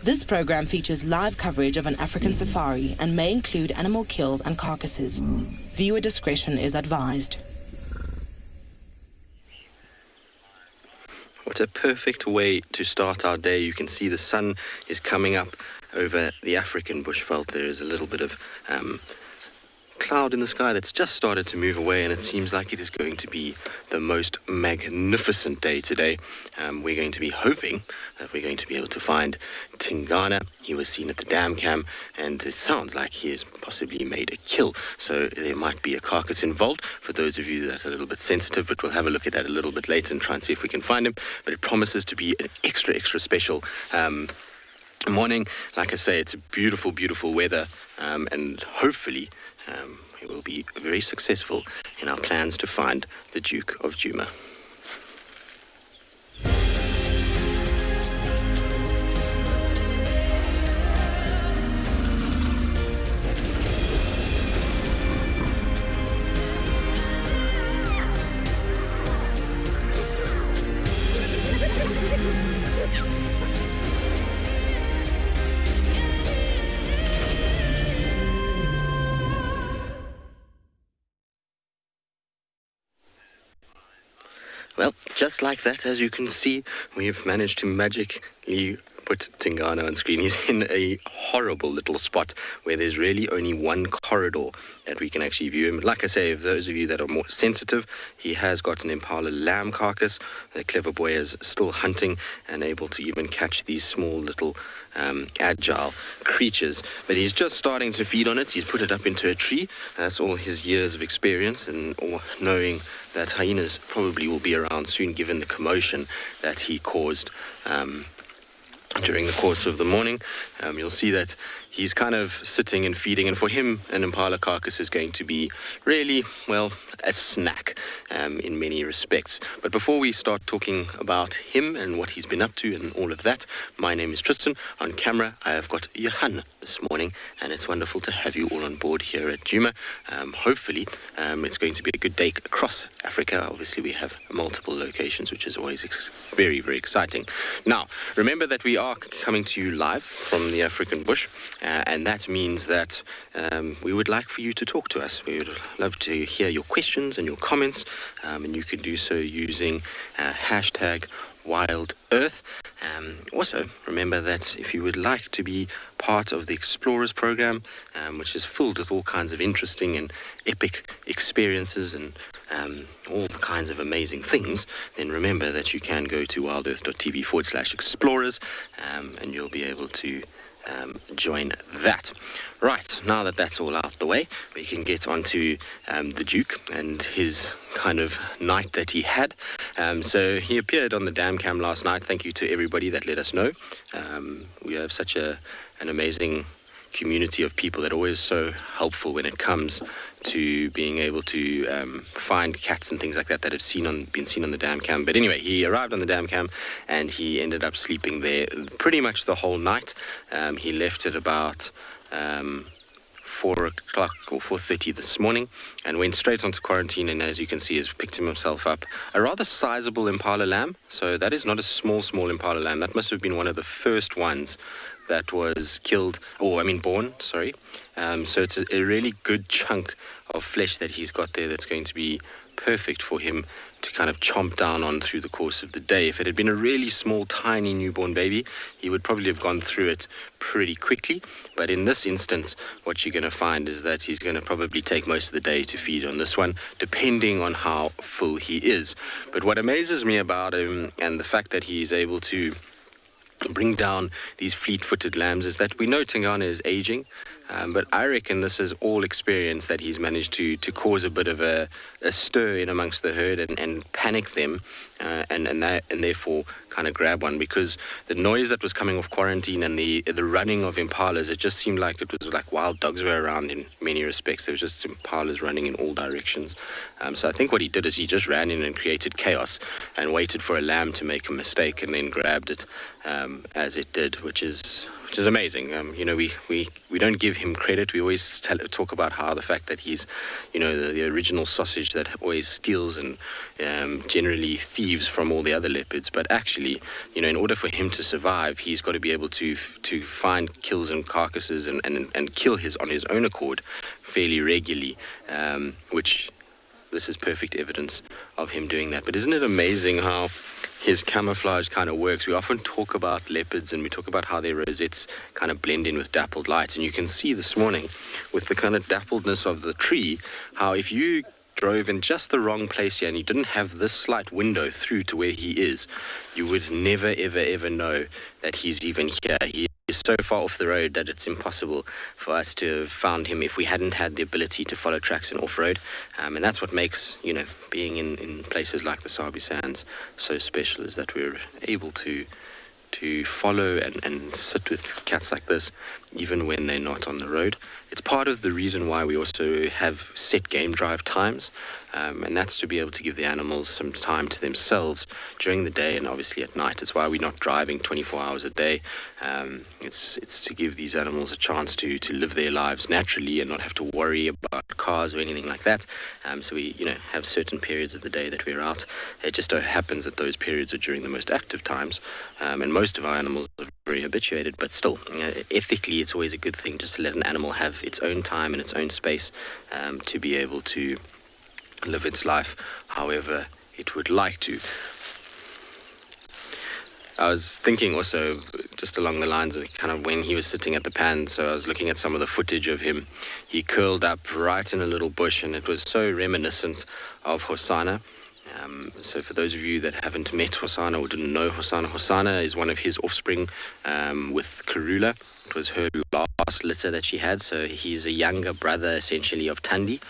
This program features live coverage of an African safari and may include animal kills and carcasses. Viewer discretion is advised. What a perfect way to start our day. You can see the sun is coming up over the African bushveld. There is a little bit of cloud in the sky that's just started to move away, and it seems like it is going to be the most magnificent day today. We're going to be hoping that we're going to be able to find Tingana. He was seen at the dam cam, and it sounds like he has possibly made a kill, so there might be a carcass involved. For those of you that are a little bit sensitive, but we'll have a look at that a little bit later and try and see if we can find him. But it promises to be an extra special morning. Like I say, it's a beautiful weather, and hopefully we will be very successful in our plans to find the Duke of Djuma. Well, just like that, as you can see, we've managed to magically put Tingana on screen. He's in a horrible little spot where there's really only one corridor that we can actually view him. Like I say, if those of you that are more sensitive, he has got an impala lamb carcass. The clever boy is still hunting and able to even catch these small little agile creatures. But he's just starting to feed on it. He's put it up into a tree. That's all his years of experience and knowing that hyenas probably will be around soon, given the commotion that he caused during the course of the morning. You'll see that he's kind of sitting and feeding, and for him, an impala carcass is going to be really, well, a snack in many respects. But before we start talking about him and what he's been up to and all of that, my name is Tristan. On camera, I have got Johan this morning, and it's wonderful to have you all on board here at Djuma. Hopefully, it's going to be a good day across Africa. Obviously, we have multiple locations, which is always very exciting. Now, remember that we are coming to you live from the African bush, and that means that we would like for you to talk to us. We would love to hear your questions and your comments, and you can do so using hashtag WildEarth. Also, remember that if you would like to be part of the Explorers program, which is filled with all kinds of interesting and epic experiences and all the kinds of amazing things, then remember that you can go to wildearth.tv/explorers, and you'll be able to join that. Right, now that that's all out the way, we can get on to the Duke and his kind of night that he had. So he appeared on the dam cam last night. Thank you to everybody that let us know. We have such an amazing community of people that are always so helpful when it comes to being able to find cats and things like that have been seen on the dam cam. But anyway, he arrived on the dam cam and he ended up sleeping there pretty much the whole night. He left at about 4 o'clock or 4:30 this morning and went straight onto quarantine, and as you can see, has picked himself up a rather sizable impala lamb. So that is not a small impala lamb. That must have been one of the first ones that was born. So it's a really good chunk of flesh that he's got there that's going to be perfect for him to kind of chomp down on through the course of the day. If it had been a really small, tiny newborn baby, he would probably have gone through it pretty quickly. But in this instance, what you're going to find is that he's going to probably take most of the day to feed on this one, depending on how full he is. But what amazes me about him, and the fact that he's able to bring down these fleet-footed lambs, is that we know Tingana is aging, but I reckon this is all experience that he's managed to cause a bit of a stir in amongst the herd and panic them, and therefore kind of grab one, because the noise that was coming off quarantine and the running of impalas, it just seemed like it was like wild dogs were around in many respects. There was just impalas running in all directions. So I think what he did is he just ran in and created chaos and waited for a lamb to make a mistake and then grabbed it as it did, which is which is amazing. We don't give him credit. We always talk about how the fact that he's, the original sausage that always steals and generally thieves from all the other leopards. But actually, in order for him to survive, he's got to be able to find kills and carcasses and kill on his own accord fairly regularly, which this is perfect evidence of him doing that. But isn't it amazing how his camouflage kind of works? We often talk about leopards and we talk about how their rosettes kind of blend in with dappled light. And you can see this morning with the kind of dappledness of the tree, how if you drove in just the wrong place here and you didn't have this slight window through to where he is, you would never, ever, ever know that he's even here. He is so far off the road that it's impossible for us to have found him if we hadn't had the ability to follow tracks and off-road. And that's what makes, being in places like the Sabi Sands so special, is that we're able to follow and sit with cats like this, even when they're not on the road. It's part of the reason why we also have set game drive times, and that's to be able to give the animals some time to themselves during the day and obviously at night. It's why we're not driving 24 hours a day. It's to give these animals a chance to live their lives naturally and not have to worry about cars or anything like that. So we, have certain periods of the day that we're out. It just so happens that those periods are during the most active times, and most of our animals are very habituated, but still, ethically, it's always a good thing just to let an animal have its own time and its own space to be able to live its life however it would like to. I was thinking also just along the lines of kind of when he was sitting at the pan, so I was looking at some of the footage of him. He curled up right in a little bush, and it was so reminiscent of Hosana. So for those of you that haven't met Hosana or didn't know Hosana, Hosana is one of his offspring with Karula. It was her last litter that she had, so he's a younger brother essentially of Thandi.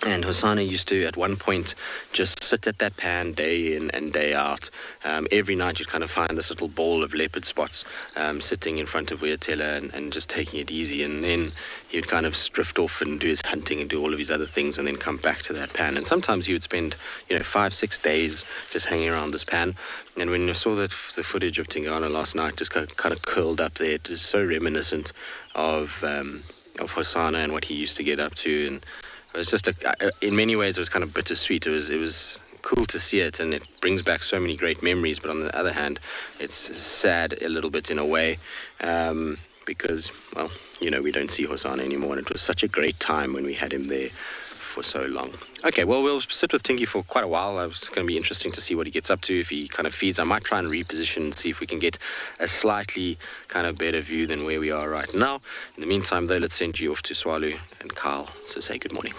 And Hosana used to, at one point, just sit at that pan day in and day out. Every night you'd kind of find this little ball of leopard spots sitting in front of Weatela and just taking it easy. And then he'd kind of drift off and do his hunting and do all of his other things and then come back to that pan. And sometimes he would spend, 5-6 days just hanging around this pan. And when I saw the footage of Tingana last night, just kind of curled up there, it was so reminiscent of Hosana and what he used to get up to. And it was just in many ways, it was kind of bittersweet. It was cool to see it, and it brings back so many great memories. But on the other hand, it's sad a little bit in a way, because, well, we don't see Hosana anymore, and it was such a great time when we had him there for so long. Okay, well, we'll sit with Tinky for quite a while. It's going to be interesting to see what he gets up to, if he kind of feeds. I might try and reposition and see if we can get a slightly kind of better view than where we are right now. In the meantime, though, let's send you off to Tswalu and Carl, so say good morning.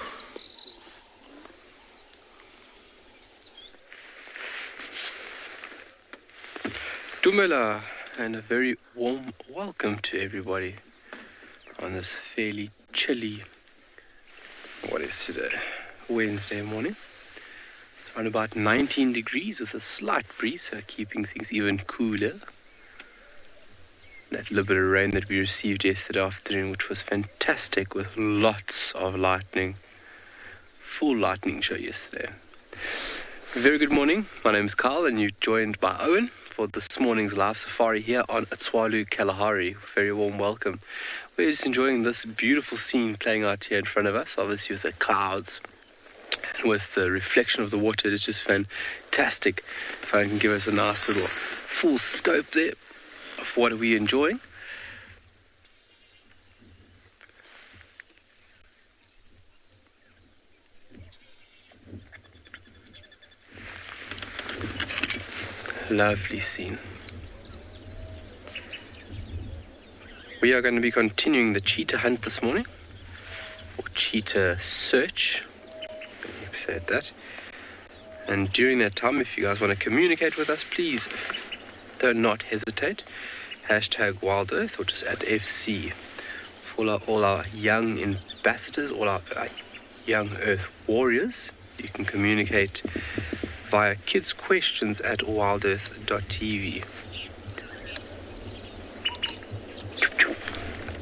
Dumela, and a very warm welcome to everybody on this fairly chilly, what is today, Wednesday morning. It's around about 19 degrees with a slight breeze, so keeping things even cooler. That little bit of rain that we received yesterday afternoon, which was fantastic, with lots of lightning. Full lightning show yesterday. Very good morning. My name is Carl, and you're joined by Owen for this morning's live safari here on Tswalu Kalahari. Very warm welcome. We're just enjoying this beautiful scene playing out here in front of us, obviously with the clouds and with the reflection of the water. It's just fantastic. If I can give us a nice little full scope there of what are we enjoying. Lovely scene. We are going to be continuing the cheetah hunt this morning, or cheetah search, if you said that. And during that time, if you guys want to communicate with us, please do not hesitate. Hashtag WildEarth, or just at FC. For all our young ambassadors, all our young Earth warriors, you can communicate via kidsquestions at wildearth.tv.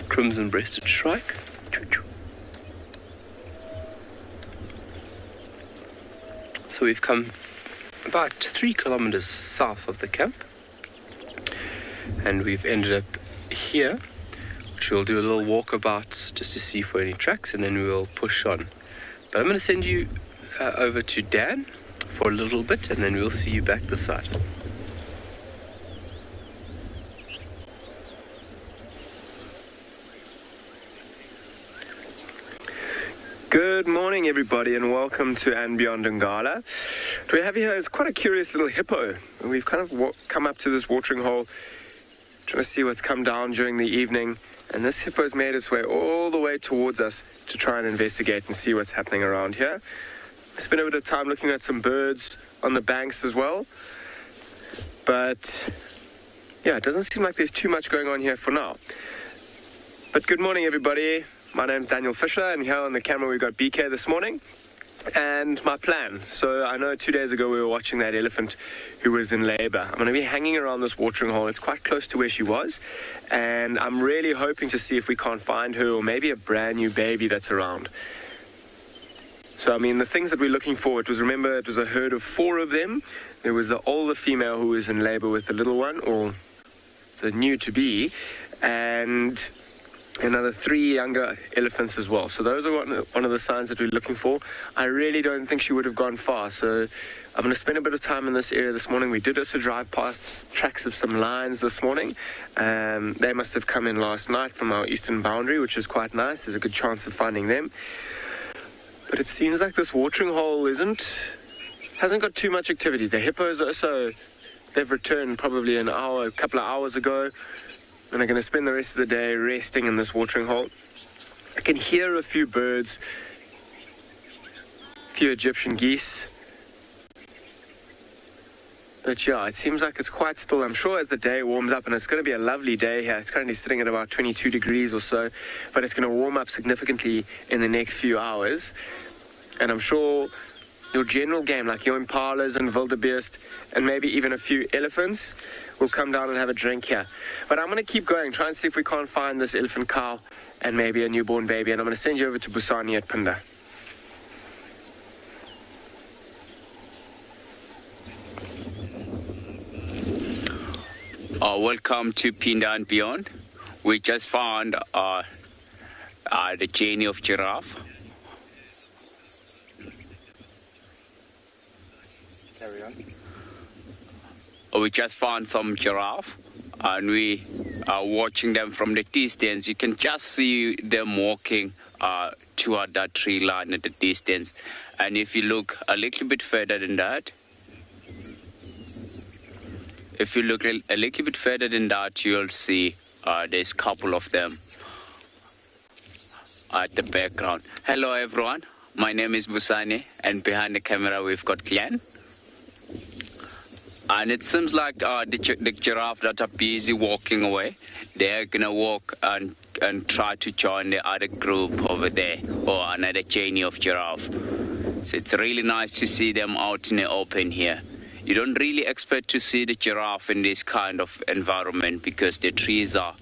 Crimson-breasted shrike. So we've come about 3 kilometers south of the camp, and we've ended up here, which we'll do a little walkabout just to see for any tracks, and then we'll push on. But I'm going to send you over to Dan for a little bit, and then we'll see you back this side. Good morning, everybody, and welcome to andBeyond Ngala. What we have here is quite a curious little hippo. We've kind of come up to this watering hole, trying to see what's come down during the evening, and this hippo's made its way all the way towards us to try and investigate and see what's happening around here. I spent a bit of time looking at some birds on the banks as well, but yeah, it doesn't seem like there's too much going on here for now. But good morning, everybody. My name's Daniel Fisher, and here on the camera we've got BK this morning. And my plan. So I know 2 days ago we were watching that elephant who was in labor. I'm going to be hanging around this watering hole. It's quite close to where she was. And I'm really hoping to see if we can't find her, or maybe a brand new baby that's around. So, I mean, the things that we're looking for, it was a herd of 4 of them. There was the older female who was in labor with the little one, or the new-to-be, and another 3 younger elephants as well. So those are one of the signs that we're looking for. I really don't think she would have gone far, so I'm going to spend a bit of time in this area this morning. We did also drive past tracks of some lions this morning. They must have come in last night from our eastern boundary, which is quite nice. There's a good chance of finding them. But it seems like this watering hole hasn't got too much activity. The hippos also, they've returned probably a couple of hours ago, and they're going to spend the rest of the day resting in this watering hole. I can hear a few birds, a few Egyptian geese. But yeah, it seems like it's quite still. I'm sure as the day warms up, and it's going to be a lovely day here. It's currently sitting at about 22 degrees or so, but it's going to warm up significantly in the next few hours. And I'm sure your general game, like your impalas and wildebeest, and maybe even a few elephants, will come down and have a drink here. But I'm going to keep going, try and see if we can't find this elephant cow and maybe a newborn baby. And I'm going to send you over to Busani at Phinda. Welcome to Phinda and Beyond. We just found the journey of giraffe. Carry on. We just found some giraffe, and we are watching them from the distance. You can just see them walking toward that tree line at the distance. And if you look a little bit further than that, you'll see there's a couple of them at the background. Hello, everyone. My name is Busani, and behind the camera we've got Glenn. And it seems like the giraffe that are busy walking away, they're going to walk and try to join the other group over there, or another journey of giraffe. So it's really nice to see them out in the open here. You don't really expect to see the giraffe in this kind of environment because the trees are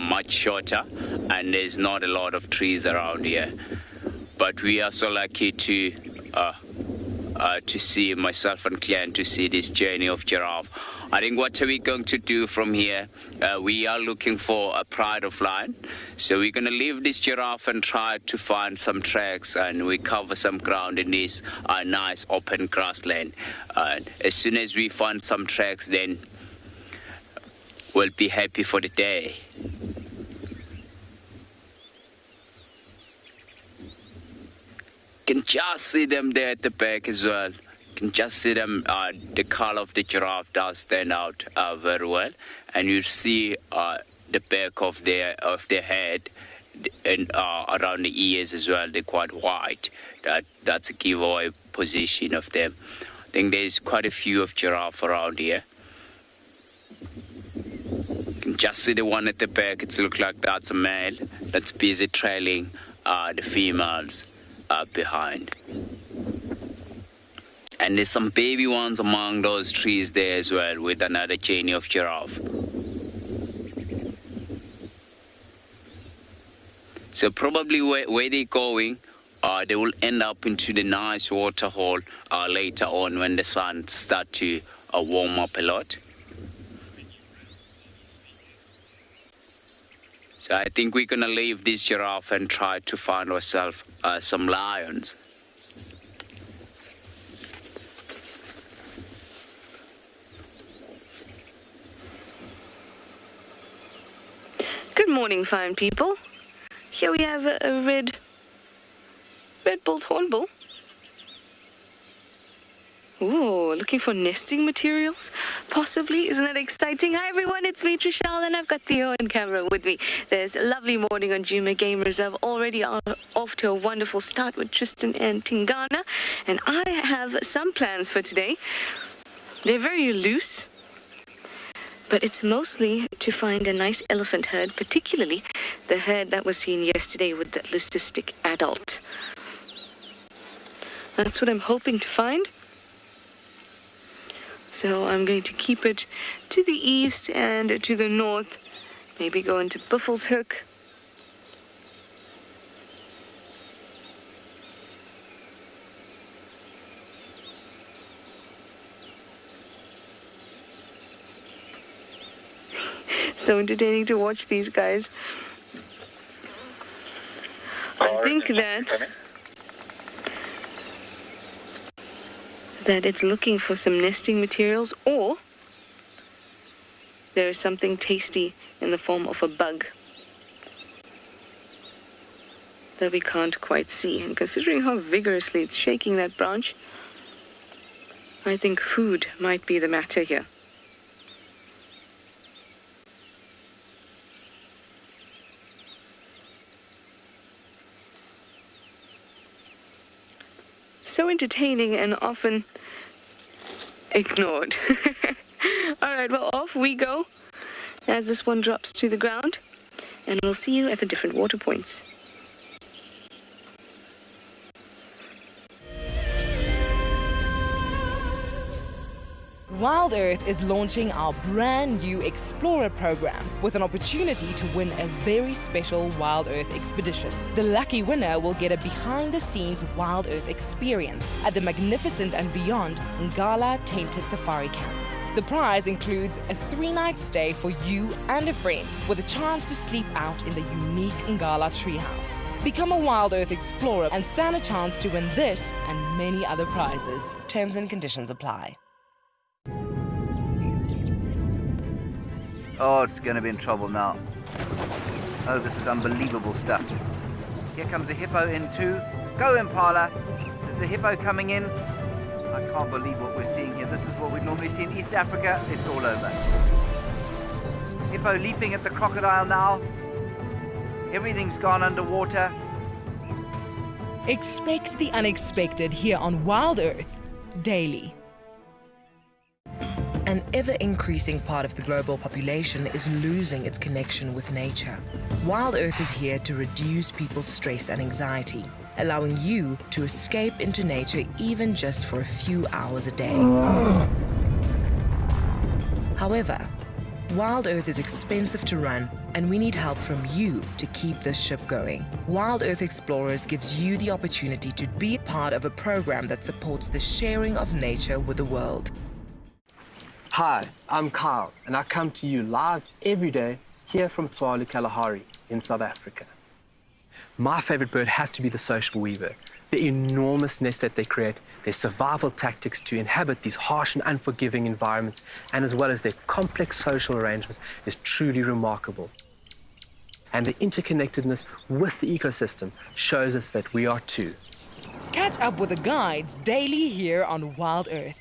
much shorter and there's not a lot of trees around here. But we are so lucky to see, myself and Clan, to see this journey of giraffe. I think what are we going to do from here? We are looking for a pride of lion. So we're going to leave this giraffe and try to find some tracks, and we cover some ground in this nice open grassland. As soon as we find some tracks, then we'll be happy for the day. You can just see them there at the back as well. You can just see them, the color of the giraffe does stand out very well. And you see the back of their head and around the ears as well. They're quite white. That's a giveaway position of them. I think there's quite a few of giraffe around here. You can just see the one at the back. It looks like that's a male that's busy trailing the females behind. And there's some baby ones among those trees there as well, with another journey of giraffe. So probably where they're going, they will end up into the nice water hole later on when the sun starts to warm up a lot. So I think we're going to leave this giraffe and try to find ourselves some lions. Good morning, fine people. Here we have a red-billed hornbill. Ooh, looking for nesting materials, possibly. Isn't that exciting? Hi, everyone. It's me, Trishelle, and I've got Theo on camera with me. There's a lovely morning on Djuma Game Reserve, already off to a wonderful start with Tristan and Tingana. And I have some plans for today. They're very loose, but it's mostly to find a nice elephant herd, particularly the herd that was seen yesterday with that leucistic adult. That's what I'm hoping to find. So I'm going to keep it to the east and to the north. Maybe go into Buffelshoek. So entertaining to watch these guys. I think that it's looking for some nesting materials, or there is something tasty in the form of a bug that we can't quite see. And considering how vigorously it's shaking that branch, I think food might be the matter here. So entertaining and often ignored. All right, well, off we go as this one drops to the ground, and we'll see you at the different water points. WildEarth is launching our brand new Explorer program with an opportunity to win a very special WildEarth expedition. The lucky winner will get a behind-the-scenes WildEarth experience at the magnificent and beyond Ngala Tainted Safari Camp. The prize includes a 3-night stay for you and a friend with a chance to sleep out in the unique Ngala treehouse. Become a WildEarth Explorer and stand a chance to win this and many other prizes. Terms and conditions apply. Oh, it's going to be in trouble now. Oh, this is unbelievable stuff. Here comes a hippo in too. Go, Impala. There's a hippo coming in. I can't believe what we're seeing here. This is what we normally see in East Africa. It's all over. Hippo leaping at the crocodile now. Everything's gone underwater. Expect the unexpected here on WildEarth daily. An ever-increasing part of the global population is losing its connection with nature. WildEarth is here to reduce people's stress and anxiety, allowing you to escape into nature even just for a few hours a day. However, WildEarth is expensive to run, and we need help from you to keep this ship going. WildEarth Explorers gives you the opportunity to be a part of a program that supports the sharing of nature with the world. Hi, I'm Kyle, and I come to you live every day here from Tswalu Kalahari in South Africa. My favorite bird has to be the social weaver. The enormous nest that they create, their survival tactics to inhabit these harsh and unforgiving environments, and as well as their complex social arrangements is truly remarkable. And the interconnectedness with the ecosystem shows us that we are too. Catch up with the guides daily here on WildEarth.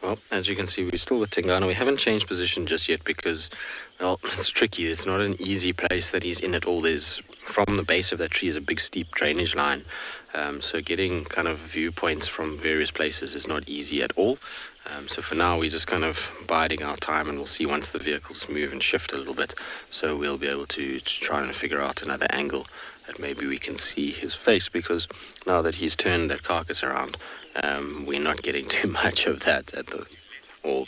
Well, as you can see, we're still with Tingana. We haven't changed position just yet because, well, it's tricky. It's not an easy place that he's in at all. There's, from the base of that tree is a big steep drainage line. So getting kind of viewpoints from various places is not easy at all. So for now, we're just kind of biding our time, and we'll see once the vehicles move and shift a little bit. So we'll be able to try and figure out another angle that maybe we can see his face, because now that he's turned that carcass around, we're not getting too much of that at all.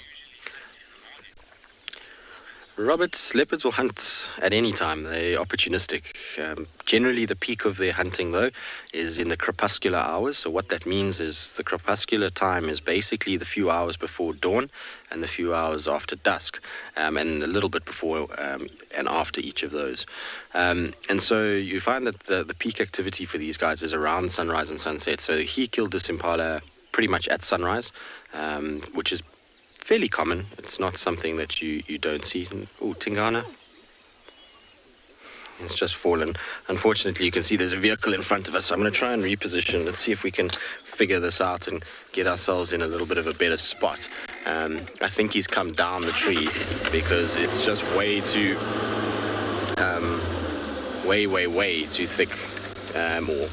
Leopards will hunt at any time. They're opportunistic. Generally, the peak of their hunting, though, is in the crepuscular hours. So what that means is the crepuscular time is basically the few hours before dawn and the few hours after dusk, and a little bit before and after each of those. And so you find that the peak activity for these guys is around sunrise and sunset. So he killed this impala pretty much at sunrise, which is fairly common. It's not something that you don't see. Oh, Tingana. It's just fallen. Unfortunately, you can see there's a vehicle in front of us. So I'm going to try and reposition. Let's see if we can figure this out and get ourselves in a little bit of a better spot. I think he's come down the tree because it's just way too, way too thick, or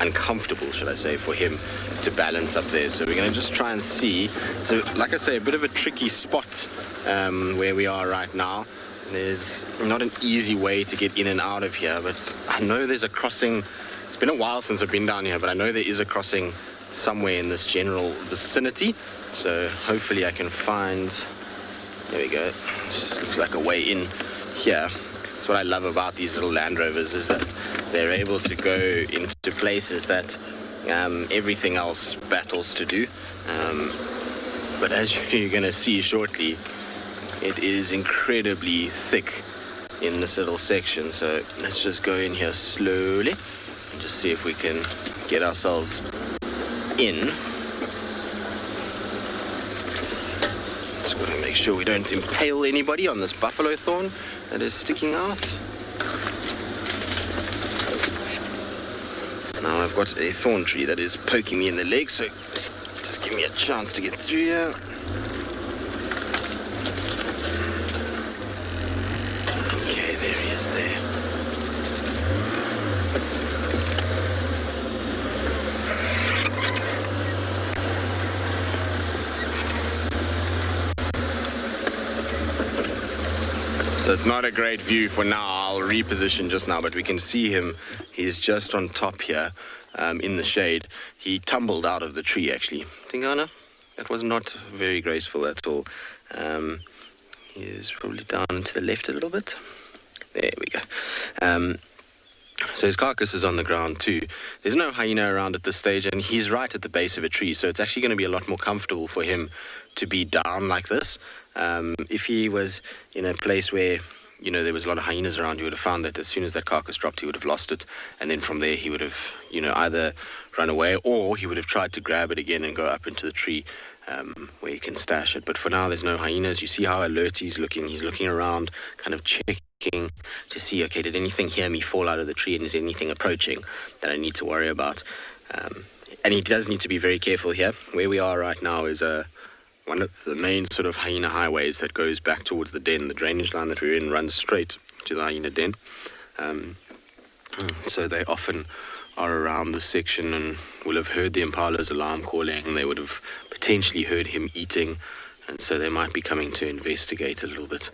uncomfortable, should I say, for him to balance up there. So we're going to just try and see. So, like I say, a bit of a tricky spot where we are right now. There's not an easy way to get in and out of here, but I know there's a crossing. It's been a while since I've been down here, but I know there is a crossing somewhere in this general vicinity. So hopefully I can find, there we go, just looks like a way in here. That's what I love about these little Land Rovers, is that they're able to go into places that everything else battles to do. But as you're going to see shortly, it is incredibly thick in this little section. So let's just go in here slowly and just see if we can get ourselves in. Just got to make sure we don't impale anybody on this buffalo thorn that is sticking out. Now I've got a thorn tree that is poking me in the leg, so just give me a chance to get through here. Okay, there he is there. So it's not a great view for now. I'll reposition just now, but we can see him. He's just on top here, in the shade. He tumbled out of the tree, actually. Tingana, that was not very graceful at all. He is probably down to the left a little bit. There we go. So his carcass is on the ground too. There's no hyena around at this stage, and he's right at the base of a tree, so it's actually going to be a lot more comfortable for him to be down like this. If he was in a place where, you know, there was a lot of hyenas around, you would have found that as soon as that carcass dropped, he would have lost it, and then from there he would have, you know, either run away or he would have tried to grab it again and go up into the tree where he can stash it. But for now, there's no hyenas. You see how alert he's looking. He's looking around, kind of checking to see, okay, did anything hear me fall out of the tree, and is anything approaching that I need to worry about? And he does need to be very careful here. Where we are right now is one of the main sort of hyena highways that goes back towards the den. The drainage line that we're in runs straight to the hyena den. So they often are around this section and will have heard the impala's alarm calling, and they would have potentially heard him eating, and so they might be coming to investigate a little bit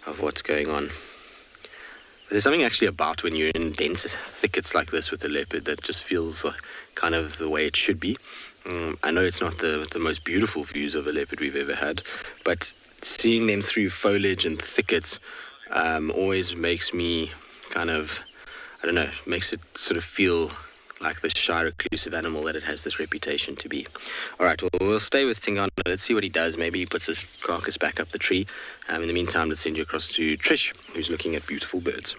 of what's going on. But there's something actually about when you're in dense thickets like this with a leopard that just feels like kind of the way it should be. I know it's not the most beautiful views of a leopard we've ever had, but seeing them through foliage and thickets always makes me kind of, I don't know, makes it sort of feel like the shy, reclusive animal that it has this reputation to be. All right, well, we'll stay with Tingana. Let's see what he does. Maybe he puts his carcass back up the tree. In the meantime, let's send you across to Trish, who's looking at beautiful birds.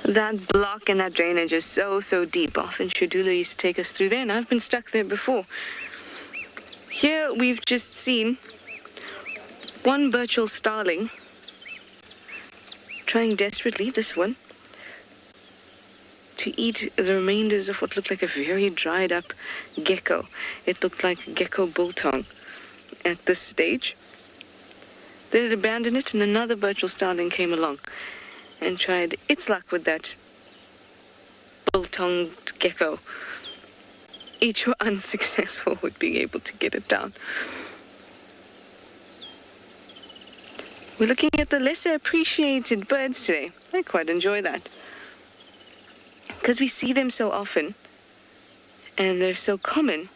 That block and that drainage is so deep. Often Shadula used to take us through there, and I've been stuck there before. Here we've just seen one Birchall starling trying desperately, this one, to eat the remainders of what looked like a very dried up gecko. It looked like gecko biltong at this stage. Then it abandoned it, and another Birchall starling came along and tried its luck with that biltong gecko. Each were unsuccessful with being able to get it down. We're looking at the lesser appreciated birds today. I quite enjoy that, because we see them so often and they're so common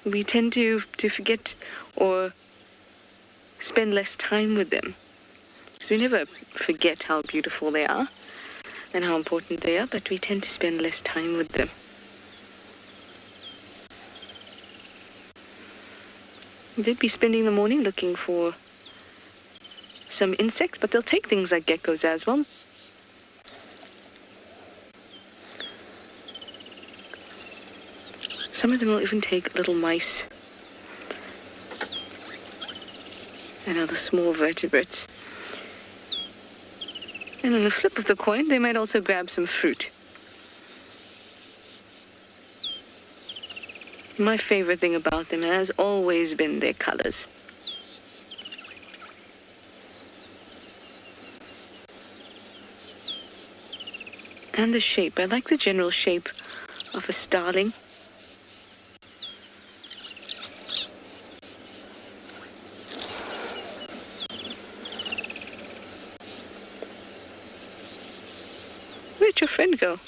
we tend to forget or spend less time with them. So we never forget how beautiful they are and how important they are, but we tend to spend less time with them. They'd be spending the morning looking for some insects, but they'll take things like geckos as well. Some of them will even take little mice and other small vertebrates. And on the flip of the coin, they might also grab some fruit. My favorite thing about them has always been their colors. And the shape. I like the general shape of a starling. Where'd your friend go?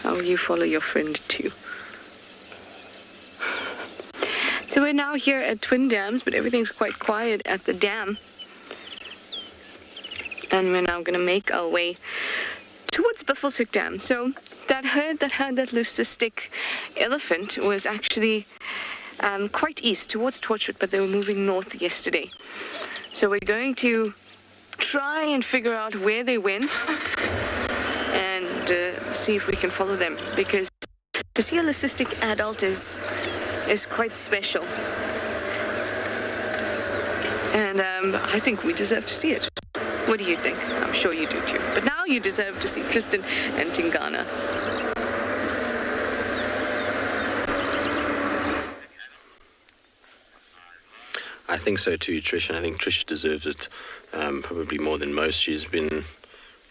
How will you follow your friend too? So we're now here at Twin Dams, but everything's quite quiet at the dam. And we're now going to make our way towards Buffelshoek Dam. So that herd that had that leucistic elephant was actually quite east towards Tortoise, but they were moving north yesterday. So we're going to try and figure out where they went and see if we can follow them, because to see a leucistic adult is quite special. And I think we deserve to see it. What do you think? I'm sure you do too. But now you deserve to see Tristan and Tingana. I think so too, Trish, and I think Trish deserves it probably more than most. She's been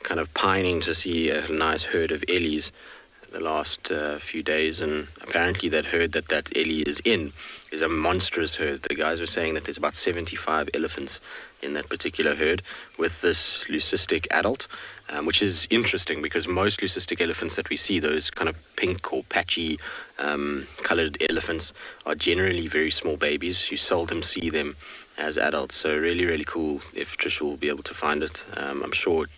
kind of pining to see a nice herd of Ellies the last few days, and apparently that herd that Ellie is in is a monstrous herd. The guys were saying that there's about 75 elephants in that particular herd with this leucistic adult, which is interesting because most leucistic elephants that we see, those kind of pink or patchy colored elephants, are generally very small babies. You seldom see them as adults, so really, really cool if Trish will be able to find it. I'm sure it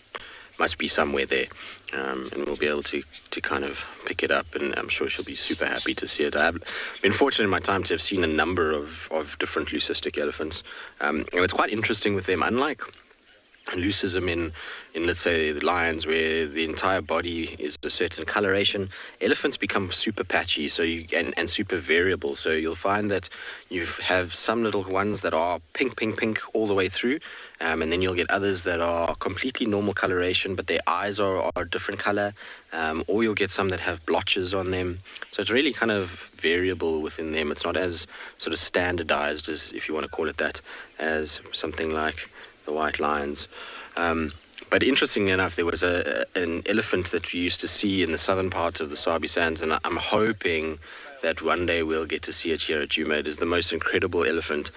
must be somewhere there, and we'll be able to kind of pick it up, and I'm sure she'll be super happy to see it. I've been fortunate in my time to have seen a number of different leucistic elephants, and it's quite interesting with them. Unlike leucism in let's say the lions, where the entire body is a certain coloration, elephants become super patchy, so and super variable. So you'll find that you have some little ones that are pink all the way through, and then you'll get others that are completely normal coloration, but their eyes are a different color, or you'll get some that have blotches on them. So it's really kind of variable within them. It's not as sort of standardized, as, if you want to call it that, as something like the white lions. But interestingly enough, there was an elephant that we used to see in the southern part of the Sabi Sands, and I'm hoping that one day we'll get to see it here at Djuma. It is the most incredible elephant.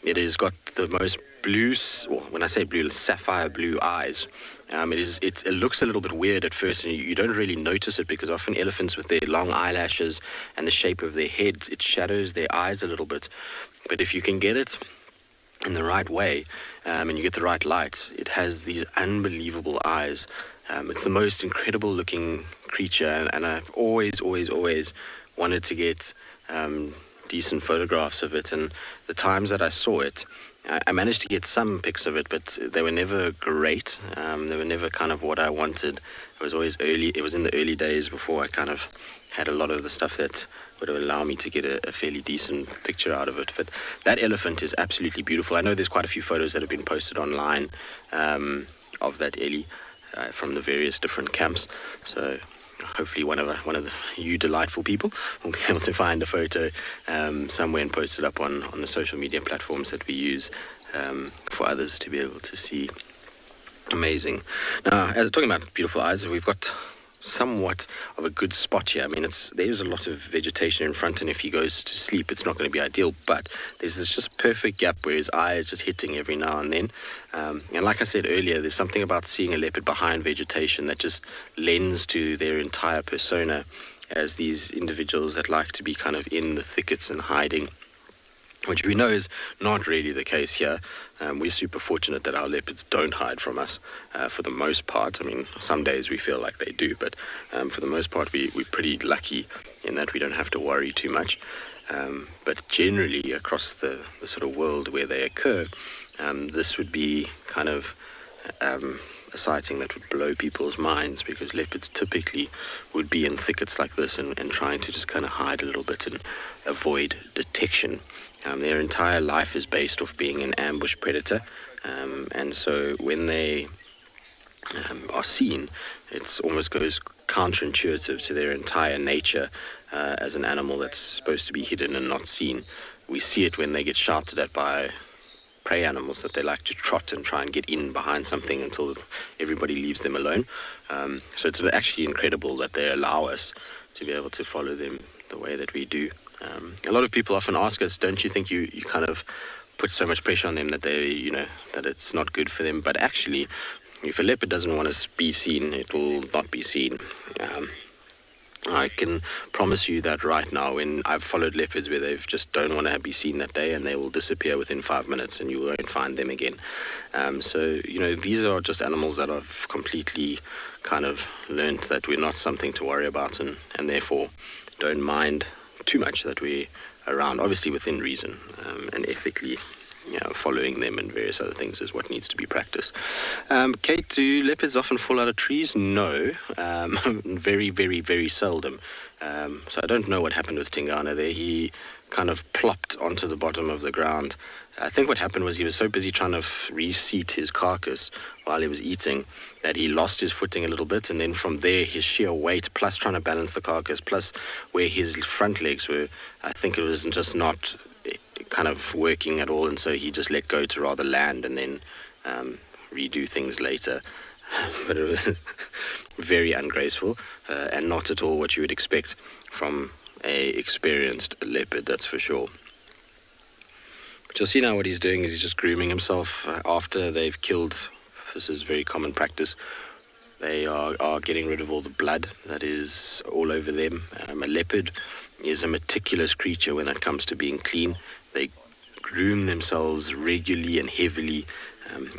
It has got the most blue, well, when I say blue, sapphire blue eyes. It looks a little bit weird at first, and you don't really notice it, because often elephants with their long eyelashes and the shape of their head, it shadows their eyes a little bit. But if you can get it in the right way, and you get the right light, it has these unbelievable eyes. It's the most incredible looking creature, and I've always wanted to get decent photographs of it. And the times that I saw it, I managed to get some pics of it, but they were never great. They were never kind of what I wanted. It was always early. It was in the early days before I kind of had a lot of the stuff that would allow me to get a fairly decent picture out of it. But that elephant is absolutely beautiful. I know there's quite a few photos that have been posted online of that Ellie from the various different camps. So hopefully one of you delightful people will be able to find a photo somewhere and post it up on the social media platforms that we use for others to be able to see. Amazing. Now, as talking about beautiful eyes, we've got somewhat of a good spot here. I mean, there's a lot of vegetation in front, and if he goes to sleep, it's not going to be ideal, but there's this just perfect gap where his eye is just hitting every now and then. And like I said earlier, there's something about seeing a leopard behind vegetation that just lends to their entire persona as these individuals that like to be kind of in the thickets and hiding, which we know is not really the case here. We're super fortunate that our leopards don't hide from us for the most part. I mean, some days we feel like they do, but for the most part we're pretty lucky in that we don't have to worry too much. But generally across the sort of world where they occur, this would be kind of a sighting that would blow people's minds, because leopards typically would be in thickets like this and trying to just kind of hide a little bit and avoid detection. Their entire life is based off being an ambush predator, and so when they are seen, it almost goes counterintuitive to their entire nature as an animal that's supposed to be hidden and not seen. We see it when they get shouted at by prey animals, that they like to trot and try and get in behind something until everybody leaves them alone. So it's actually incredible that they allow us to be able to follow them the way that we do. A lot of people often ask us, don't you think you kind of put so much pressure on them that they, that it's not good for them? But actually, if a leopard doesn't want to be seen, it will not be seen. I can promise you that right now, when I've followed leopards where they just don't want to be seen that day, and they will disappear within 5 minutes and you won't find them again. So, these are just animals that I've completely kind of learned that we're not something to worry about, and therefore don't mind too much that we're around, obviously within reason, and ethically. Following them and various other things is what needs to be practiced. Kate, do leopards often fall out of trees? No, very, very, very seldom. So I don't know what happened with Tingana there. He kind of plopped onto the bottom of the ground. I think what happened was he was so busy trying to reseat his carcass while he was eating that he lost his footing a little bit, and then from there his sheer weight plus trying to balance the carcass plus where his front legs were, I think it was just not kind of working at all, and so he just let go to rather land and then redo things later. But it was very ungraceful and not at all what you would expect from a experienced leopard, that's for sure. But you'll see now what he's doing is he's just grooming himself after they've killed. This is very common practice. They are getting rid of all the blood that is all over them. A leopard is a meticulous creature when it comes to being clean. They groom themselves regularly and heavily,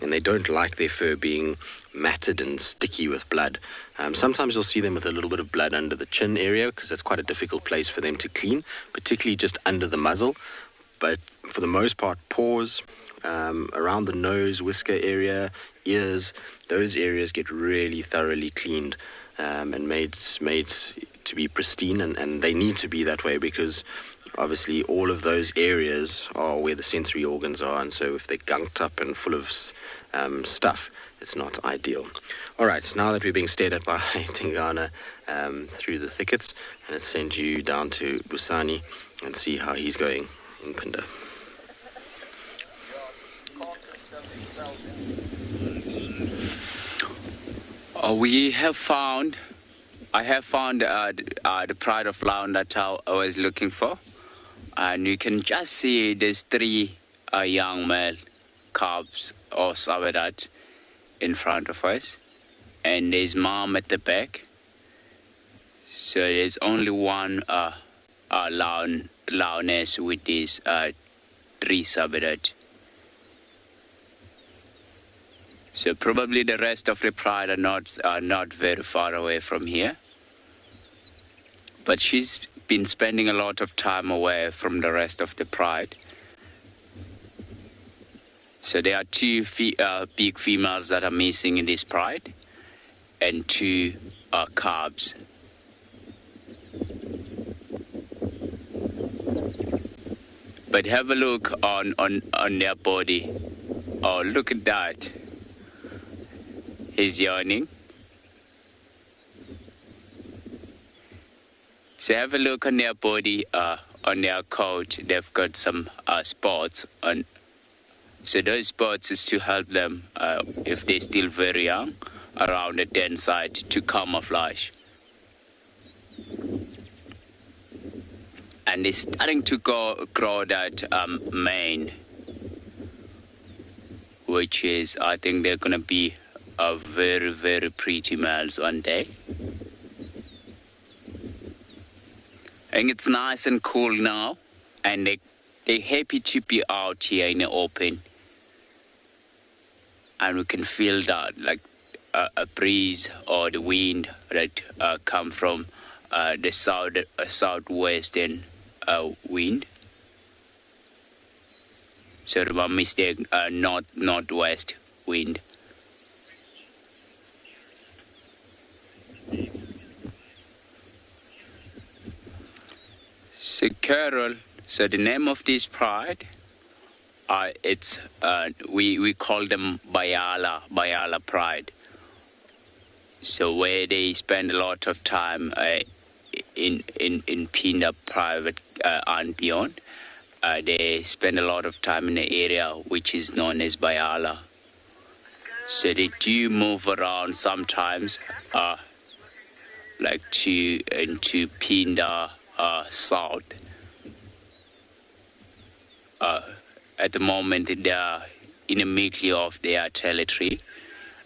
and they don't like their fur being matted and sticky with blood. Sometimes you'll see them with a little bit of blood under the chin area, because that's quite a difficult place for them to clean, particularly just under the muzzle. But for the most part, paws, around the nose, whisker area, ears, those areas get really thoroughly cleaned and made to be pristine, and they need to be that way because obviously all of those areas are where the sensory organs are, and so if they're gunked up and full of stuff, it's not ideal. All right, now that we're being stared at by Tingana through the thickets, let's send you down to Busani and see how he's going in Phinda. I have found the pride of lion that I was looking for. And you can just see there's 3 young male calves or Sabi in front of us. And there's mom at the back. So there's only one lioness with these 3 Sabi. So probably the rest of the pride are not very far away from here. But she's been spending a lot of time away from the rest of the pride. So there are 2 big females that are missing in this pride and 2 calves. But have a look on their body. Oh, look at that. He's yawning. So have a look on their body, on their coat. They've got some spots on. So those spots is to help them, if they're still very young, around the den side to camouflage. And they're starting to grow that mane, which is, I think they're going to be very, very pretty males one day. And it's nice and cool now, and they're happy to be out here in the open. And we can feel that, like a breeze or the wind that come from the southwestern wind. So my mistake, northwest wind. So Carol, so the name of this pride, we call them Bayala Pride. So where they spend a lot of time in Phinda Private andBeyond, they spend a lot of time in the area which is known as Bayala. So they do move around sometimes, like into Phinda south. At the moment, they are in the middle of their territory.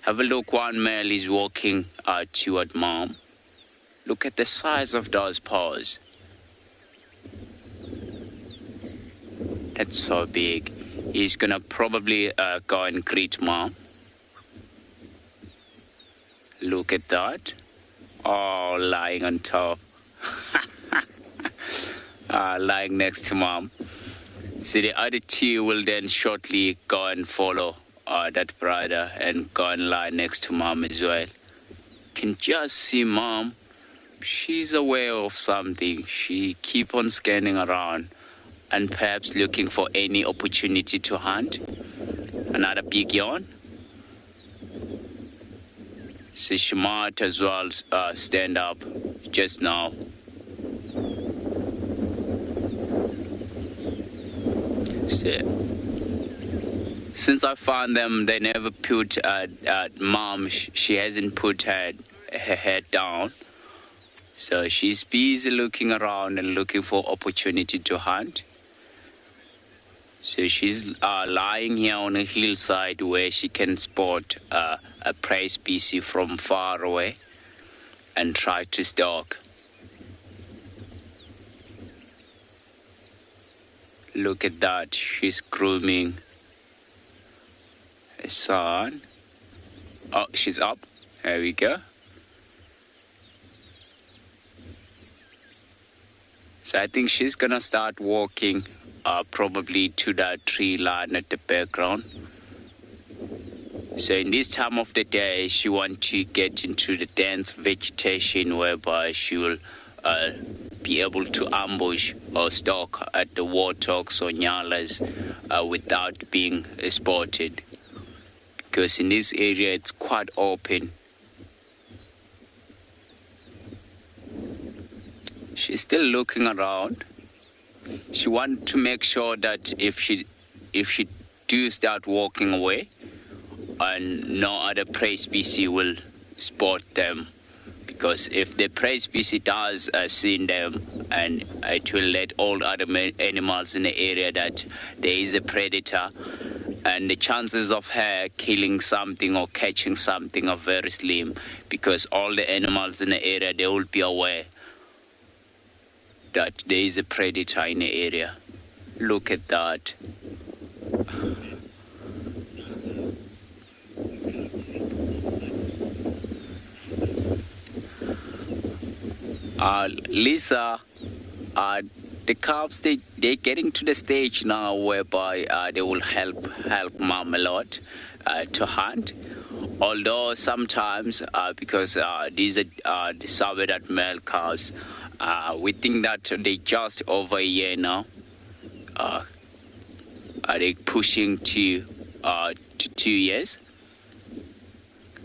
Have a look, one male is walking toward mom. Look at the size of those paws. That's so big. He's gonna probably go and greet mom. Look at that. Oh, lying on top. Lying next to mom. So the other two will then shortly go and follow that brother and go and lie next to mom as well. Can just see mom. She's aware of something. She keep on scanning around and perhaps looking for any opportunity to hunt. Another big yawn. So she might as well stand up just now. So, since I found them, they never put mom. She hasn't put her head down. So she's busy looking around and looking for opportunity to hunt. So she's lying here on a hillside where she can spot a prey species from far away and try to stalk. Look at that, she's grooming a son. Oh, she's up. There we go. So I think she's gonna start walking probably to that tree line at the background. So in this time of the day, she wants to get into the dense vegetation whereby she will be able to ambush or stalk at the warthogs or nyalas without being spotted. Because in this area, it's quite open. She's still looking around. She wants to make sure that if she do start walking away, and no other prey species will spot them. Because if the prey species does see them, and it will let all other animals in the area that there is a predator, and the chances of her killing something or catching something are very slim, because all the animals in the area, they will be aware that there is a predator in the area. Look at that. Lisa, the cubs, they're getting to the stage now whereby they will help mom a lot to hunt. Although sometimes, because these are the Sabi male calves, we think that they just over a year now. Are they pushing to 2 years?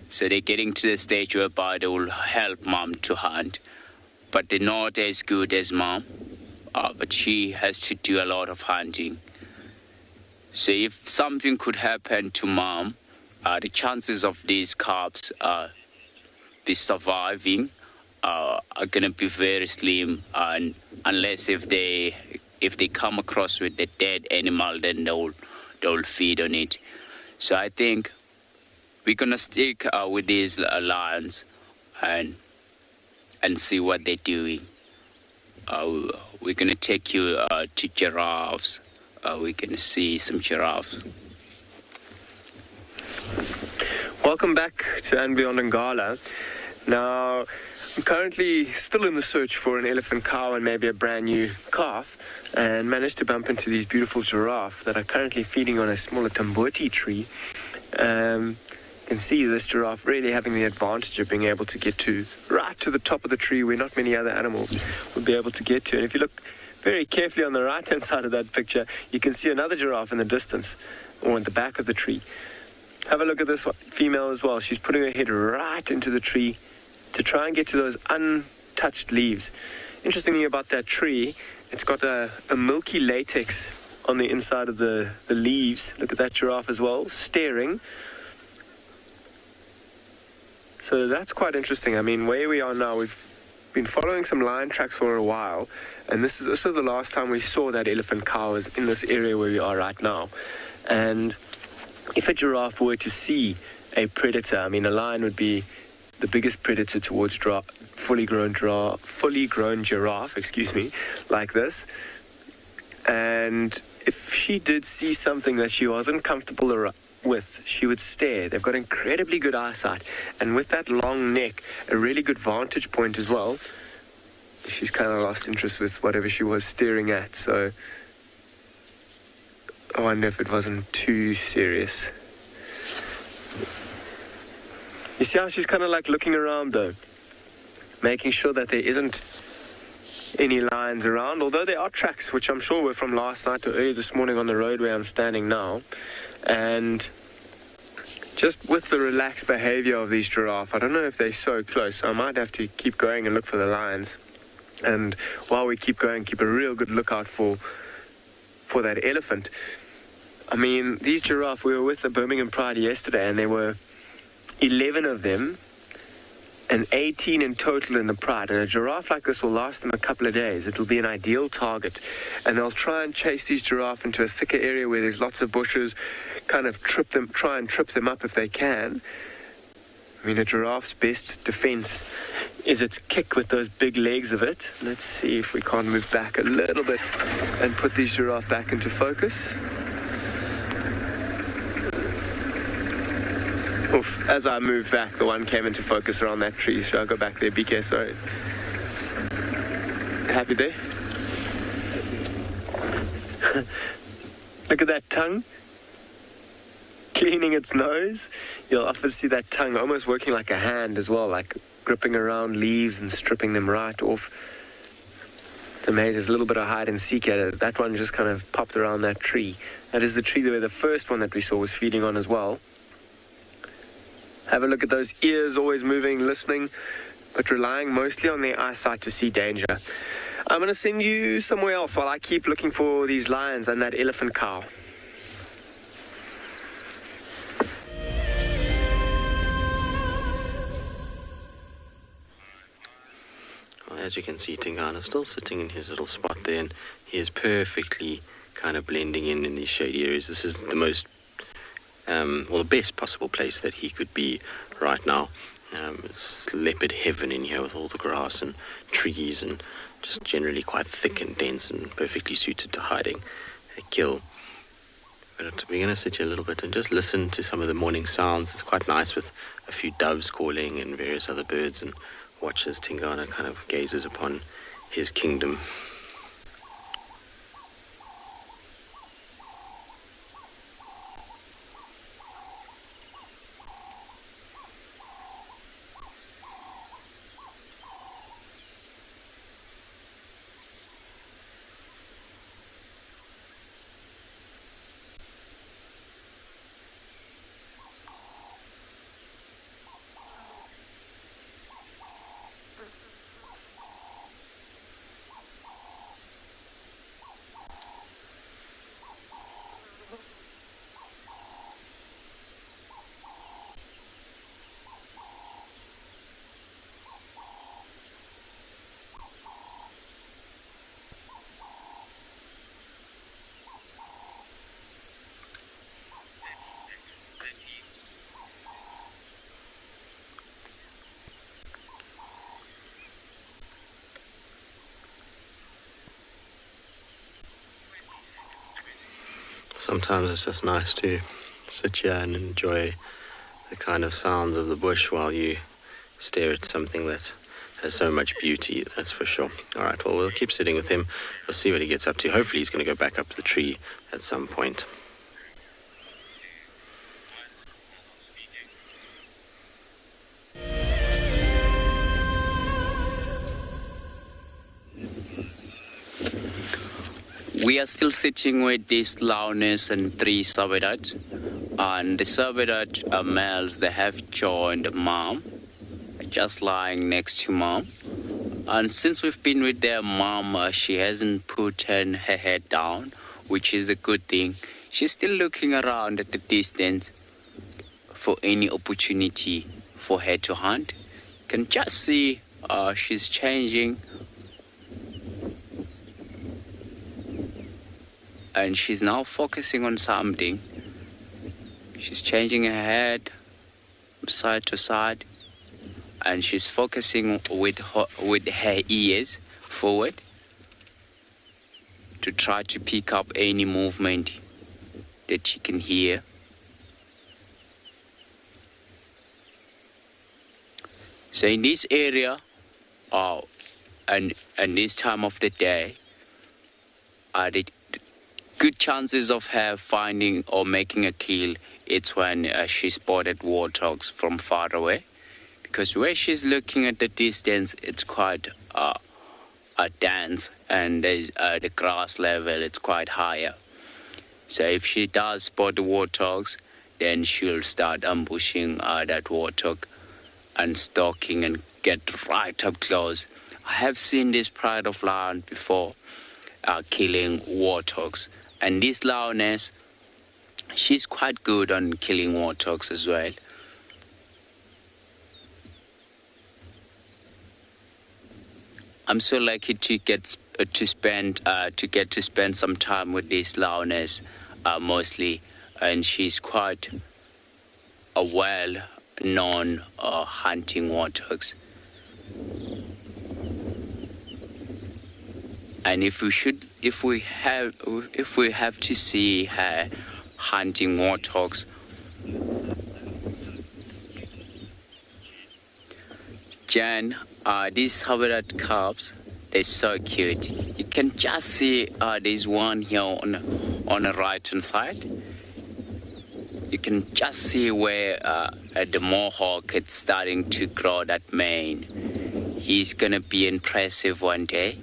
So they're getting to the stage whereby they will help mom to hunt. But they're not as good as mom. But she has to do a lot of hunting. So if something could happen to mom, the chances of these calves be surviving are going to be very slim, unless if they come across with a dead animal, then they'll feed on it. So I think we're going to stick with these lions and see what they're doing. we're going to take you to giraffes. We're going to see some giraffes. Welcome back to andBeyond and Ngala. Now, I'm currently still in the search for an elephant cow and maybe a brand new calf, and managed to bump into these beautiful giraffe that are currently feeding on a smaller tamboti tree. You can see this giraffe really having the advantage of being able to get right to the top of the tree where not many other animals would be able to get to. And if you look very carefully on the right-hand side of that picture, you can see another giraffe in the distance, or at the back of the tree. Have a look at this female as well. She's putting her head right into the tree to try and get to those untouched leaves. Interestingly about that tree, it's got a milky latex on the inside of the leaves. Look at that giraffe as well, staring. So that's quite interesting. I mean, where we are now, we've been following some lion tracks for a while, and this is also the last time we saw that elephant cow is in this area where we are right now. And if a giraffe were to see a predator, I mean, a lion would be the biggest predator towards fully grown giraffe, like this. And if she did see something that she wasn't comfortable with, she would stare. They've got incredibly good eyesight, and with that long neck, a really good vantage point as well. She's kind of lost interest with whatever she was staring at, so I wonder if it wasn't too serious. You see how she's kind of like looking around though, making sure that there isn't any lions around, although there are tracks which I'm sure were from last night or early this morning on the road where I'm standing now. And just with the relaxed behavior of these giraffe, I don't know if they're so close. I might have to keep going and look for the lions. And while we keep going, keep a real good lookout for that elephant. I mean, these giraffe, we were with the Birmingham Pride yesterday, and there were 11 of them and 18 in total in the Pride. And a giraffe like this will last them a couple of days. It'll be an ideal target. And they'll try and chase these giraffe into a thicker area where there's lots of bushes, kind of try and trip them up if they can. I mean, a giraffe's best defense is its kick with those big legs of it. Let's see if we can't move back a little bit and put these giraffe back into focus. Oof, as I moved back, the one came into focus around that tree, so I'll go back there. BK, sorry. Happy there? Look at that tongue. Cleaning its nose. You'll often see that tongue almost working like a hand as well, like gripping around leaves and stripping them right off. It's amazing. There's a little bit of hide and seek at it. That one just kind of popped around that tree. That is the tree where the first one that we saw was feeding on as well. Have a look at those ears, always moving, listening, but relying mostly on their eyesight to see danger. I'm going to send you somewhere else while I keep looking for these lions and that elephant cow. Well, as you can see, Tingana's still sitting in his little spot there, and he is perfectly kind of blending in these shady areas. This is the most the best possible place that he could be right now. It's leopard heaven in here with all the grass and trees and just generally quite thick and dense and perfectly suited to hiding a kill. But we're going to sit here a little bit and just listen to some of the morning sounds. It's quite nice with a few doves calling and various other birds, and watch as Tingana kind of gazes upon his kingdom. Sometimes it's just nice to sit here and enjoy the kind of sounds of the bush while you stare at something that has so much beauty, that's for sure. All right, well, we'll keep sitting with him. We'll see what he gets up to. Hopefully he's going to go back up the tree at some point. We are still sitting with these Lowness and 3 Sabidat. And the Sabidat males, they have joined mom, just lying next to mom. And since we've been with their mom, she hasn't put her head down, which is a good thing. She's still looking around at the distance for any opportunity for her to hunt. You can just see she's changing. And she's now focusing on something. She's changing her head side to side. And she's focusing with her ears forward to try to pick up any movement that she can hear. So in this area, and this time of the day, the good chances of her finding or making a kill, it's when she spotted warthogs from far away. Because where she's looking at the distance, it's quite dense, and the grass level, it's quite higher. So if she does spot the warthogs, then she'll start ambushing that warthog and stalking and get right up close. I have seen this pride of land before killing warthogs. And this Lowness, she's quite good on killing warthogs as well. I'm so lucky to get to spend some time with this Lowness mostly, and she's quite a well-known hunting warthogs. And if we have to see her hunting warthogs, Jan, these Habitat cubs, they're so cute. You can just see there's one here on the right hand side. You can just see where the mohawk is starting to grow that mane. He's gonna be impressive one day.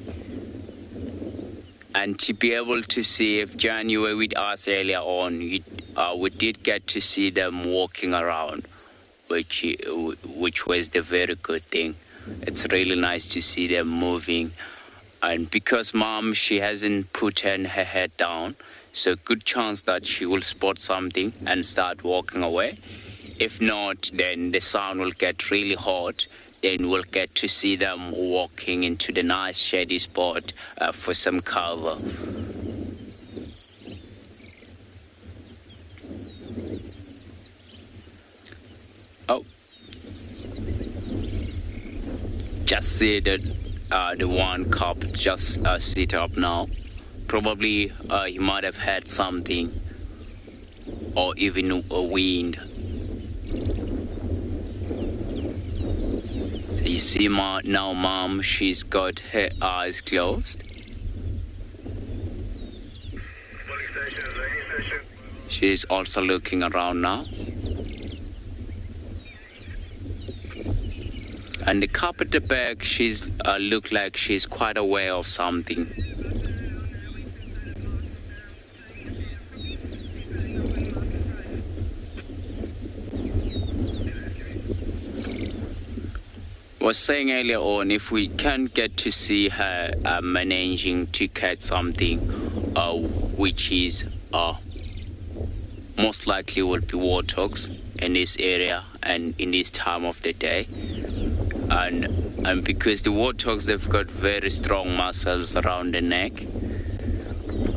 And to be able to see, if Jan, you were with us earlier on, we did get to see them walking around, which was the very good thing. It's really nice to see them moving. And because mom, she hasn't put her head down, so good chance that she will spot something and start walking away. If not, then the sun will get really hot. Then we'll get to see them walking into the nice shady spot for some cover. Oh, just see that the one cub just sit up now. Probably he might have had something, or even a wind. You see now mom, she's got her eyes closed. She's also looking around now. And the cub at the back, she's look like she's quite aware of something. Was saying earlier on, if we can't get to see her managing to catch something, which is most likely will be warthogs in this area and in this time of the day, and because the warthogs, they've got very strong muscles around the neck,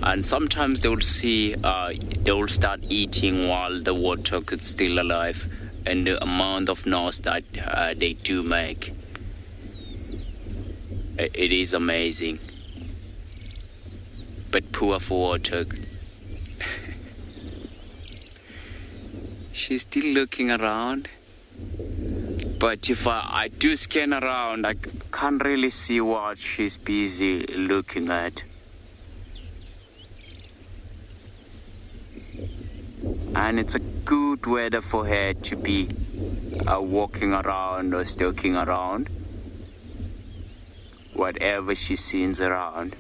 and sometimes they will start eating while the warthog is still alive, and the amount of noise that they do make, it is amazing. But poor for warthog. She's still looking around. But if I do scan around, I can't really see what she's busy looking at. And it's a good weather for her to be walking around or stalking around. Whatever she sees around.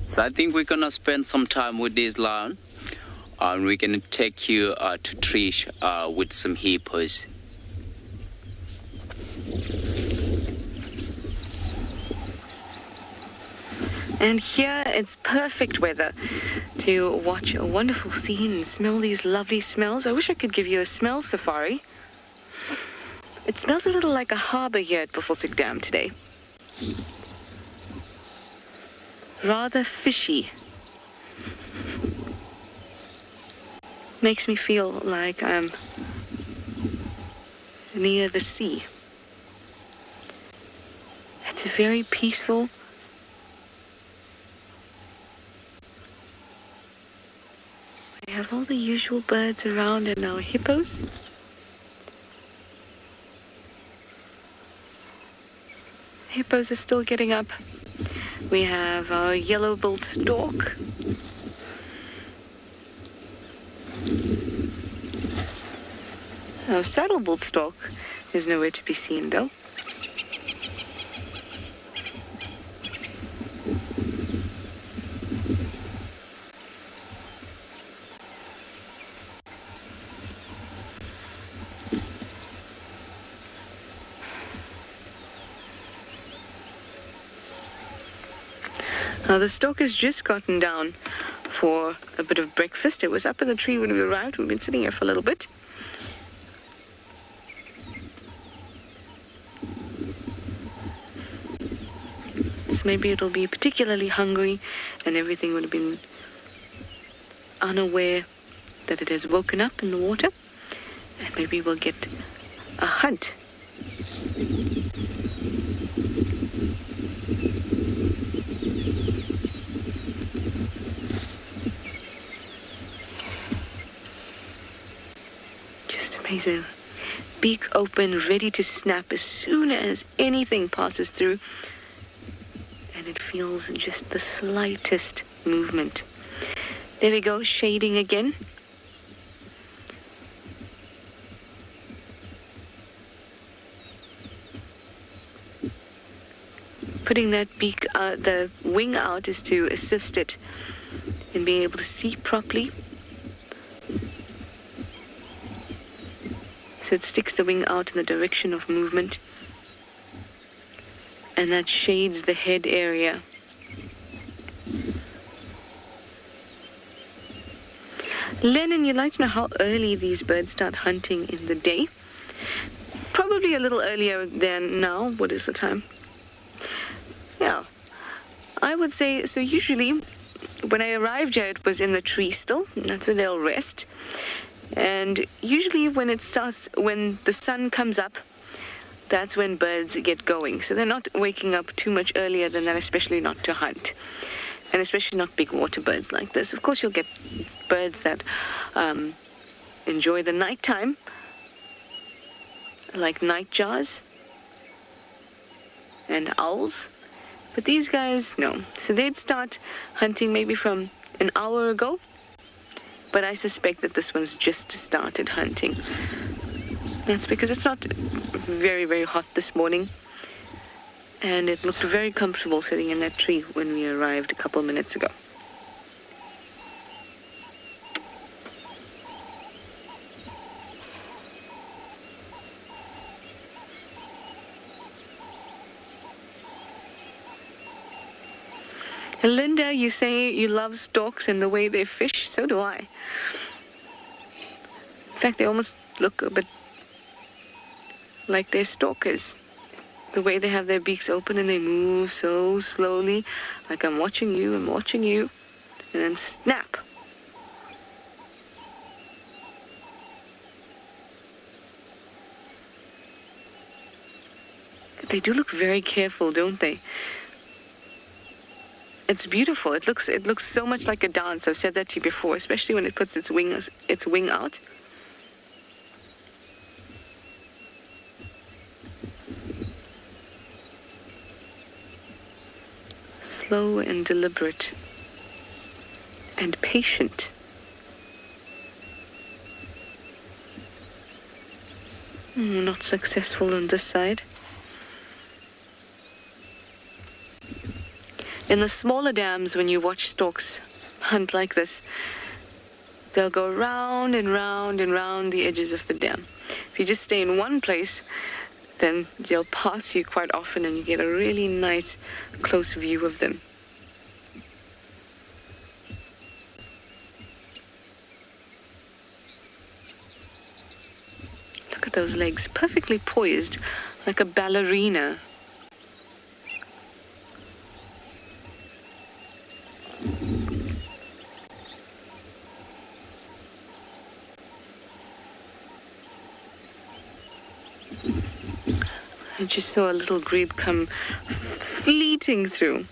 So I think we're gonna spend some time with this lion. And we're gonna take you to Trish with some hippos. And here it's perfect weather to watch a wonderful scene and smell these lovely smells. I wish I could give you a smell safari. It smells a little like a harbour here at Buffelshoek Dam today. Rather fishy. Makes me feel like I'm near the sea. It's a very peaceful, we have all the usual birds around and our hippos. Hippos are still getting up. We have our yellow-billed stork. Our saddle-billed stork is nowhere to be seen, though. Now, the stork has just gotten down for a bit of breakfast. It was up in the tree when we arrived. We've been sitting here for a little bit. So maybe it'll be particularly hungry and everything would have been unaware that it has woken up in the water. And maybe we'll get a hunt. Just amazing. Beak open, ready to snap as soon as anything passes through. And it feels just the slightest movement. There we go, shading again. Putting that beak, the wing out is to assist it in being able to see properly. So it sticks the wing out in the direction of movement. And that shades the head area. Lennon, you'd like to know how early these birds start hunting in the day? Probably a little earlier than now. What is the time? Yeah, I would say, so usually when I arrived here, it was in the tree still. That's where they'll rest. And usually when the sun comes up, that's when birds get going. So they're not waking up too much earlier than that, especially not to hunt. And especially not big water birds like this. Of course, you'll get birds that enjoy the nighttime, like nightjars and owls. But these guys, no. So they'd start hunting maybe from an hour ago. But I suspect that this one's just started hunting. That's because it's not very, very hot this morning. And it looked very comfortable sitting in that tree when we arrived a couple minutes ago. And Linda, you say you love storks and the way they fish. So do I. In fact, they almost look a bit like they're stalkers. The way they have their beaks open and they move so slowly, like I'm watching you, and then snap. They do look very careful, don't they? It's beautiful. It looks so much like a dance. I've said that to you before, especially when it puts its wing out. Slow and deliberate and patient. Not successful on this side. In the smaller dams, when you watch storks hunt like this, they'll go round and round and round the edges of the dam. If you just stay in one place, then they'll pass you quite often and you get a really nice close view of them. Look at those legs, perfectly poised, like a ballerina. I just saw a little grebe come fleeting through.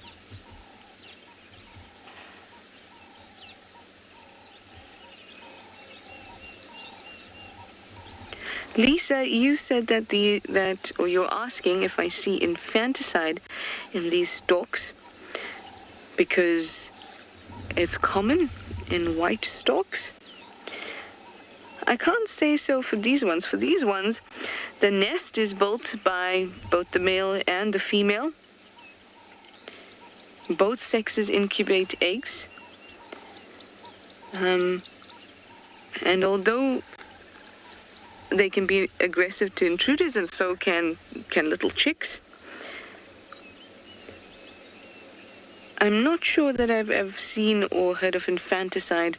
Lisa, you said that or you're asking if I see infanticide in these storks because it's common in white storks. I can't say so for these ones. For these ones, the nest is built by both the male and the female. Both sexes incubate eggs. And although they can be aggressive to intruders, and so can little chicks, I'm not sure that I've seen or heard of infanticide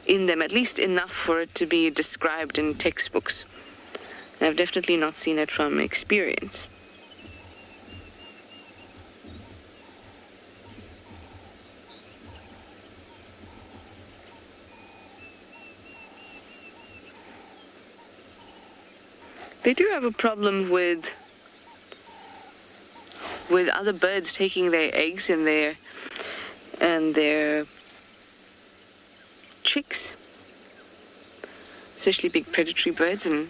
in them, at least enough for it to be described in textbooks. I've definitely not seen it from experience. They do have a problem with other birds taking their eggs and their chicks, especially big predatory birds, and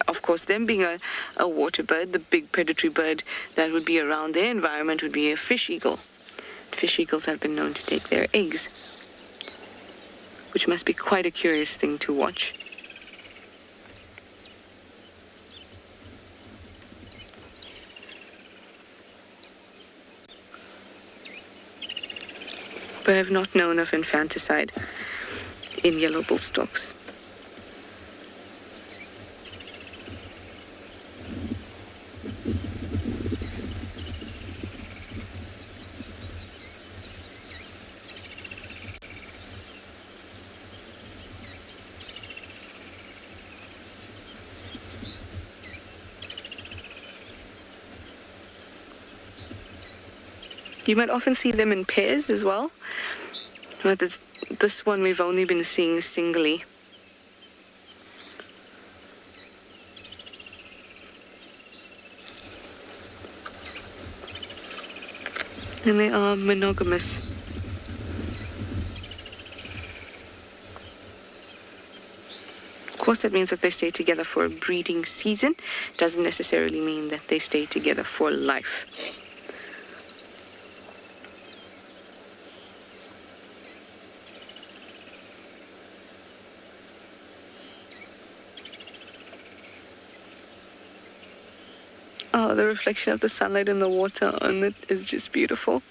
of course them being a water bird, the big predatory bird that would be around their environment would be a fish eagle. Fish eagles have been known to take their eggs, which must be quite a curious thing to watch. But I have not known of infanticide in yellow bull storks. You might often see them in pairs as well, but this one we've only been seeing singly. And they are monogamous. Of course, that means that they stay together for a breeding season. Doesn't necessarily mean that they stay together for life. Oh, the reflection of the sunlight in the water on it is just beautiful.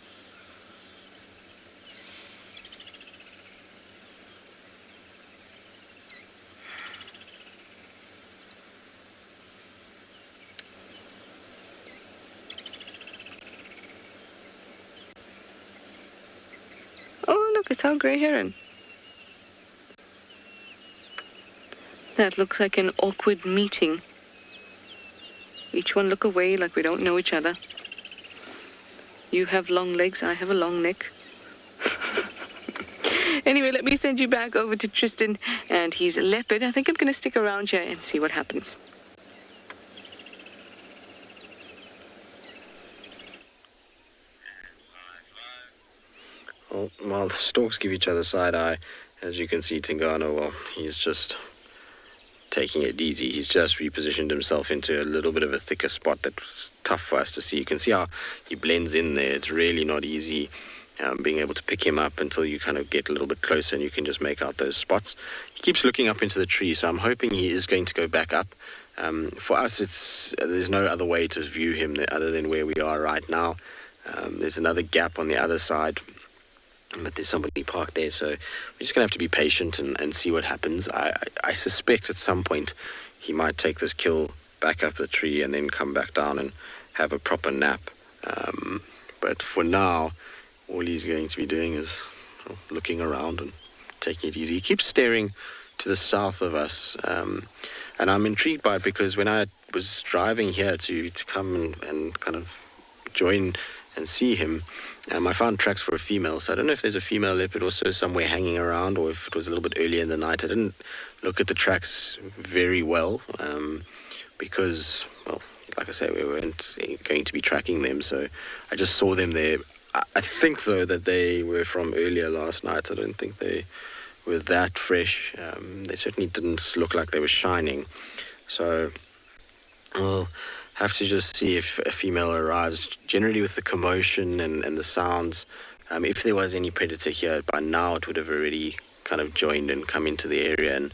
Oh, look, it's our grey heron. That looks like an awkward meeting. Each one look away like we don't know each other. You have long legs, I have a long neck. Anyway, let me send you back over to Tristan and his leopard. I think I'm going to stick around here and see what happens. Well, while the storks give each other side-eye, as you can see, Tingana, well, he's just taking it easy. He's just repositioned himself into a little bit of a thicker spot that was tough for us to see. You can see how he blends in there. It's really not easy being able to pick him up until you kind of get a little bit closer and you can just make out those spots. He keeps looking up into the tree, so I'm hoping he is going to go back up. For us, there's no other way to view him other than where we are right now. There's another gap on the other side, but there's somebody parked there, so we're just going to have to be patient and see what happens. I suspect at some point he might take this kill back up the tree and then come back down and have a proper nap. But for now, all he's going to be doing is looking around and taking it easy. He keeps staring to the south of us, and I'm intrigued by it because when I was driving here to come and kind of join and see him, I found tracks for a female, so I don't know if there's a female leopard also somewhere hanging around or if it was a little bit earlier in the night. I didn't look at the tracks very well because, well, like I say, we weren't going to be tracking them, so I just saw them there. I think, though, that they were from earlier last night. I don't think they were that fresh. They certainly didn't look like they were shining. So we'll have to just see if a female arrives. Generally, with the commotion and the sounds, if there was any predator here, by now it would have already kind of joined and come into the area and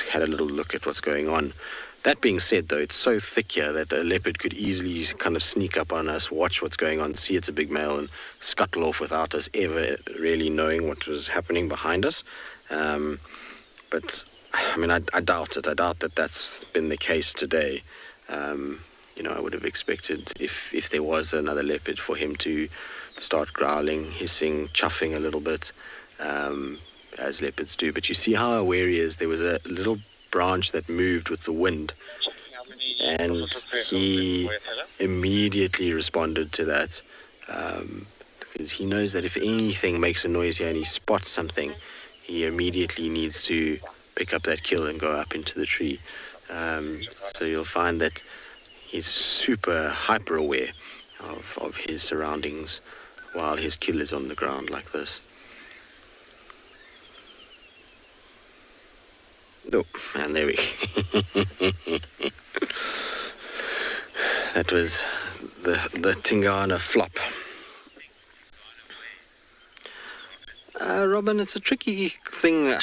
had a little look at what's going on. That being said, though, it's so thick here that a leopard could easily kind of sneak up on us, watch what's going on, see it's a big male, and scuttle off without us ever really knowing what was happening behind us. But, I mean, I doubt it. I doubt that that's been the case today. I would have expected, if there was another leopard, for him to start growling, hissing, chuffing a little bit, as leopards do. But you see how aware he is. There was a little branch that moved with the wind, and he immediately responded to that, because he knows that if anything makes a noise here and he spots something, he immediately needs to pick up that kill and go up into the tree. So you'll find that he's super hyper aware of his surroundings while his kill is on the ground like this. Oh, and there we That was the Tingana flop. Robin, it's a tricky thing.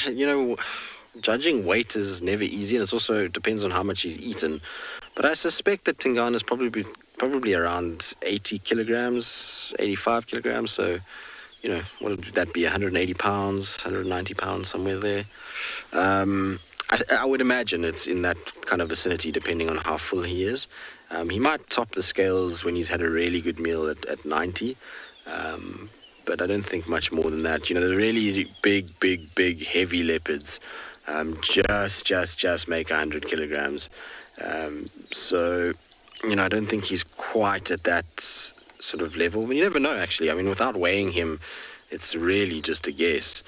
Judging weight is never easy, and it also depends on how much he's eaten. But I suspect that Tingana is probably around 80 kilograms, 85 kilograms. So, what would that be? 180 pounds, 190 pounds, somewhere there. I would imagine it's in that kind of vicinity, depending on how full he is. He might top the scales when he's had a really good meal at 90, but I don't think much more than that. The really big, heavy leopards just make 100 kilograms. So, I don't think he's quite at that sort of level. But you never know, actually. I mean, without weighing him, it's really just a guess.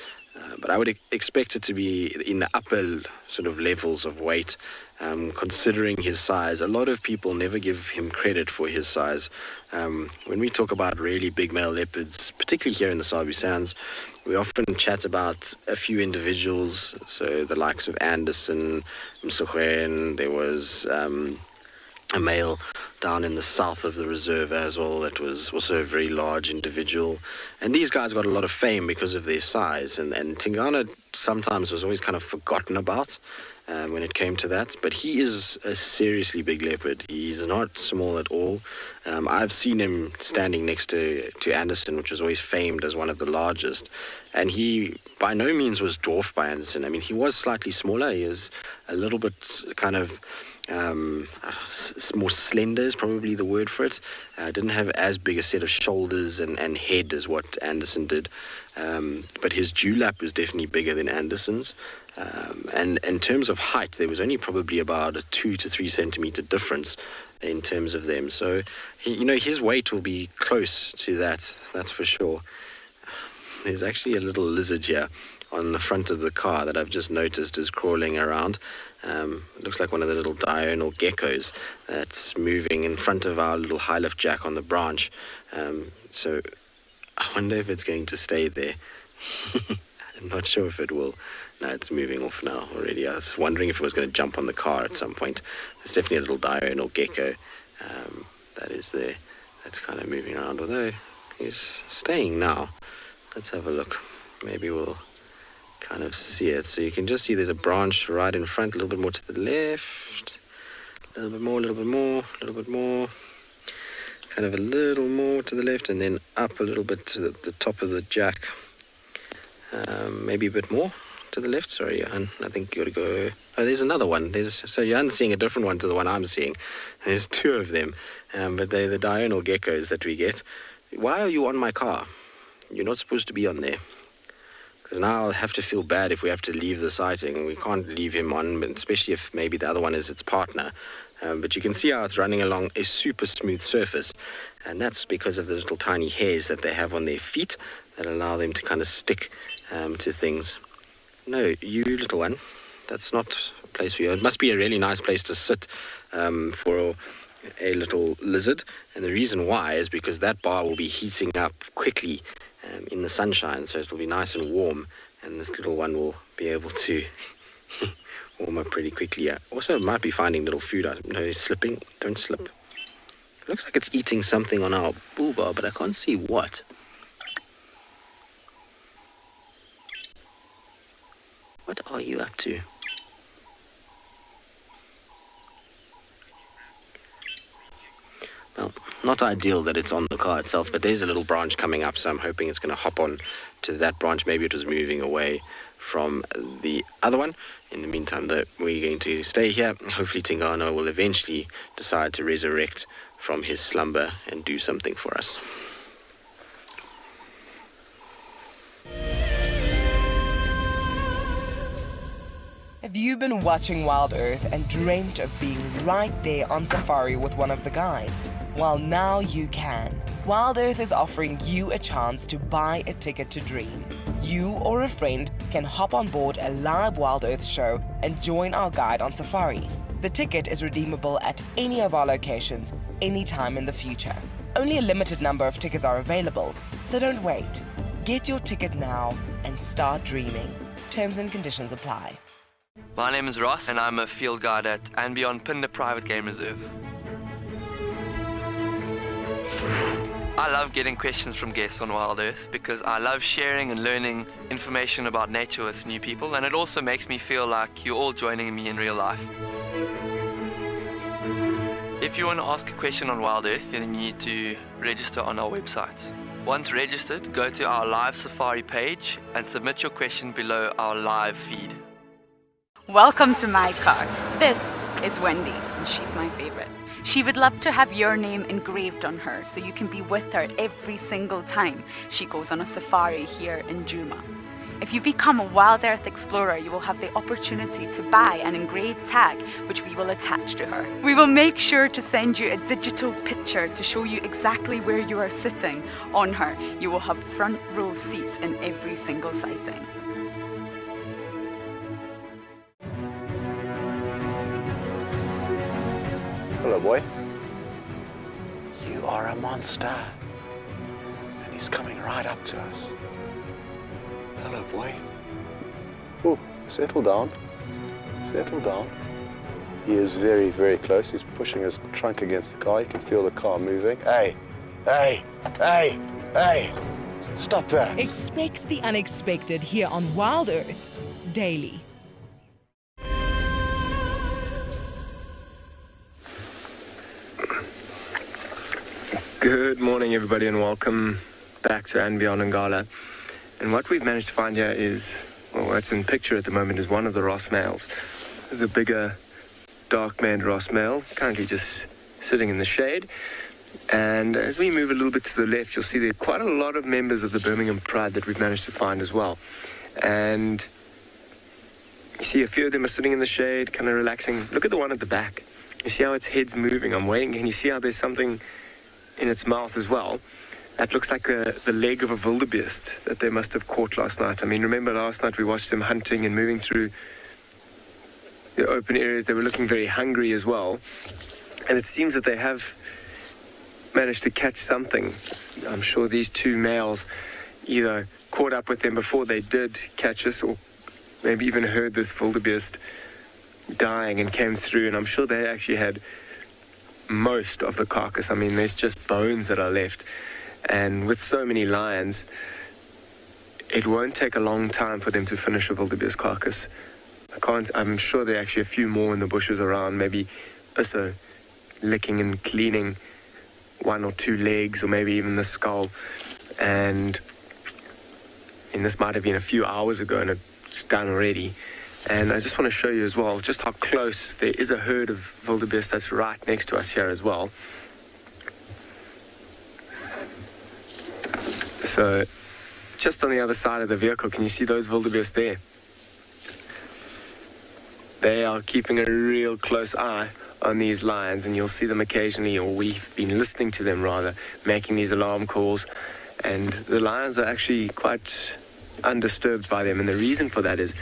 But I would expect it to be in the upper sort of levels of weight, considering his size. A lot of people never give him credit for his size. When we talk about really big male leopards, particularly here in the Sabi Sands, we often chat about a few individuals, so the likes of Anderson, Msogwen. There was a male down in the south of the reserve as well that was also a very large individual, and these guys got a lot of fame because of their size, and Tingana sometimes was always kind of forgotten about when it came to that, but he is a seriously big leopard. He's not small at all. I've seen him standing next to Anderson, which was always famed as one of the largest, and he by no means was dwarfed by Anderson. I mean, he was slightly smaller. He is a little bit kind of more slender is probably the word for it. Didn't have as big a set of shoulders and head as what Anderson did, but his dewlap was definitely bigger than Anderson's, and in terms of height there was only probably about a 2 to 3 centimeter difference in terms of them, so his weight will be close to that's for sure. There's actually a little lizard here on the front of the car that I've just noticed is crawling around. It looks like one of the little Diurnal Geckos that's moving in front of our little high lift jack on the branch. So I wonder if it's going to stay there. I'm not sure if it will. No, it's moving off now already. I was wondering if it was going to jump on the car at some point. There's definitely a little Diurnal Gecko that is there. That's kind of moving around, although he's staying now. Let's have a look. Maybe we'll kind of see it. So you can just see there's a branch right in front, a little bit more to the left. A little bit more, a little bit more, a little bit more. Kind of a little more to the left, and then up a little bit to the top of the jack. Maybe a bit more to the left. Sorry, Johan. I think you got to go. Oh, there's another one. So Johan's seeing a different one to the one I'm seeing. There's two of them, but they're the Diurnal Geckos that we get. Why are you on my car? You're not supposed to be on there. Because now I'll have to feel bad if we have to leave the sighting. We can't leave him on, especially if maybe the other one is its partner. But you can see how it's running along a super smooth surface. And that's because of the little tiny hairs that they have on their feet that allow them to kind of stick to things. No, you little one, that's not a place for you. It must be a really nice place to sit for a little lizard. And the reason why is because that bar will be heating up quickly in the sunshine. So it will be nice and warm. And this little one will be able to warm up pretty quickly. Also, it might be finding little food. I don't know, he's slipping. Don't slip. It looks like it's eating something on our bull bar, but I can't see what. What are you up to? Well, not ideal that it's on the car itself, but there's a little branch coming up, so I'm hoping it's going to hop on to that branch. Maybe it was moving away from the other one. In the meantime, though, we're going to stay here. Hopefully Tingana will eventually decide to resurrect from his slumber and do something for us. Have you been watching WildEarth and dreamt of being right there on safari with one of the guides? Well, now you can. WildEarth is offering you a chance to buy a ticket to dream. You or a friend can hop on board a live WildEarth show and join our guide on safari. The ticket is redeemable at any of our locations, anytime in the future. Only a limited number of tickets are available, so don't wait. Get your ticket now and start dreaming. Terms and conditions apply. My name is Ross, and I'm a field guide at andBeyond Phinda Private Game Reserve. I love getting questions from guests on WildEarth because I love sharing and learning information about nature with new people, and it also makes me feel like you're all joining me in real life. If you want to ask a question on WildEarth, then you need to register on our website. Once registered, go to our live safari page and submit your question below our live feed. Welcome to my car. This is Wendy, and she's my favorite. She would love to have your name engraved on her so you can be with her every single time she goes on a safari here in Djuma. If you become a WildEarth explorer, you will have the opportunity to buy an engraved tag which we will attach to her. We will make sure to send you a digital picture to show you exactly where you are sitting on her. You will have front row seat in every single sighting. Hello, boy. You are a monster. And he's coming right up to us. Hello, boy. Oh, settle down. Settle down. He is very, very close. He's pushing his trunk against the car. You can feel the car moving. Hey, hey, hey, hey. Stop that. Expect the unexpected here on WildEarth daily. Good morning, everybody, and welcome back to andBeyond and Ngala. And what we've managed to find here is, well, what's in picture at the moment is one of the Ross males, the bigger, dark-maned Ross male, currently just sitting in the shade. And as we move a little bit to the left, you'll see there are quite a lot of members of the Birmingham Pride that we've managed to find as well. And you see a few of them are sitting in the shade, kind of relaxing. Look at the one at the back. You see how its head's moving. I'm waiting, and you see how there's something in its mouth as well. That looks like the leg of a wildebeest that they must have caught last night. I mean, remember last night we watched them hunting and moving through the open areas. They were looking very hungry as well. And it seems that they have managed to catch something. I'm sure these two males either caught up with them before they did catch us, or maybe even heard this wildebeest dying and came through, and I'm sure they actually had most of the carcass. I mean, there's just bones that are left, and with so many lions, it won't take a long time for them to finish a wildebeest carcass. I'm sure there are actually a few more in the bushes around, maybe also licking and cleaning one or two legs, or maybe even the skull. And this might have been a few hours ago, and it's done already. And I just want to show you as well just how close. There is a herd of wildebeest that's right next to us here as well. So just on the other side of the vehicle, can you see those wildebeest there? They are keeping a real close eye on these lions, and you'll see them occasionally, or we've been listening to them rather, making these alarm calls, and the lions are actually quite undisturbed by them. And the reason for that is,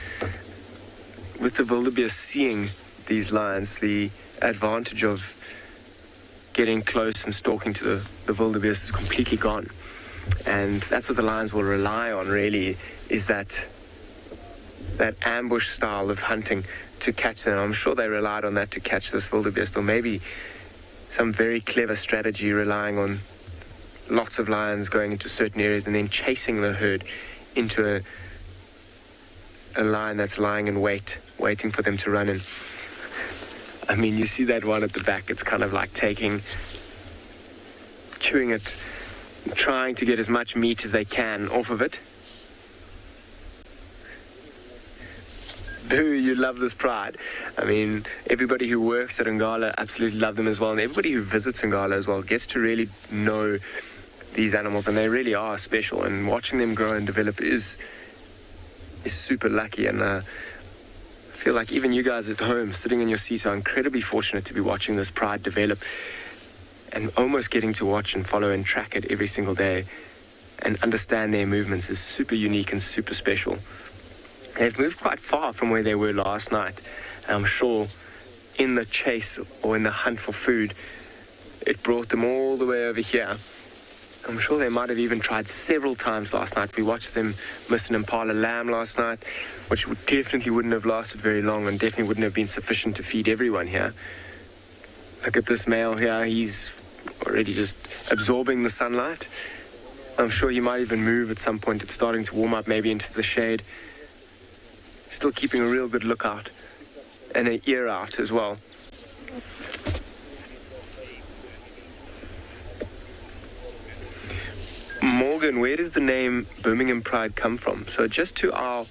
with the wildebeest seeing these lions, the advantage of getting close and stalking to the wildebeest is completely gone. And that's what the lions will rely on, really, is that ambush style of hunting to catch them. I'm sure they relied on that to catch this wildebeest, or maybe some very clever strategy relying on lots of lions going into certain areas and then chasing the herd into a line that's lying in wait, waiting for them to run in. I mean, you see that one at the back, it's kind of like chewing it, trying to get as much meat as they can off of it. Boo, you love this pride. I mean, everybody who works at Ngala absolutely love them as well, and everybody who visits Ngala as well gets to really know these animals, and they really are special, and watching them grow and develop is super lucky. And I feel like even you guys at home sitting in your seats are incredibly fortunate to be watching this pride develop, and almost getting to watch and follow and track it every single day and understand their movements is super unique and super special. They've moved quite far from where they were last night, and I'm sure in the chase or in the hunt for food, it brought them all the way over here. I'm sure they might have even tried several times last night. We watched them miss an impala lamb last night, which definitely wouldn't have lasted very long and definitely wouldn't have been sufficient to feed everyone here. Look at this male here. He's already just absorbing the sunlight. I'm sure he might even move at some point. It's starting to warm up, maybe into the shade. Still keeping a real good lookout and an ear out as well. Morgan, where does the name Birmingham Pride come from? So just to our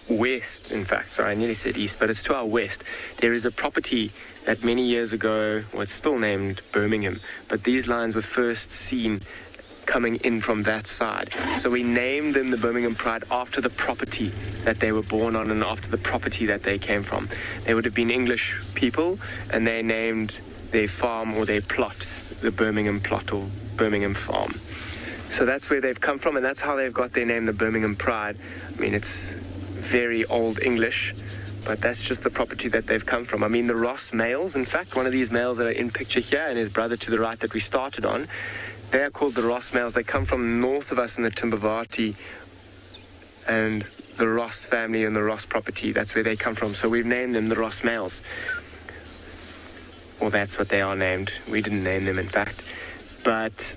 west, in fact, sorry, I nearly said east, but it's to our west. There is a property that many years ago was still named Birmingham, but these lions were first seen coming in from that side. So we named them the Birmingham Pride after the property that they were born on and after the property that they came from. They would have been English people, and they named their farm or their plot the Birmingham plot or Birmingham farm. So that's where they've come from, and that's how they've got their name, the Birmingham Pride. I mean, it's very old English, but that's just the property that they've come from. I mean, the Ross males, in fact, one of these males that are in picture here and his brother to the right that we started on, they are called the Ross males. They come from north of us in the Timbavati, and the Ross family and the Ross property, that's where they come from. So we've named them the Ross males. Well, that's what they are named. We didn't name them, in fact. But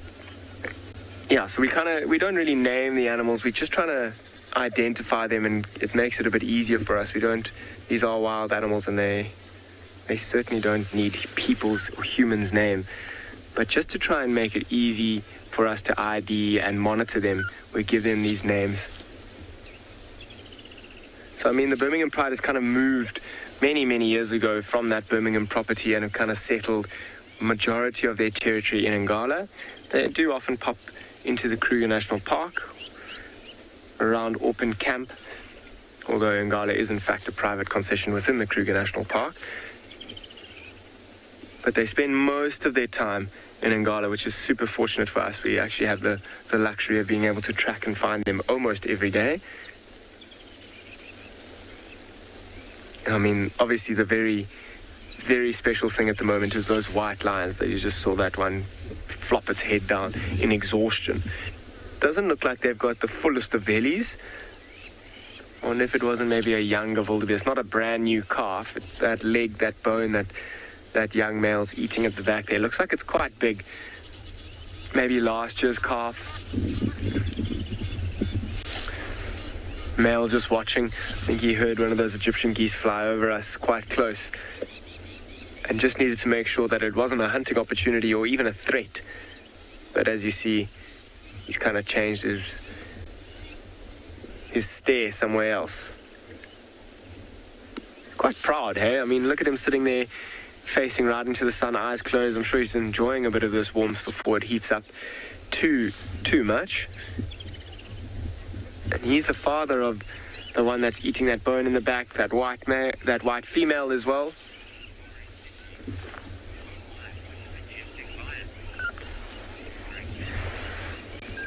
yeah, so we don't really name the animals. We're just trying to identify them, and it makes it a bit easier for us. These are wild animals, and they certainly don't need people's or humans' name. But just to try and make it easy for us to ID and monitor them, we give them these names. So, I mean, the Birmingham Pride has kind of moved many, many years ago from that Birmingham property and have kind of settled majority of their territory in Ngala. They do often pop into the Kruger National Park, around Orpin Camp, although Ngala is in fact a private concession within the Kruger National Park. But they spend most of their time in Ngala, which is super fortunate for us. We actually have the luxury of being able to track and find them almost every day. I mean, obviously the very, very special thing at the moment is those white lions that you just saw that one flop its head down in exhaustion. Doesn't look like they've got the fullest of bellies. I wonder if it wasn't maybe a younger wildebeest, not a brand new calf. That leg, that bone, that young male's eating at the back there. Looks like it's quite big. Maybe last year's calf. Male just watching. I think he heard one of those Egyptian geese fly over us quite close. And just needed to make sure that it wasn't a hunting opportunity or even a threat. But as you see, he's kind of changed his stare somewhere else. Quite proud, hey? I mean, look at him sitting there facing right into the sun, eyes closed. I'm sure he's enjoying a bit of this warmth before it heats up too much. And he's the father of the one that's eating that bone in the back, that white female as well.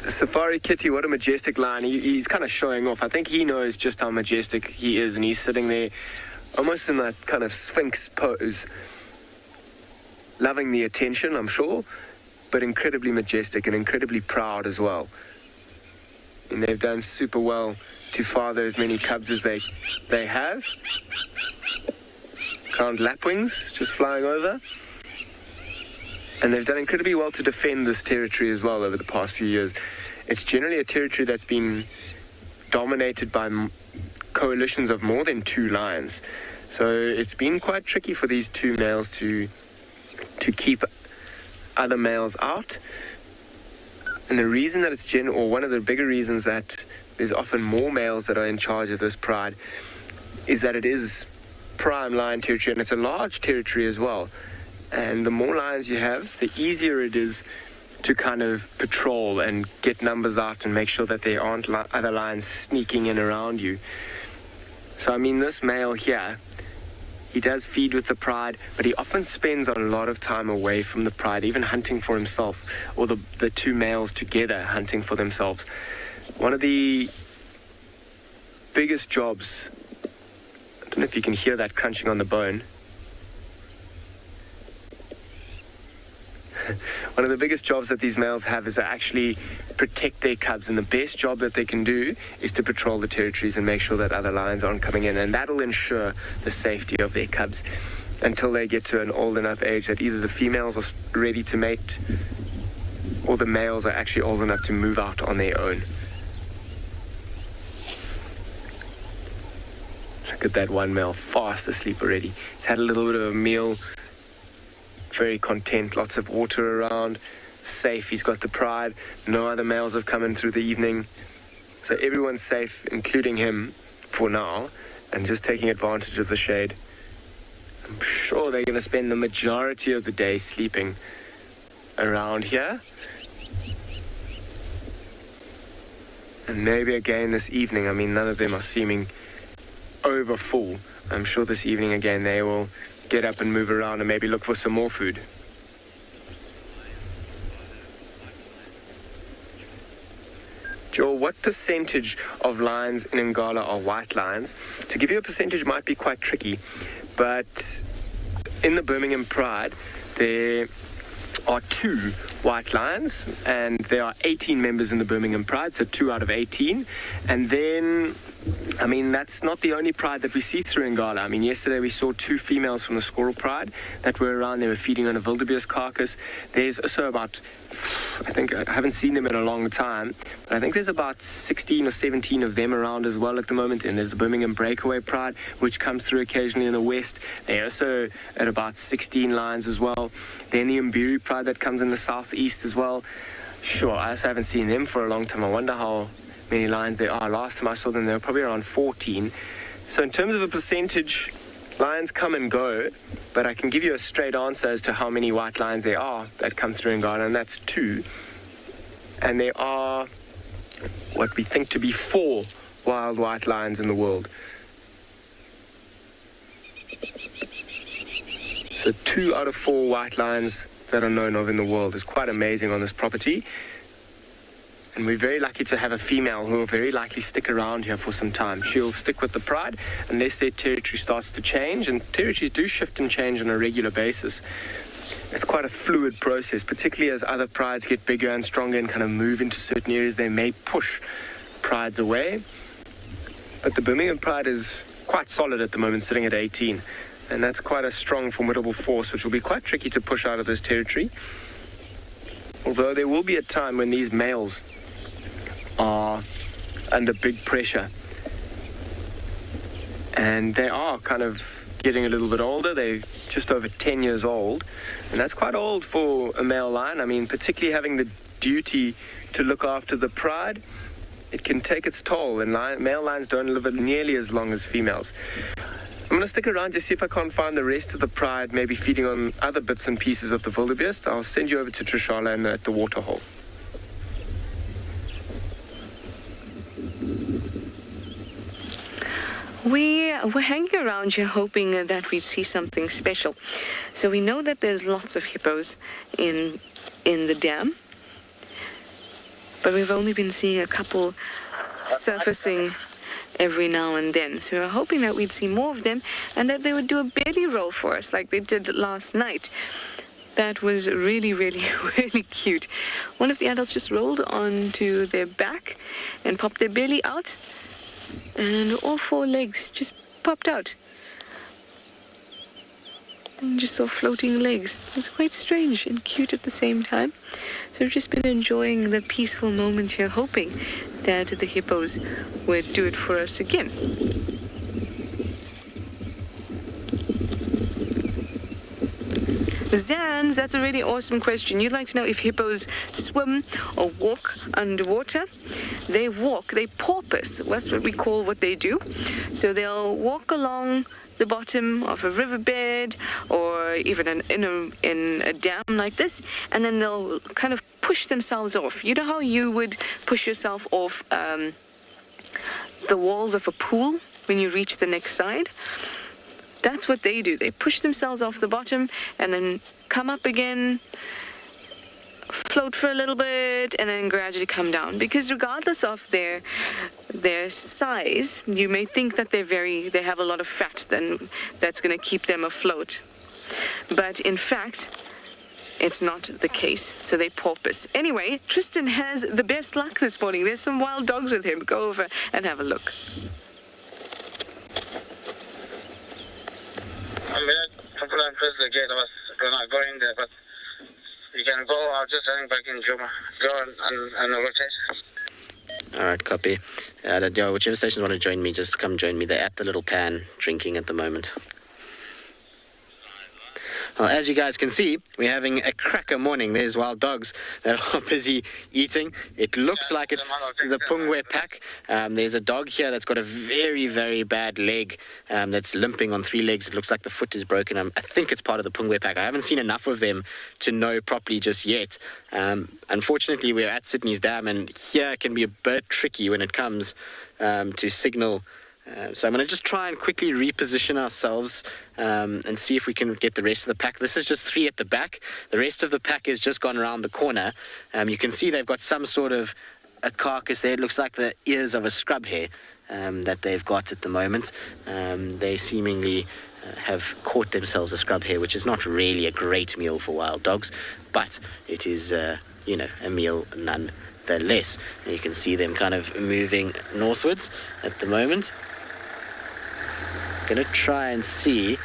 Safari Kitty, what a majestic lion. He's kind of showing off. I think he knows just how majestic he is, and he's sitting there almost in that kind of sphinx pose, loving the attention, I'm sure, but incredibly majestic and incredibly proud as well. And they've done super well to father as many cubs as they have. Crowned lapwings just flying over. And they've done incredibly well to defend this territory as well over the past few years. It's generally a territory that's been dominated by coalitions of more than 2 lions. So it's been quite tricky for these 2 males to keep other males out. And the reason that it's or one of the bigger reasons that there's often more males that are in charge of this pride is that it is prime lion territory, and it's a large territory as well. And the more lions you have, the easier it is to kind of patrol and get numbers out and make sure that there aren't other lions sneaking in around you. So, I mean, this male here, he does feed with the pride, but he often spends a lot of time away from the pride, even hunting for himself, or the 2 males together hunting for themselves. One of the biggest jobs, I don't know if you can hear that crunching on the bone. One of the biggest jobs that these males have is to actually protect their cubs, and the best job that they can do is to patrol the territories and make sure that other lions aren't coming in, and that'll ensure the safety of their cubs until they get to an old enough age that either the females are ready to mate or the males are actually old enough to move out on their own. Look at that one male, fast asleep already. He's had a little bit of a meal, very content, lots of water around, safe. He's got the pride. No other males have come in through the evening. So everyone's safe, including him, for now, and just taking advantage of the shade. I'm sure they're going to spend the majority of the day sleeping around here. And maybe again this evening. I mean, none of them are seeming over full. I'm sure this evening again they will get up and move around and maybe look for some more food. Joel, what percentage of lions in Ngala are white lions? To give you a percentage might be quite tricky, but in the Birmingham Pride, there are 2 white lions, and there are 18 members in the Birmingham Pride, so 2 out of 18. And then, I mean, that's not the only pride that we see through Ngala. I mean, yesterday we saw 2 females from the Squirrel Pride that were around. They were feeding on a wildebeest carcass. There's also about, I think, I haven't seen them in a long time, but I think there's about 16 or 17 of them around as well at the moment. And there's the Birmingham Breakaway Pride, which comes through occasionally in the west. They're also at about 16 lions as well. Then the Mbiri Pride that comes in the southeast as well. Sure, I also haven't seen them for a long time. I wonder how many lions there are. Last time I saw them, they were probably around 14. So in terms of a percentage, lions come and go, but I can give you a straight answer as to how many white lions there are that come through Ngala, and that's 2. And there are what we think to be 4 wild white lions in the world. So 2 out of 4 white lions that are known of in the world is quite amazing on this property. And we're very lucky to have a female who will very likely stick around here for some time. She'll stick with the pride unless their territory starts to change, and territories do shift and change on a regular basis. It's quite a fluid process, particularly as other prides get bigger and stronger and kind of move into certain areas. They may push prides away. But the Birmingham pride is quite solid at the moment, sitting at 18. And that's quite a strong, formidable force, which will be quite tricky to push out of this territory. Although there will be a time when these males are under big pressure. And they are kind of getting a little bit older. They're just over 10 years old. And that's quite old for a male lion. I mean, particularly having the duty to look after the pride, it can take its toll. And male lions don't live nearly as long as females. I'm going to stick around to see if I can't find the rest of the pride, maybe feeding on other bits and pieces of the wildebeest. I'll send you over to Trishala and at the waterhole. We were hanging around here hoping that we'd see something special. So we know that there's lots of hippos in the dam, but we've only been seeing a couple surfacing every now and then. So we were hoping that we'd see more of them and that they would do a belly roll for us like they did last night. That was really, really, really cute. One of the adults just rolled onto their back and popped their belly out, and all four legs just popped out. And just saw floating legs. It was quite strange and cute at the same time. So we've just been enjoying the peaceful moment here, hoping that the hippos would do it for us again. Zans, that's a really awesome question. You'd like to know if hippos swim or walk underwater. They walk, they porpoise. That's what we call what they do. So they'll walk along the bottom of a riverbed or even in a dam like this, and then they'll kind of push themselves off. You know how you would push yourself off the walls of a pool when you reach the next side? That's what they do. They push themselves off the bottom and then come up again, float for a little bit, and then gradually come down. Because regardless of their size, you may think that they have a lot of fat, then that's going to keep them afloat. But in fact, it's not the case. So they porpoise. Anyway, Tristan has the best luck this morning. There's some wild dogs with him. Go over and have a look. I'm here. People are press the gate. I was gonna go in there, but you can go. I'll just hang back in Djuma. Go and rotate. All right, copy. Whichever stations want to join me, just come join me. They're at the little can drinking at the moment. Well, as you guys can see, we're having a cracker morning. There's wild dogs that are busy eating. It looks like it's the Pungwe pack. There's a dog here that's got a very, very bad leg that's limping on 3 legs. It looks like the foot is broken. I think it's part of the Pungwe pack. I haven't seen enough of them to know properly just yet. Unfortunately, we're at Sydney's Dam, and here can be a bit tricky when it comes to signal. So I'm going to just try and quickly reposition ourselves and see if we can get the rest of the pack. This is just 3 at the back. The rest of the pack has just gone around the corner. You can see they've got some sort of a carcass there. It looks like the ears of a scrub hare that they've got at the moment. They seemingly have caught themselves a scrub hare, which is not really a great meal for wild dogs, but it is, a meal nonetheless. And you can see them kind of moving northwards at the moment. Going to try and see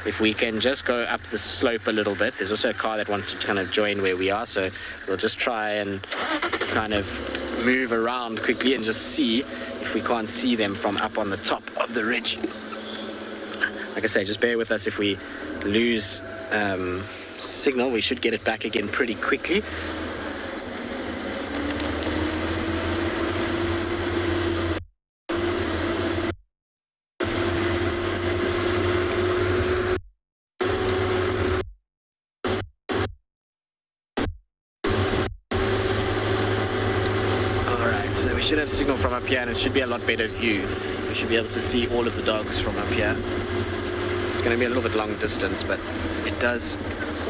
if we can just go up the slope a little bit. There's also a car that wants to kind of join where we are, so we'll just try and kind of move around quickly and just see if we can't see them from up on the top of the ridge. Like I say, just bear with us. If we lose signal, we should get it back again pretty quickly. So we should have signal from up here, and it should be a lot better view. We should be able to see all of the dogs from up here. It's going to be a little bit long distance, but it does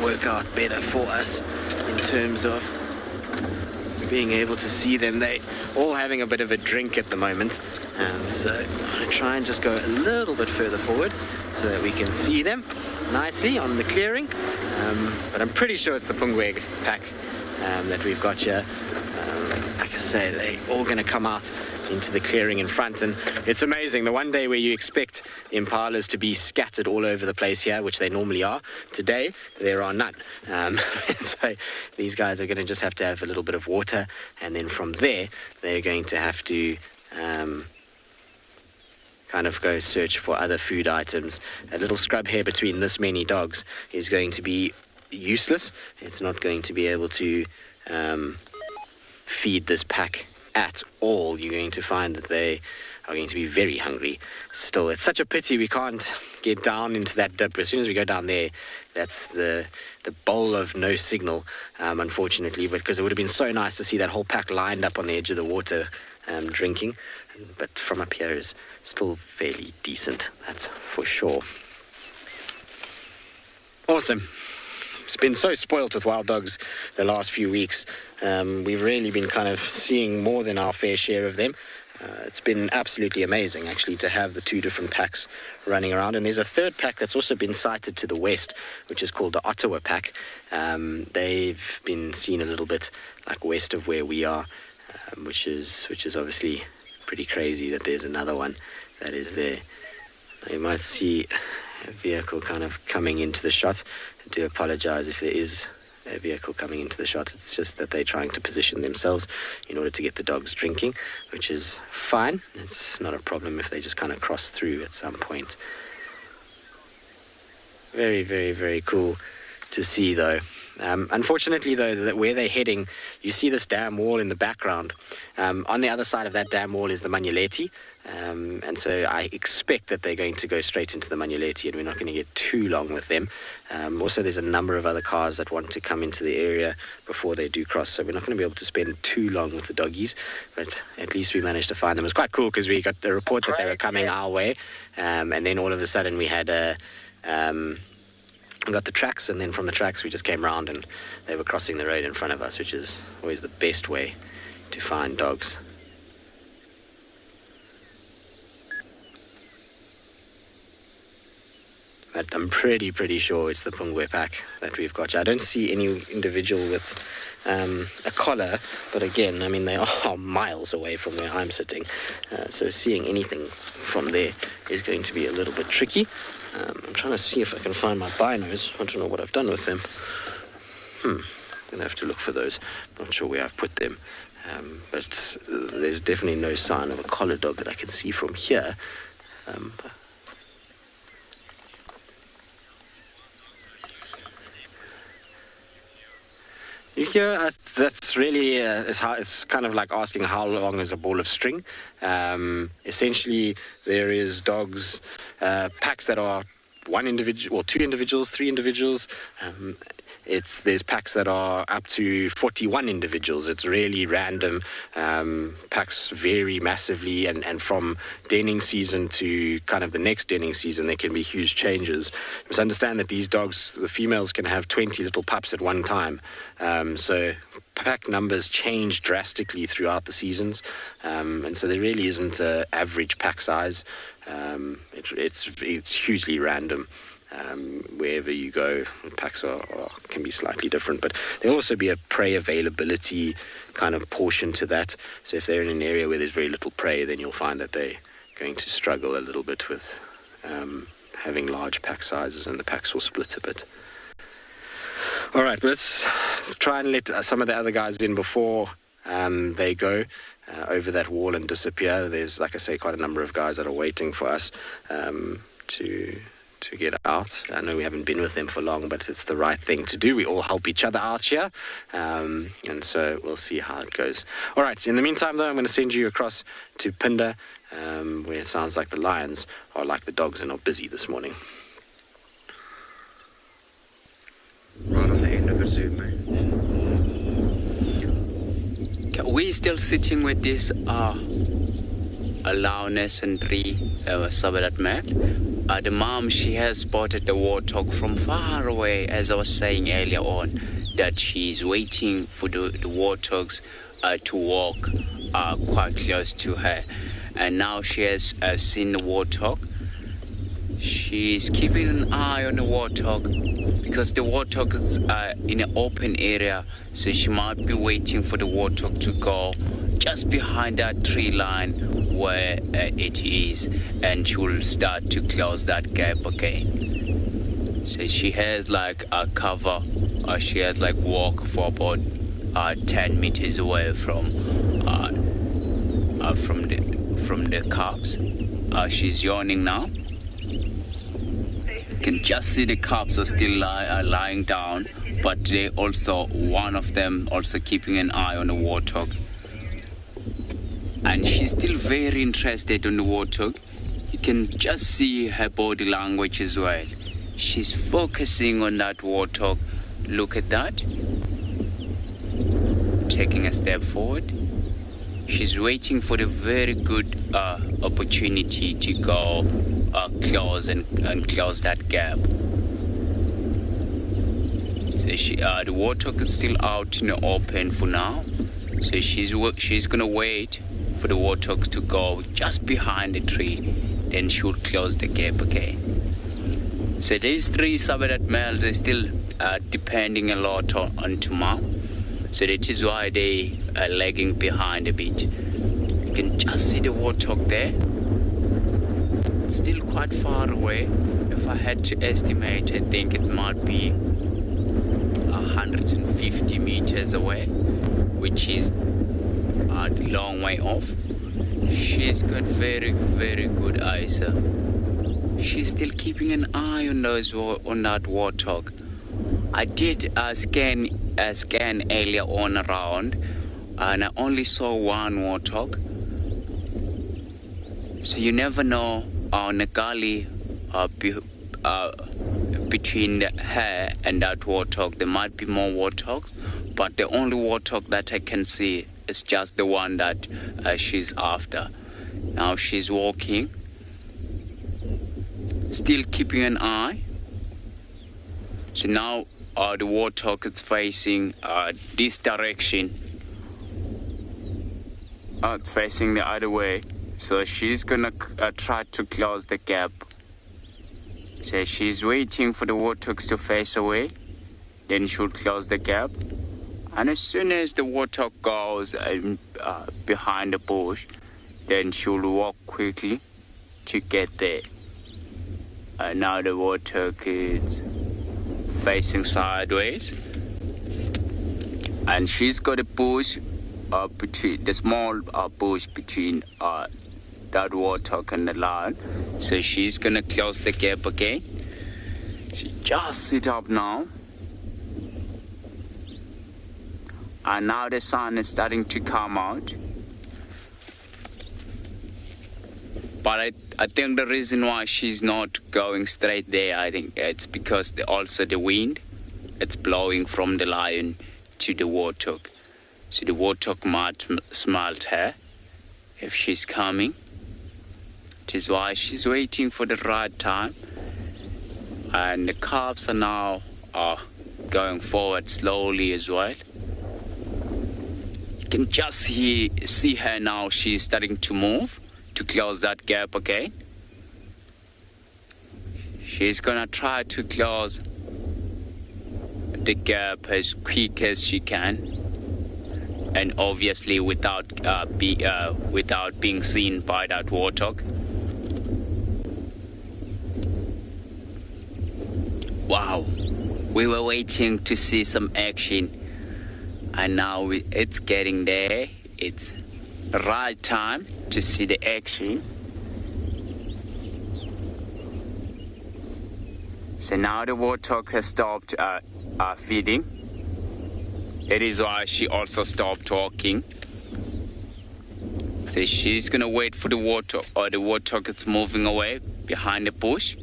work out better for us in terms of being able to see them. They all having a bit of a drink at the moment. So I'm going to try and just go a little bit further forward so that we can see them nicely on the clearing. But I'm pretty sure it's the Pungweg pack that we've got here. Like I say, they're all going to come out into the clearing in front, and it's amazing. The one day where you expect impalas to be scattered all over the place here, which they normally are, today there are none. So these guys are going to just have to have a little bit of water, and then from there they're going to have to kind of go search for other food items. A little scrub here between this many dogs is going to be useless. It's not going to be able to feed this pack at all. You're going to find that they are going to be very hungry still. It's such a pity we can't get down into that dip. As soon as we go down there, that's the bowl of no signal, unfortunately, but because it would have been so nice to see that whole pack lined up on the edge of the water drinking. But from up here is still fairly decent, that's for sure. Awesome. It's been so spoilt with wild dogs the last few weeks. We've really been kind of seeing more than our fair share of them. It's been absolutely amazing, actually, to have the two different packs running around. And there's a third pack that's also been sighted to the west, which is called the Ottawa Pack. They've been seen a little bit like west of where we are, which is obviously pretty crazy that there's another one that is there. Now you might see a vehicle kind of coming into the shot. I do apologize if there is a vehicle coming into the shot. It's just that they're trying to position themselves in order to get the dogs drinking, which is fine. It's not a problem if they just kind of cross through at some point. Very, very, very cool to see, though. Unfortunately, though, that where they're heading, you see this dam wall in the background. On the other side of that dam wall is the Manuleti, and so I expect that they're going to go straight into the Manuleti, and we're not going to get too long with them. Also, there's a number of other cars that want to come into the area before they do cross, so we're not going to be able to spend too long with the doggies, but at least we managed to find them. It was quite cool because we got the report that they were coming our way, and then all of a sudden we had we got the tracks, and then from the tracks we just came round and they were crossing the road in front of us, which is always the best way to find dogs. But I'm pretty sure it's the Pungwe pack that we've got. I don't see any individual with a collar, but again, I mean, they are miles away from where I'm sitting, so seeing anything from there is going to be a little bit tricky. I'm trying to see if I can find my binos. I don't know what I've done with them. I'm going to have to look for those. Not sure where I've put them. But there's definitely no sign of a collar dog that I can see from here. You hear, that's really, it's kind of like asking how long is a ball of string. Essentially, there is dogs, packs that are one individual, or two individuals, three individuals. There's packs that are up to 41 individuals. It's really random. Packs vary massively, and from denning season to kind of the next denning season, there can be huge changes. You must understand that these dogs, the females can have 20 little pups at one time. So pack numbers change drastically throughout the seasons, and so there really isn't an average pack size. It's hugely random. Wherever you go, packs can be slightly different, but there'll also be a prey availability kind of portion to that. So if they're in an area where there's very little prey, then you'll find that they're going to struggle a little bit with having large pack sizes, and the packs will split a bit. All right, let's try and let some of the other guys in before they go over that wall and disappear. There's, like I say, quite a number of guys that are waiting for us to get out. I know we haven't been with them for long, but it's the right thing to do. We all help each other out here, and so we'll see how it goes. All right, so in the meantime, though, I'm going to send you across to Phinda, where it sounds like the lions are like the dogs and are busy this morning. Right on the end of the zoo, mate. We're still sitting with this Lowness and Three Sabi that met. The mom, she has spotted the warthog from far away, as I was saying earlier on, that she's waiting for the warthogs to walk quite close to her. And now she has seen the warthog. She's keeping an eye on the warthog because the warthog is in an open area, so she might be waiting for the warthog to go just behind that tree line where it is, and she will start to close that gap again. So she has like a cover, she has like walk for about 10 meters away from the cubs. She's yawning now. You can just see the cubs are still lying down, but they also, one of them also keeping an eye on the warthog. And she's still very interested in the warthog. You can just see her body language as well. She's focusing on that warthog. Look at that. Taking a step forward. She's waiting for the very good opportunity to go close and close that gap. So the warthog is still out in the open for now. So she's gonna wait for the warthog to go just behind the tree. Then she'll close the gap again. So these three Sabi males, they're still depending a lot on mom. So that is why they are lagging behind a bit. You can just see the warthog there. It's still quite far away. If I had to estimate, I think it might be 150 meters away, which is a long way off. She's got very, very good eyes. She's still keeping an eye on that warthog. I did scan earlier on around, and I only saw one warthog. So you never know on the gully between her and that warthog. There might be more warthogs, but the only warthog that I can see is just the one that she's after. Now she's walking, still keeping an eye. So now the warthog is facing this direction. It's facing the other way. So she's gonna try to close the gap. So she's waiting for the warthogs to face away. Then she'll close the gap. And as soon as the warthog goes behind the bush, then she'll walk quickly to get there. And now the warthog is facing sideways, and she's got a bush between the small bush between that warthog and the lion. So she's gonna close the gap again. She just sit up now, and now the sun is starting to come out. But I think the reason why she's not going straight there, I think it's because also the wind, it's blowing from the lion to the warthog. So the warthog might smell her if she's coming. It is why she's waiting for the right time. And the cubs are now going forward slowly as well. You can just see her now. She's starting to move to close that gap again. She's gonna try to close the gap as quick as she can, and obviously without being seen by that warthog. Wow, we were waiting to see some action, and now it's getting there. It's the right time to see the action. So now the warthog has stopped feeding. It is why she also stopped walking. So she's gonna wait for the warthog, or the warthog is moving away behind the bush.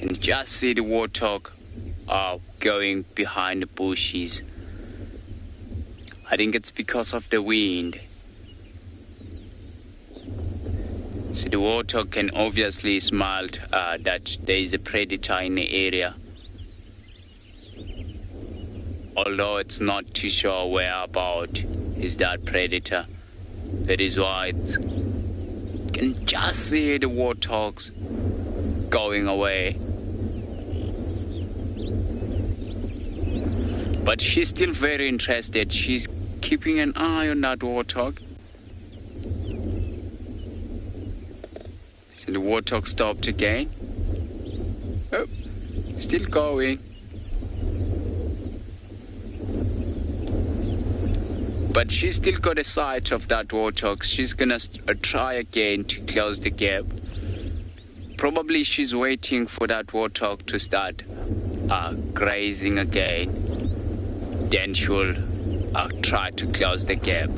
And just see the warthog going behind the bushes. I think it's because of the wind. So the warthog can obviously smell that there is a predator in the area. although it's not too sure whereabout is that predator. That is why you can just see the warthogs going away. But she's still very interested. She's keeping an eye on that warthog. So the warthog stopped again. Oh, still going. But she's still got a sight of that warthog. She's gonna try again to close the gap. Probably she's waiting for that warthog to start grazing again. Then she'll try to close the gap.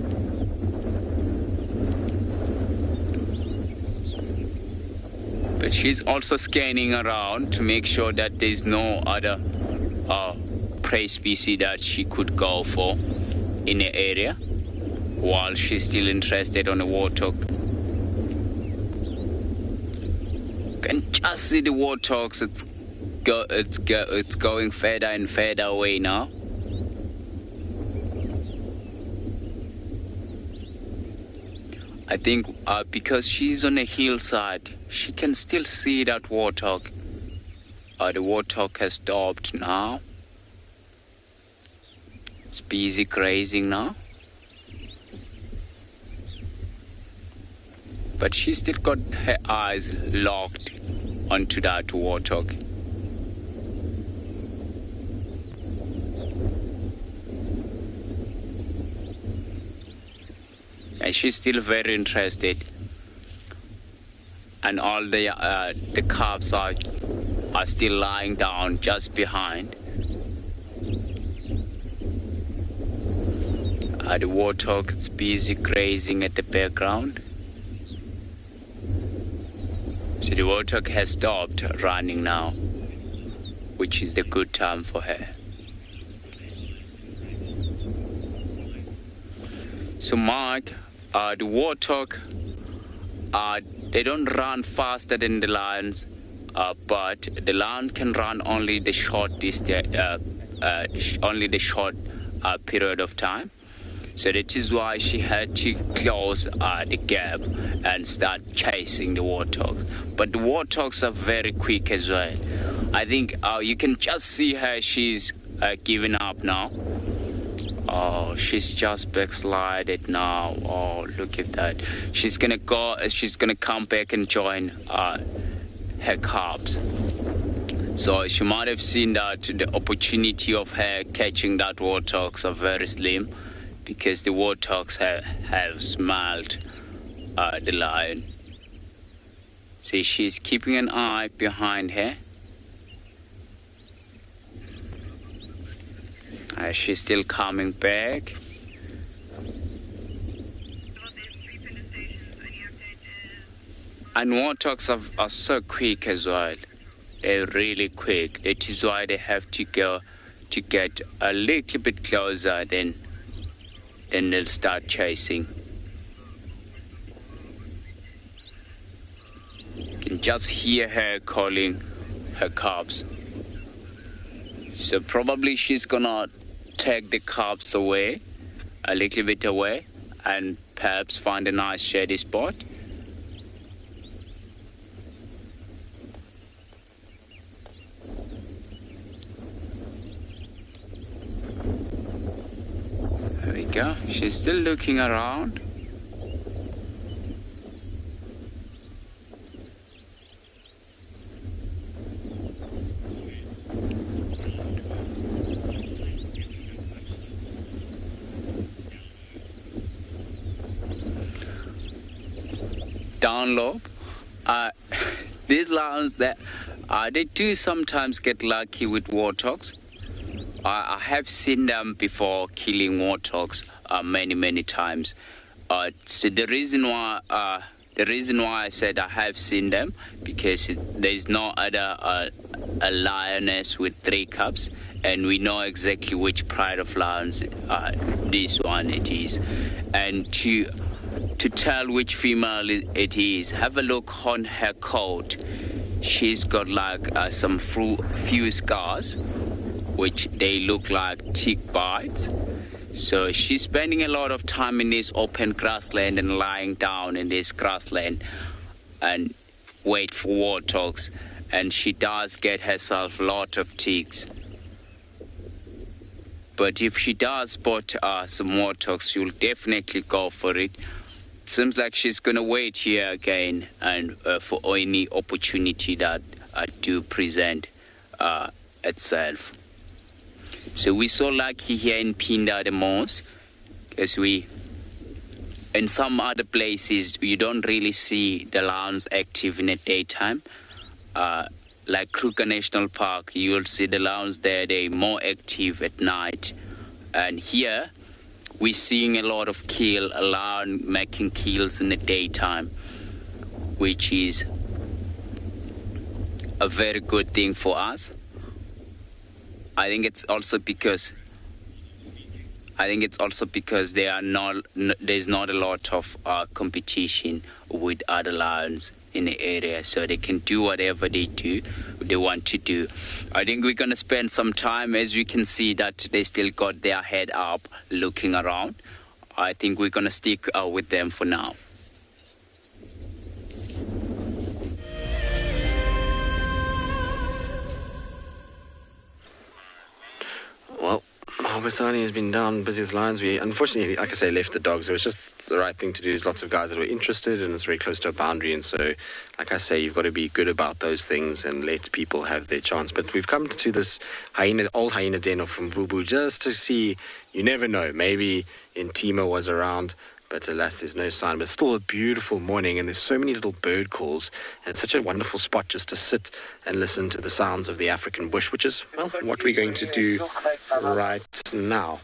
But she's also scanning around to make sure that there's no other prey species that she could go for in the area while she's still interested on the warthog. You can just see the warthogs. It's going further and further away now. I think because she's on a hillside, she can still see that warthog. The warthog has stopped now. It's busy grazing now. But she's still got her eyes locked onto that warthog. And she's still very interested. And all the cubs are still lying down just behind. The warthog is busy grazing at the background. So the warthog has stopped running now, which is the good time for her. So Mark, the warthog, they don't run faster than the lions, but the lion can run only the short distance, only the short period of time. So that is why she had to close the gap and start chasing the warthogs. But the warthogs are very quick as well. I think you can just see her. She's giving up now. Oh, she's just backslided now. Oh, look at that. She's gonna go. She's gonna come back and join her cubs. So she might have seen that the opportunity of her catching that warthogs are very slim, because the warthogs have smelled the lion. See, she's keeping an eye behind her. She's still coming back. And warthogs are so quick as well. They're really quick. That is why they have to go to get a little bit closer, then they'll start chasing. You can just hear her calling her cubs. So probably she's gonna take the cubs away, a little bit away, and perhaps find a nice shady spot. There we go. She's still looking around. Down low. These lions, they do sometimes get lucky with warthogs. I have seen them before killing warthogs many times. So the reason why I said I have seen them, because there is no other a lioness with 3 cubs, and we know exactly which pride of lions this one it is. And to tell which female it is, have a look on her coat. She's got like some few scars which they look like tick bites. So she's spending a lot of time in this open grassland and lying down in this grassland and wait for warthogs. And she does get herself a lot of ticks. But if she does spot some warthogs, she'll definitely go for it. It seems like she's going to wait here again and for any opportunity that do present itself. So we're so lucky here in Phinda the most, because in some other places, you don't really see the lions active in the daytime. Like Kruger National Park, you'll see the lions there, they're more active at night. And here, we're seeing a lot of a lion making kills in the daytime, which is a very good thing for us. I think it's also because there's not a lot of competition with other lions in the area, so they can do whatever they want to do. I think we're going to spend some time, as you can see that they still got their head up looking around. I think we're going to stick with them for now. Well, Albasani has been down busy with lions. We unfortunately, like I say, left the dogs. It was just the right thing to do. There's lots of guys that were interested, and it's very close to a boundary. And so, like I say, you've got to be good about those things and let people have their chance. But we've come to this old hyena den of Mvubu just to see. You never know. Maybe Intima was around, but alas, there's no sign. But still a beautiful morning, and there's so many little bird calls. And it's such a wonderful spot just to sit and listen to the sounds of the African bush, which is, well, what we're going to do right now.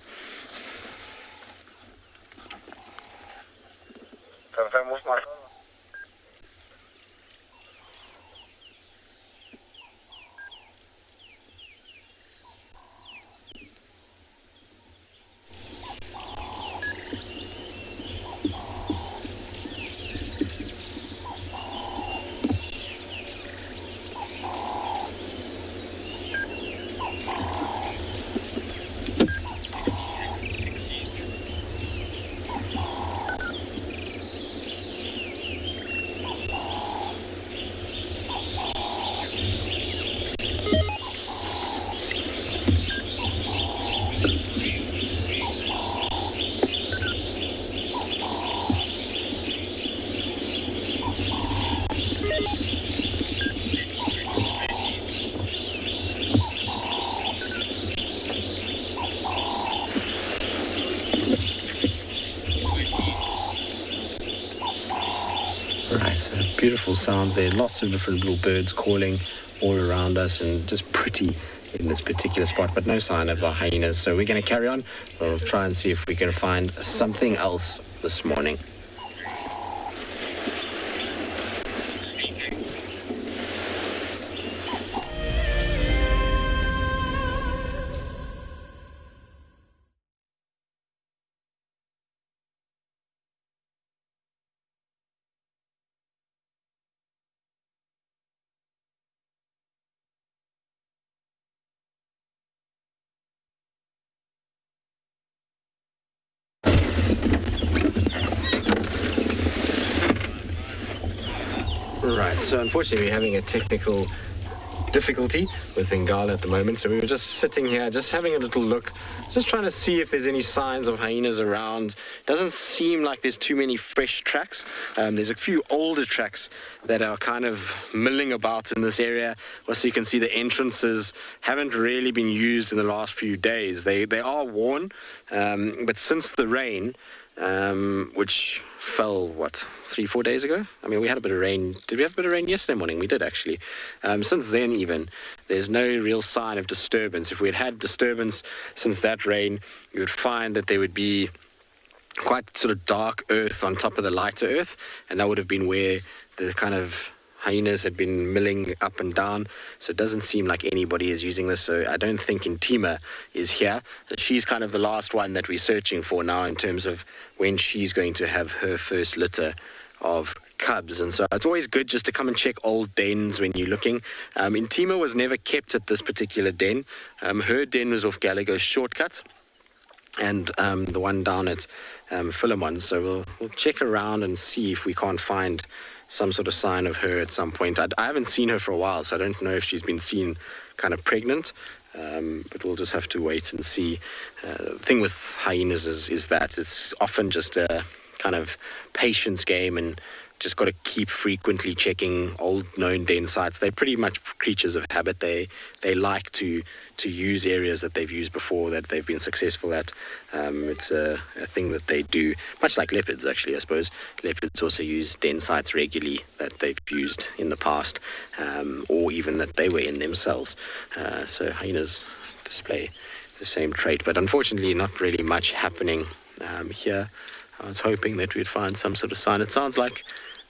Right, so beautiful sounds there. Lots of different little birds calling all around us, and just pretty in this particular spot, but no sign of the hyenas. So we're going to carry on. We'll try and see if we can find something else this morning. Right, so unfortunately we're having a technical difficulty with Ngala at the moment, so we were just sitting here, just having a little look, just trying to see if there's any signs of hyenas around. Doesn't seem like there's too many fresh tracks. There's a few older tracks that are kind of milling about in this area. Also, you can see the entrances haven't really been used in the last few days. They are worn, but since the rain, which fell, 3-4 days ago? I mean, we had a bit of rain. Did we have a bit of rain yesterday morning? We did, actually. Since then, even, there's no real sign of disturbance. If we had had disturbance since that rain, you would find that there would be quite sort of dark earth on top of the lighter earth, and that would have been where the kind of hyenas had been milling up and down. So it doesn't seem like anybody is using this. So I don't think Intima is here. She's kind of the last one that we're searching for now in terms of when she's going to have her first litter of cubs, and so it's always good just to come and check old dens when you're looking. Intima was never kept at this particular den. Her den was off Gallagher's shortcut, and the one down at Philemon. So we'll check around and see if we can't find some sort of sign of her at some point. I haven't seen her for a while, so I don't know if she's been seen kind of pregnant. But we'll just have to wait and see. The thing with hyenas is that it's often just a kind of patience game, and just got to keep frequently checking old known den sites. They're pretty much creatures of habit. They like to use areas that they've used before, that they've been successful at. It's a thing that they do, much like leopards, actually, I suppose. Leopards also use den sites regularly that they've used in the past, or even that they were in themselves. So hyenas display the same trait, but unfortunately not really much happening here. I was hoping that we'd find some sort of sign. It sounds like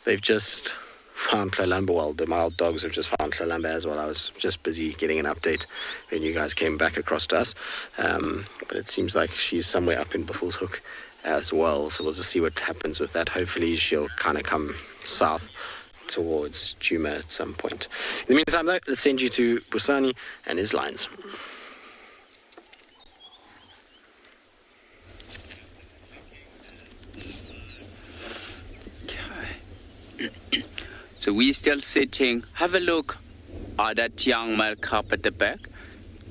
they've just found Tlalamba. Well, the wild dogs have just found Tlalamba as well. I was just busy getting an update when you guys came back across to us. But it seems like she's somewhere up in Buffelshoek as well. So we'll just see what happens with that. Hopefully she'll kind of come south towards Djuma at some point. In the meantime, though, let's send you to Busani and his lines. So we're still sitting. Have a look at that young male cub at the back.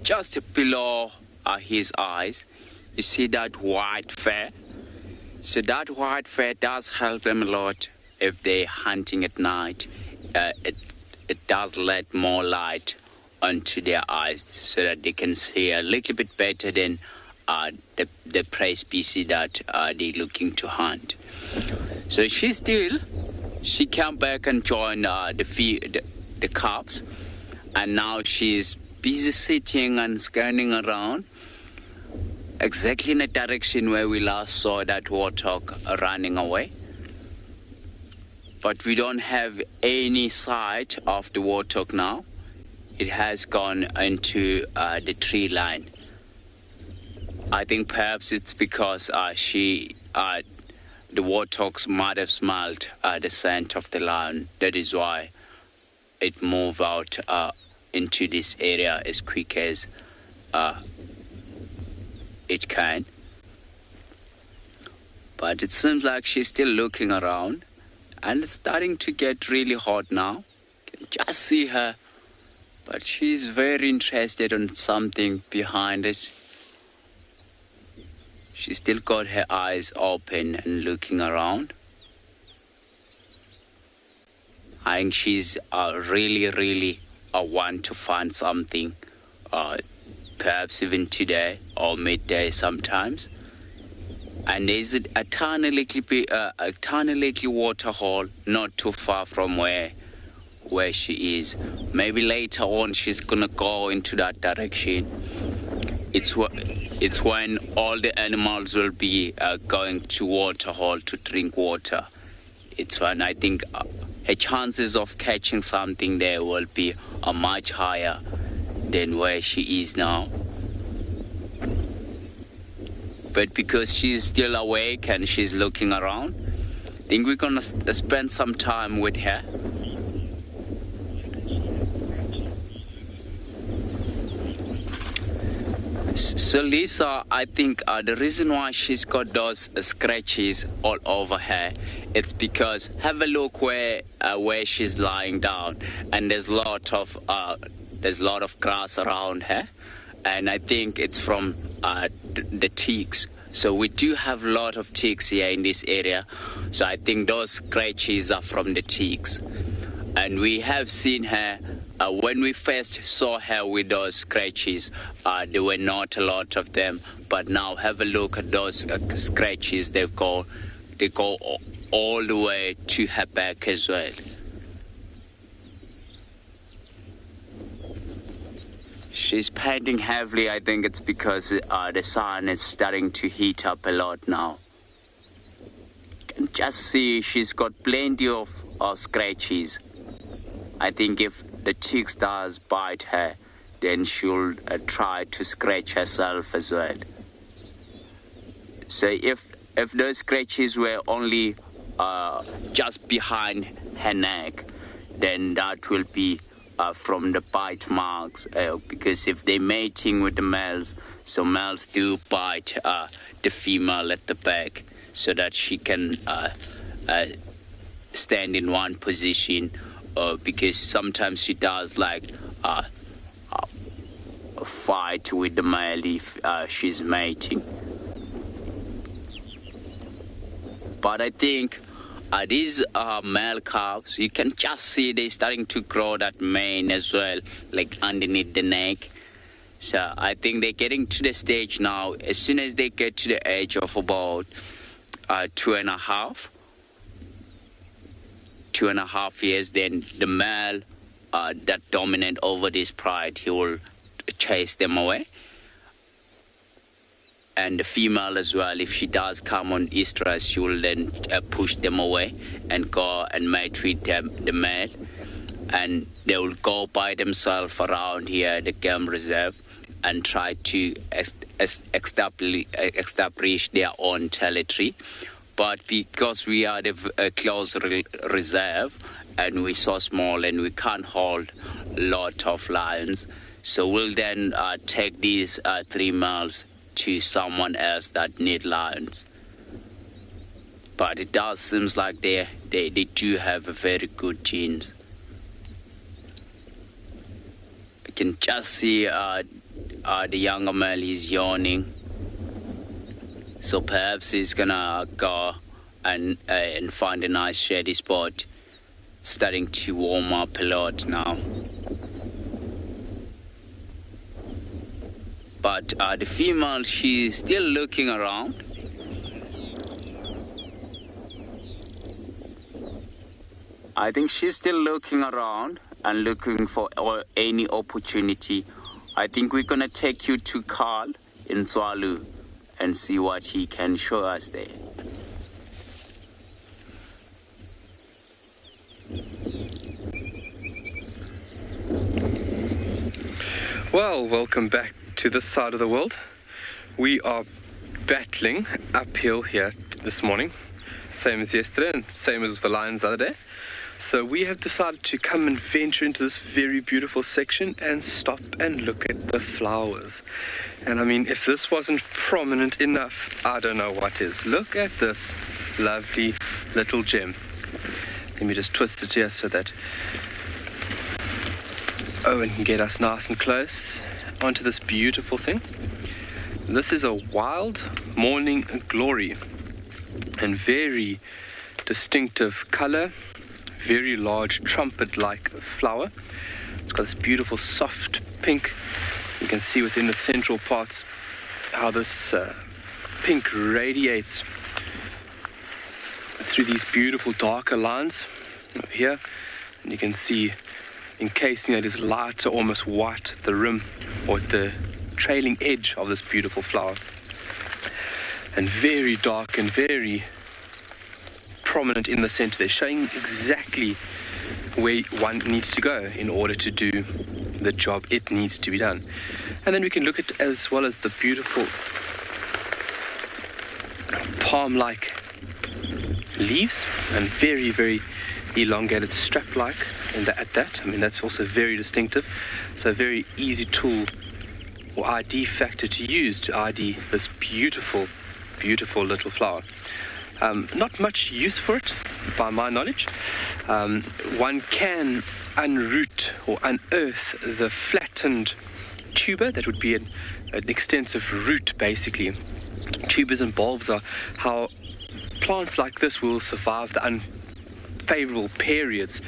Just below his eyes, you see that white fur. So that white fur does help them a lot if they're hunting at night. It does let more light onto their eyes so that they can see a little bit better than the prey species that they're looking to hunt. So she came back and joined the cubs, and now she's busy sitting and scanning around exactly in the direction where we last saw that warthog running away. But we don't have any sight of the warthog now. It has gone into the tree line. I think perhaps it's because the warthogs might have smelled the scent of the lion. That is why it moved out into this area as quick as it can. But it seems like she's still looking around, and it's starting to get really hot now. You can just see her, but she's very interested in something behind us. She's still got her eyes open and looking around. I think she's really want to find something, perhaps even today or midday sometimes. And there's a tiny little water hole not too far from where she is. Maybe later on she's gonna go into that direction. It's when all the animals will be going to water hole to drink water. It's when I think her chances of catching something there will be much higher than where she is now. But because she's still awake and she's looking around, I think we're gonna spend some time with her. So Lisa, I think the reason why she's got those scratches all over her, it's because have a look where she's lying down, and there's a lot of grass around her, and I think it's from the ticks. So we do have a lot of ticks here in this area. So I think those scratches are from the ticks, and we have seen her. When we first saw her with those scratches, there were not a lot of them. But now have a look at those scratches. They go all the way to her back as well. She's panting heavily. I think it's because the sun is starting to heat up a lot now. You can just see she's got plenty of scratches. I think if the ticks does bite her, then she'll try to scratch herself as well. So if those scratches were only just behind her neck, then that will be from the bite marks, because if they're mating with the males, so males do bite the female at the back so that she can stand in one position, because sometimes she does like fight with the male if she's mating. But I think these male calves, you can just see they're starting to grow that mane as well, like underneath the neck. So I think they're getting to the stage now. As soon as they get to the age of about 2.5 years, then the male that dominant over this pride, he will chase them away. And the female as well, if she does come on estrus, she will then push them away and go and mate with the male. And they will go by themselves around here at the game reserve and try to establish their own territory. But because we are the closed reserve and we're so small and we can't hold a lot of lions, so we'll then take these 3 males to someone else that need lions. But it does seems like they do have a very good genes. I can just see the younger male, he's yawning. So perhaps he's gonna go and find a nice shady spot. It's starting to warm up a lot now. But the female, she's still looking around. I think she's still looking around and looking for any opportunity. I think we're going to take you to Carl in Tswalu and see what he can show us there. Well, welcome back to this side of the world. We are battling uphill here this morning, same as yesterday and same as the lions the other day. So we have decided to come and venture into this very beautiful section and stop and look at the flowers. And I mean, if this wasn't prominent enough, I don't know what is. Look at this lovely little gem. Let me just twist it here so that Owen can get us nice and close onto this beautiful thing. This is a wild morning glory and very distinctive color, very large trumpet-like flower. It's got this beautiful soft pink. You can see within the central parts how this pink radiates through these beautiful darker lines over here. And you can see encasing it is lighter, almost white at the rim or at the trailing edge of this beautiful flower. And very dark and very prominent in the center. They're showing exactly where one needs to go in order to do the job it needs to be done. And then we can look at as well as the beautiful palm-like leaves and very, very elongated strap-like at that. I mean, that's also very distinctive. So a very easy tool or ID factor to use to ID this beautiful, beautiful little flower. Not much use for it, by my knowledge. One can unroot or unearth the flattened tuber. That would be an extensive root, basically. Tubers and bulbs are how plants like this will survive the unfavorable periods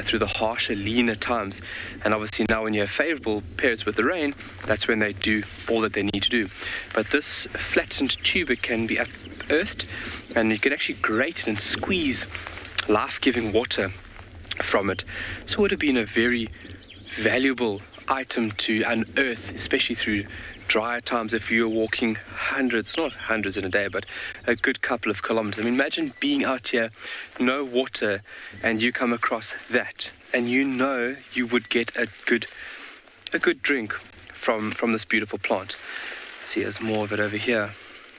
through the harsher, leaner times. And obviously now when you have favorable periods with the rain, that's when they do all that they need to do. But this flattened tuber can be unearthed, and you can actually grate it and squeeze life-giving water from it. So it would have been a very valuable item to unearth, especially through drier times if you were walking hundreds, not hundreds in a day, but a good couple of kilometers. I mean, imagine being out here, no water, and you come across that, and you know you would get a good drink from this beautiful plant. See, there's more of it over here.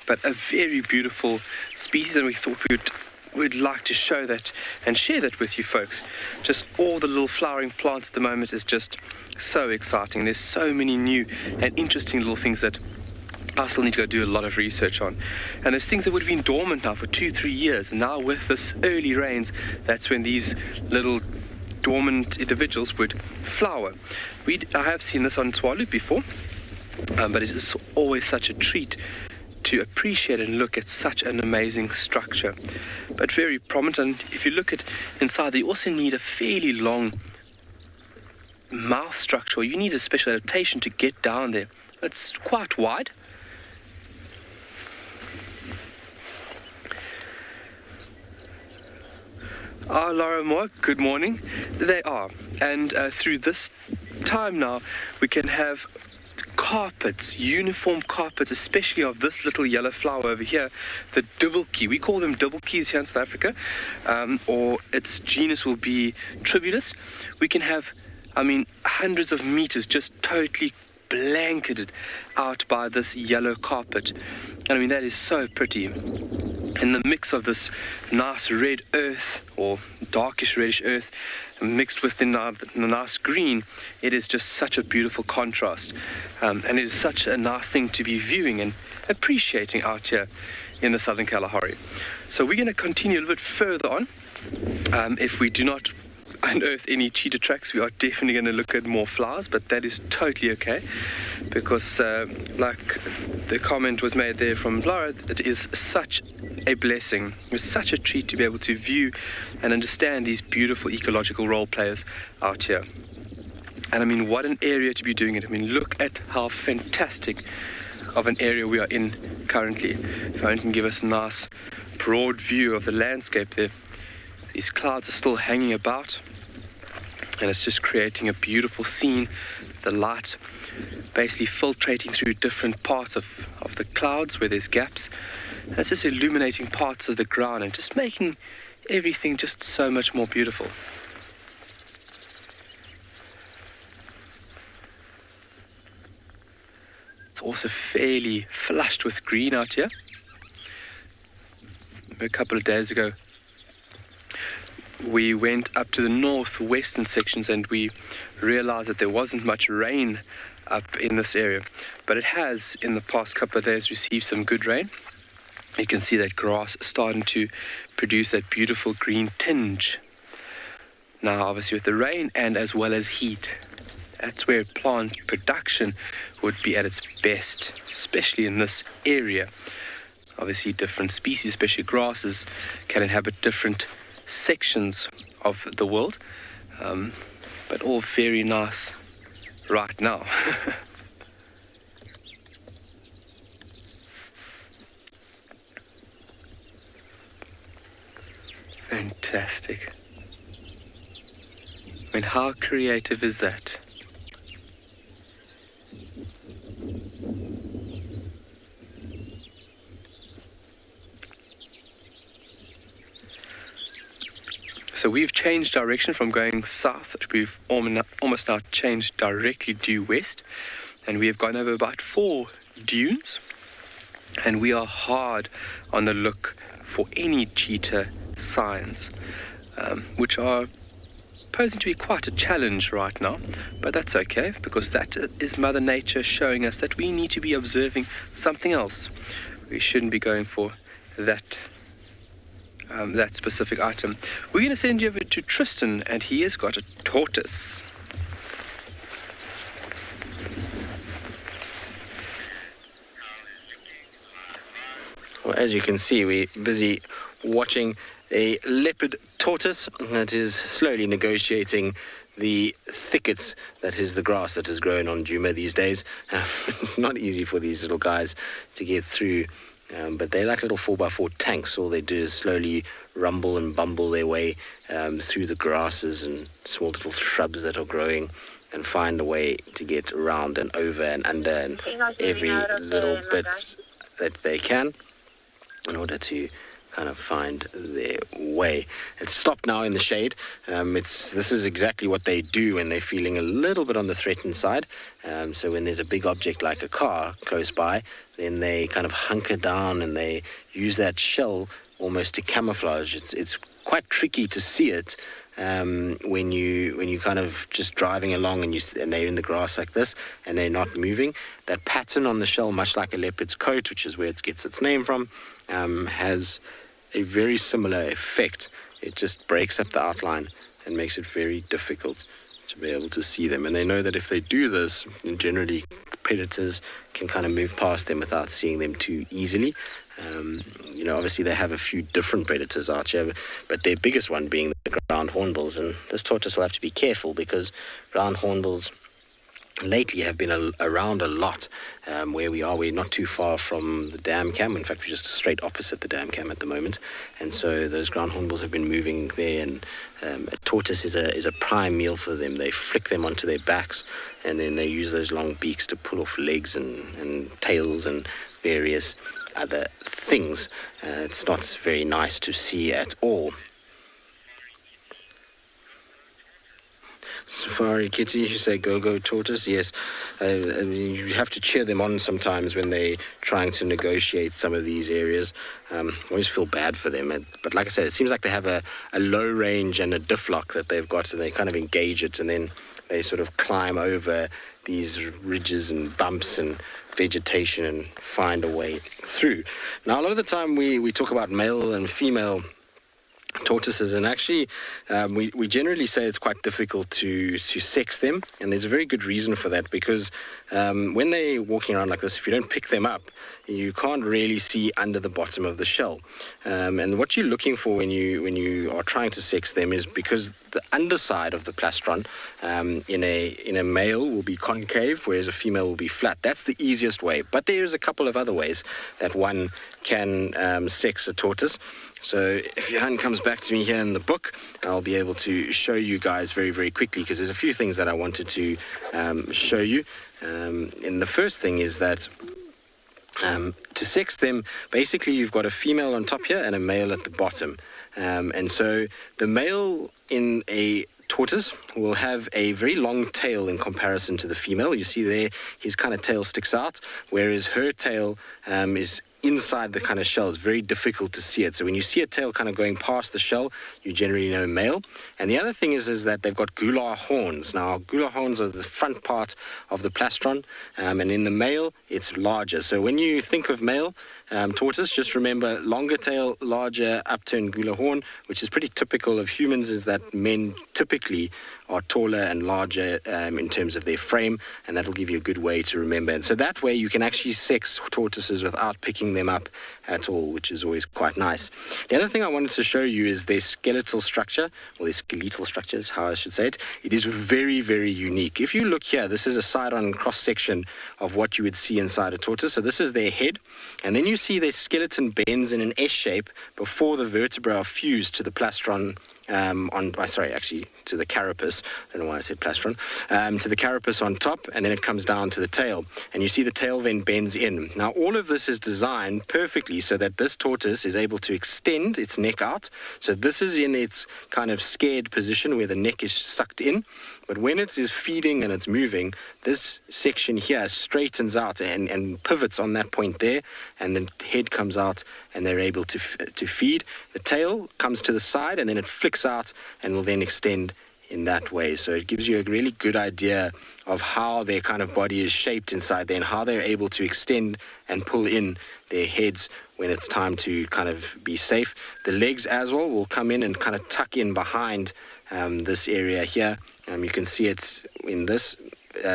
But a very beautiful species, and we thought we would we'd like to show that and share that with you folks. Just all the little flowering plants at the moment is just so exciting. There's so many new and interesting little things that I still need to go do a lot of research on. And there's things that would have been dormant now for 2-3 years. And now with this early rains, that's when these little dormant individuals would flower. I have seen this on Tswalu before, but it is always such a treat to appreciate and look at such an amazing structure. But very prominent, and if you look at inside, they also need a fairly long mouth structure. You need a special adaptation to get down there. It's quite wide. Laura Moore, good morning. They are. And through this time now, we can have carpets, uniform carpets, especially of this little yellow flower over here, the dubbelkie. We call them dubbelkies here in South Africa, or its genus will be Tribulus. We can have, hundreds of meters just totally blanketed out by this yellow carpet. And that is so pretty. And the mix of this nice red earth, or darkish reddish earth, mixed with the nice green, it is just such a beautiful contrast. And it is such a nice thing to be viewing and appreciating out here in the Southern Kalahari. So we're going to continue a little bit further on. If we do not unearth any cheetah tracks, we are definitely going to look at more flowers, but that is totally okay, because like the comment was made there from Laura, it is such a blessing. It's such a treat to be able to view and understand these beautiful ecological role players out here. And what an area to be doing it. Look at how fantastic of an area we are in currently. If I can give us a nice broad view of the landscape there. These clouds are still hanging about, and it's just creating a beautiful scene. The light basically filtrating through different parts of the clouds where there's gaps. And it's just illuminating parts of the ground and just making everything just so much more beautiful. It's also fairly flushed with green out here. A couple of days ago, we went up to the northwestern sections and we realized that there wasn't much rain up in this area, but it has in the past couple of days received some good rain. You can see that grass starting to produce that beautiful green tinge. Now obviously with the rain and as well as heat, that's where plant production would be at its best, especially in this area. Obviously different species, especially grasses, can inhabit different sections of the world, but all very nice right now. Fantastic. How creative is that? So we've changed direction from going south. We've almost now changed directly due west. And we have gone over about 4 dunes. And we are hard on the look for any cheetah signs, which are posing to be quite a challenge right now. But that's okay, because that is Mother Nature showing us that we need to be observing something else. We shouldn't be going for that specific item. We're going to send you over to Tristan, and he has got a tortoise. Well, as you can see, we're busy watching a leopard tortoise that is slowly negotiating the thickets that is the grass that is growing on Djuma these days. It's not easy for these little guys to get through. But they're like little 4x4 tanks. All they do is slowly rumble and bumble their way through the grasses and small little shrubs that are growing and find a way to get around and over and under and every little bit that they can in order to kind of find their way. It's stopped now in the shade. This is exactly what they do when they're feeling a little bit on the threatened side. So when there's a big object like a car close by, then they kind of hunker down and they use that shell almost to camouflage. It's quite tricky to see it when you kind of just driving along and they're in the grass like this and they're not moving. That pattern on the shell, much like a leopard's coat, which is where it gets its name from, has a very similar effect. It just breaks up the outline and makes it very difficult to be able to see them. And they know that if they do this, generally predators can kind of move past them without seeing them too easily. Obviously they have a few different predators out here, but their biggest one being the ground hornbills. And this tortoise will have to be careful because ground hornbills lately have been around a lot where we are. We're not too far from the dam cam. In fact, we're just straight opposite the dam cam at the moment. And so those ground hornbills have been moving there, and a tortoise is a prime meal for them. They flick them onto their backs, and then they use those long beaks to pull off legs and tails and various other things. It's not very nice to see at all. Safari Kitty, you say go tortoise. Yes, you have to cheer them on sometimes when they're trying to negotiate some of these areas. I always feel bad for them, but like I said, it seems like they have a low range and a diff lock that they've got, and they kind of engage it, and then they sort of climb over these ridges and bumps and vegetation and find a way through. Now, a lot of the time we talk about male and female tortoises, and actually we generally say it's quite difficult to sex them, and there's a very good reason for that, because when they're walking around like this, if you don't pick them up, you can't really see under the bottom of the shell, and what you're looking for when you are trying to sex them is, because the underside of the plastron in a male will be concave, whereas a female will be flat. That's the easiest way, but there's a couple of other ways that one can sex a tortoise. So if your hand comes back to me here in the book, I'll be able to show you guys very, very quickly, because there's a few things that I wanted to show you. And the first thing is that to sex them, basically you've got a female on top here and a male at the bottom. And so the male in a tortoise will have a very long tail in comparison to the female. You see there, his kind of tail sticks out, whereas her tail is inside the kind of shell. It's very difficult to see it. So when you see a tail kind of going past the shell, you generally know male. And the other thing is that they've got gular horns. Now, gular horns are the front part of the plastron, and in the male, it's larger. So when you think of male tortoise, just remember longer tail, larger upturned gular horn, which is pretty typical of humans, is that men typically are taller and larger in terms of their frame, and that'll give you a good way to remember. And so that way you can actually sex tortoises without picking them up at all, which is always quite nice. The other thing I wanted to show you is their skeletal structure, or their skeletal structure is how I should say it. It is very, very unique. If you look here, this is a side-on cross-section of what you would see inside a tortoise. So this is their head, and then you see their skeleton bends in an S shape before the vertebrae are fused to the plastron to the carapace. I don't know why I said plastron. To the carapace on top, and then it comes down to the tail. And you see the tail then bends in. Now, all of this is designed perfectly so that this tortoise is able to extend its neck out. So this is in its kind of scared position where the neck is sucked in. But when it is feeding and it's moving, this section here straightens out and pivots on that point there, and the head comes out and they're able to feed. The tail comes to the side and then it flicks out and will then extend in that way. So it gives you a really good idea of how their kind of body is shaped inside there and how they're able to extend and pull in their heads when it's time to kind of be safe. The legs as well will come in and kind of tuck in behind this area here. You can see it in this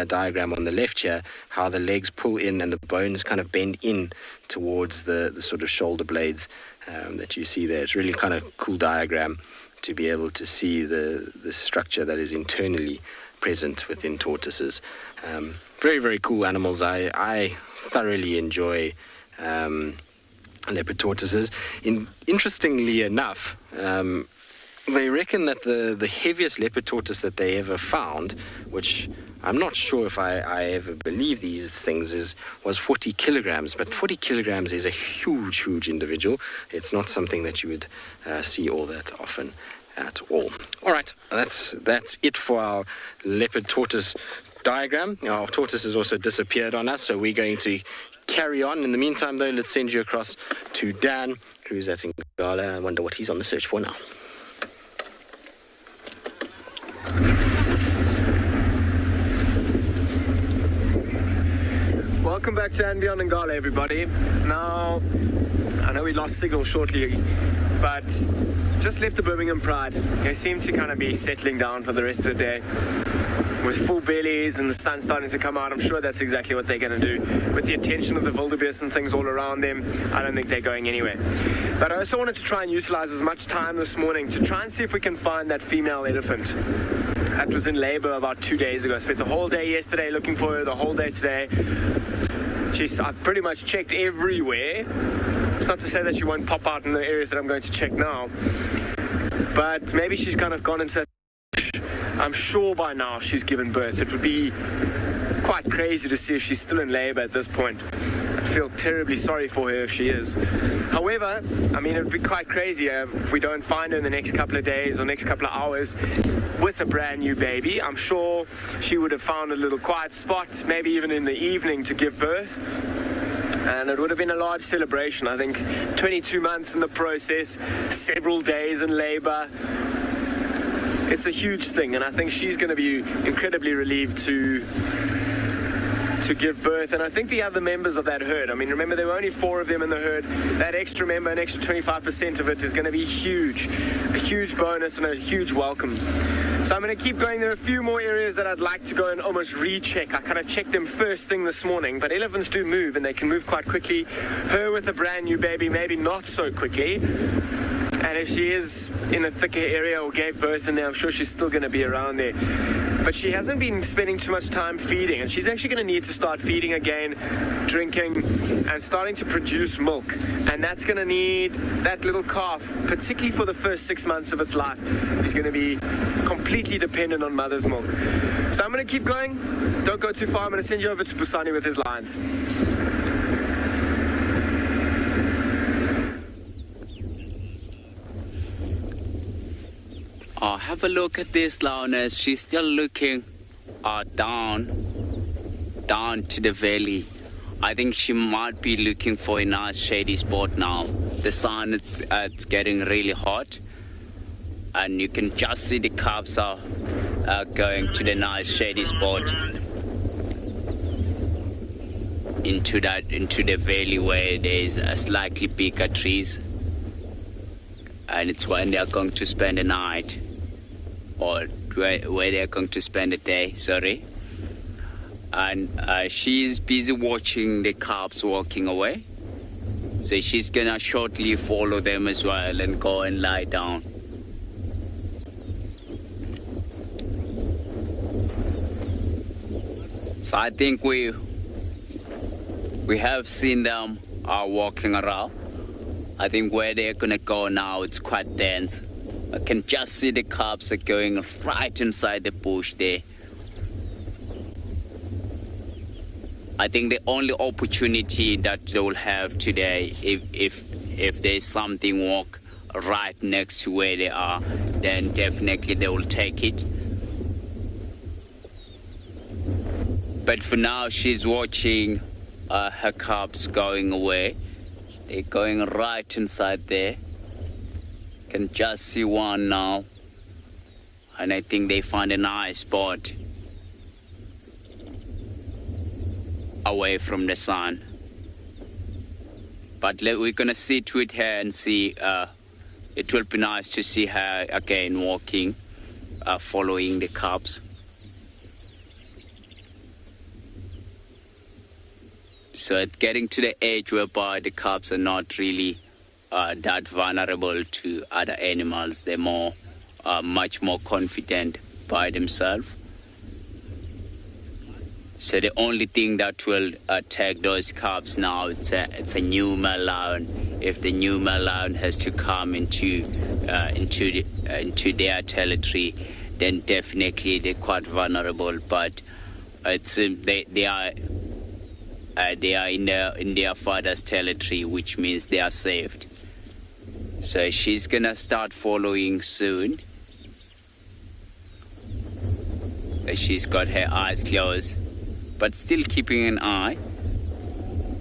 diagram on the left here, how the legs pull in and the bones kind of bend in towards the sort of shoulder blades that you see there. It's really kind of cool diagram to be able to see the structure that is internally present within tortoises. Very, very cool animals. I thoroughly enjoy leopard tortoises. Interestingly enough, they reckon that the heaviest leopard tortoise that they ever found, which I'm not sure if I ever believe these things, was 40 kilograms. But 40 kilograms is a huge, huge individual. It's not something that you would see all that often at all. All right, that's it for our leopard tortoise diagram. Our tortoise has also disappeared on us, so we're going to carry on. In the meantime, though, let's send you across to Dan, Who's that in Ngala? I wonder what he's on the search for now. Welcome back to andBeyond and Ngala, everybody. Now, I know we lost signal shortly, but just left the Birmingham Pride. They seem to kind of be settling down for the rest of the day. With full bellies and the sun starting to come out, I'm sure that's exactly what they're going to do. With the attention of the wildebeest and things all around them, I don't think they're going anywhere. But I also wanted to try and utilize as much time this morning to try and see if we can find that female elephant that was in labor about 2 days ago. I spent the whole day yesterday looking for her, the whole day today. I've pretty much checked everywhere. It's not to say that she won't pop out in the areas that I'm going to check now, but maybe she's kind of gone into... I'm sure by now she's given birth. It would be quite crazy to see if she's still in labor at this point. I feel terribly sorry for her if she is. However, I mean, it would be quite crazy if we don't find her in the next couple of days or next couple of hours with a brand new baby. I'm sure she would have found a little quiet spot, maybe even in the evening, to give birth. And it would have been a large celebration. I think 22 months in the process, several days in labor. It's a huge thing, and I think she's going to be incredibly relieved to give birth. And I think the other members of that herd, I mean, remember there were only 4 of them in the herd. That extra member, an extra 25% of it, is going to be huge. A huge bonus and a huge welcome. So I'm going to keep going. There are a few more areas that I'd like to go and almost recheck. I kind of checked them first thing this morning, but elephants do move, and they can move quite quickly. Her with a brand new baby, maybe not so quickly. And if she is in a thicker area or gave birth in there, I'm sure she's still going to be around there. But she hasn't been spending too much time feeding, and she's actually going to need to start feeding again, drinking, and starting to produce milk. And that's going to need that little calf, particularly for the first 6 months of its life, is going to be completely dependent on mother's milk. So I'm going to keep going. Don't go too far. I'm going to send you over to Busani with his lions. Have a look at this lioness. She's still looking down to the valley. I think she might be looking for a nice shady spot now. The sun, it's getting really hot, and you can just see the cubs are going to the nice shady spot into the valley where there's slightly bigger trees, and it's when they're going to spend the night. Or where they're going to spend the day, sorry. And she's busy watching the cubs walking away. So she's gonna shortly follow them as well and go and lie down. So I think we have seen them walking around. I think where they're gonna go now, it's quite dense. I can just see the cubs are going right inside the bush there. I think the only opportunity that they will have today, if there's something walk right next to where they are, then definitely they will take it. But for now, she's watching her cubs going away. They're going right inside there. Can just see one now, and I think they find a nice spot away from the sun. But we're gonna sit with her and see. It will be nice to see her again walking, following the cubs. So it's getting to the age whereby the cubs are not really that vulnerable to other animals. They're much more confident by themselves. So the only thing that will attack those cubs now, it's a new male lion. If the new male lion has to come into their territory, then definitely they're quite vulnerable. But it's they are in their father's territory, which means they are saved. So she's gonna start following soon. She's got her eyes closed, but still keeping an eye.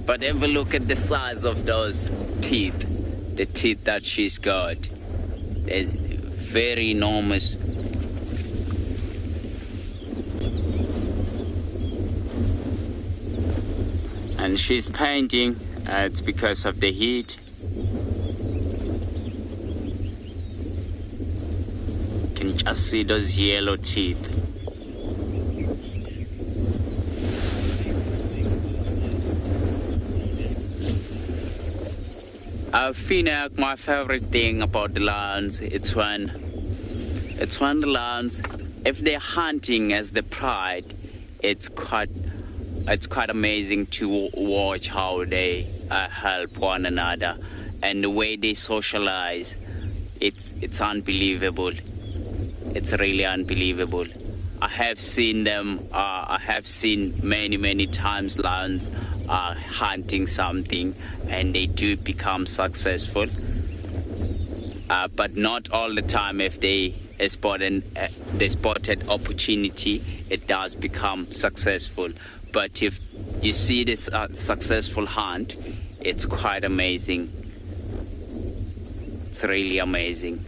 But have a look at the size of those teeth. the teeth that she's got. They're very enormous. And she's painting. It's because of the heat. You can just see those yellow teeth. Phinda, my favorite thing about the lions, it's when the lions, if they're hunting as the pride, it's quite amazing to watch how they help one another, and the way they socialize. It's unbelievable. It's really unbelievable. I have seen them. I have seen many times lions hunting something, and they do become successful. But not all the time. If they spotted opportunity, it does become successful. But if you see this successful hunt, it's quite amazing. It's really amazing.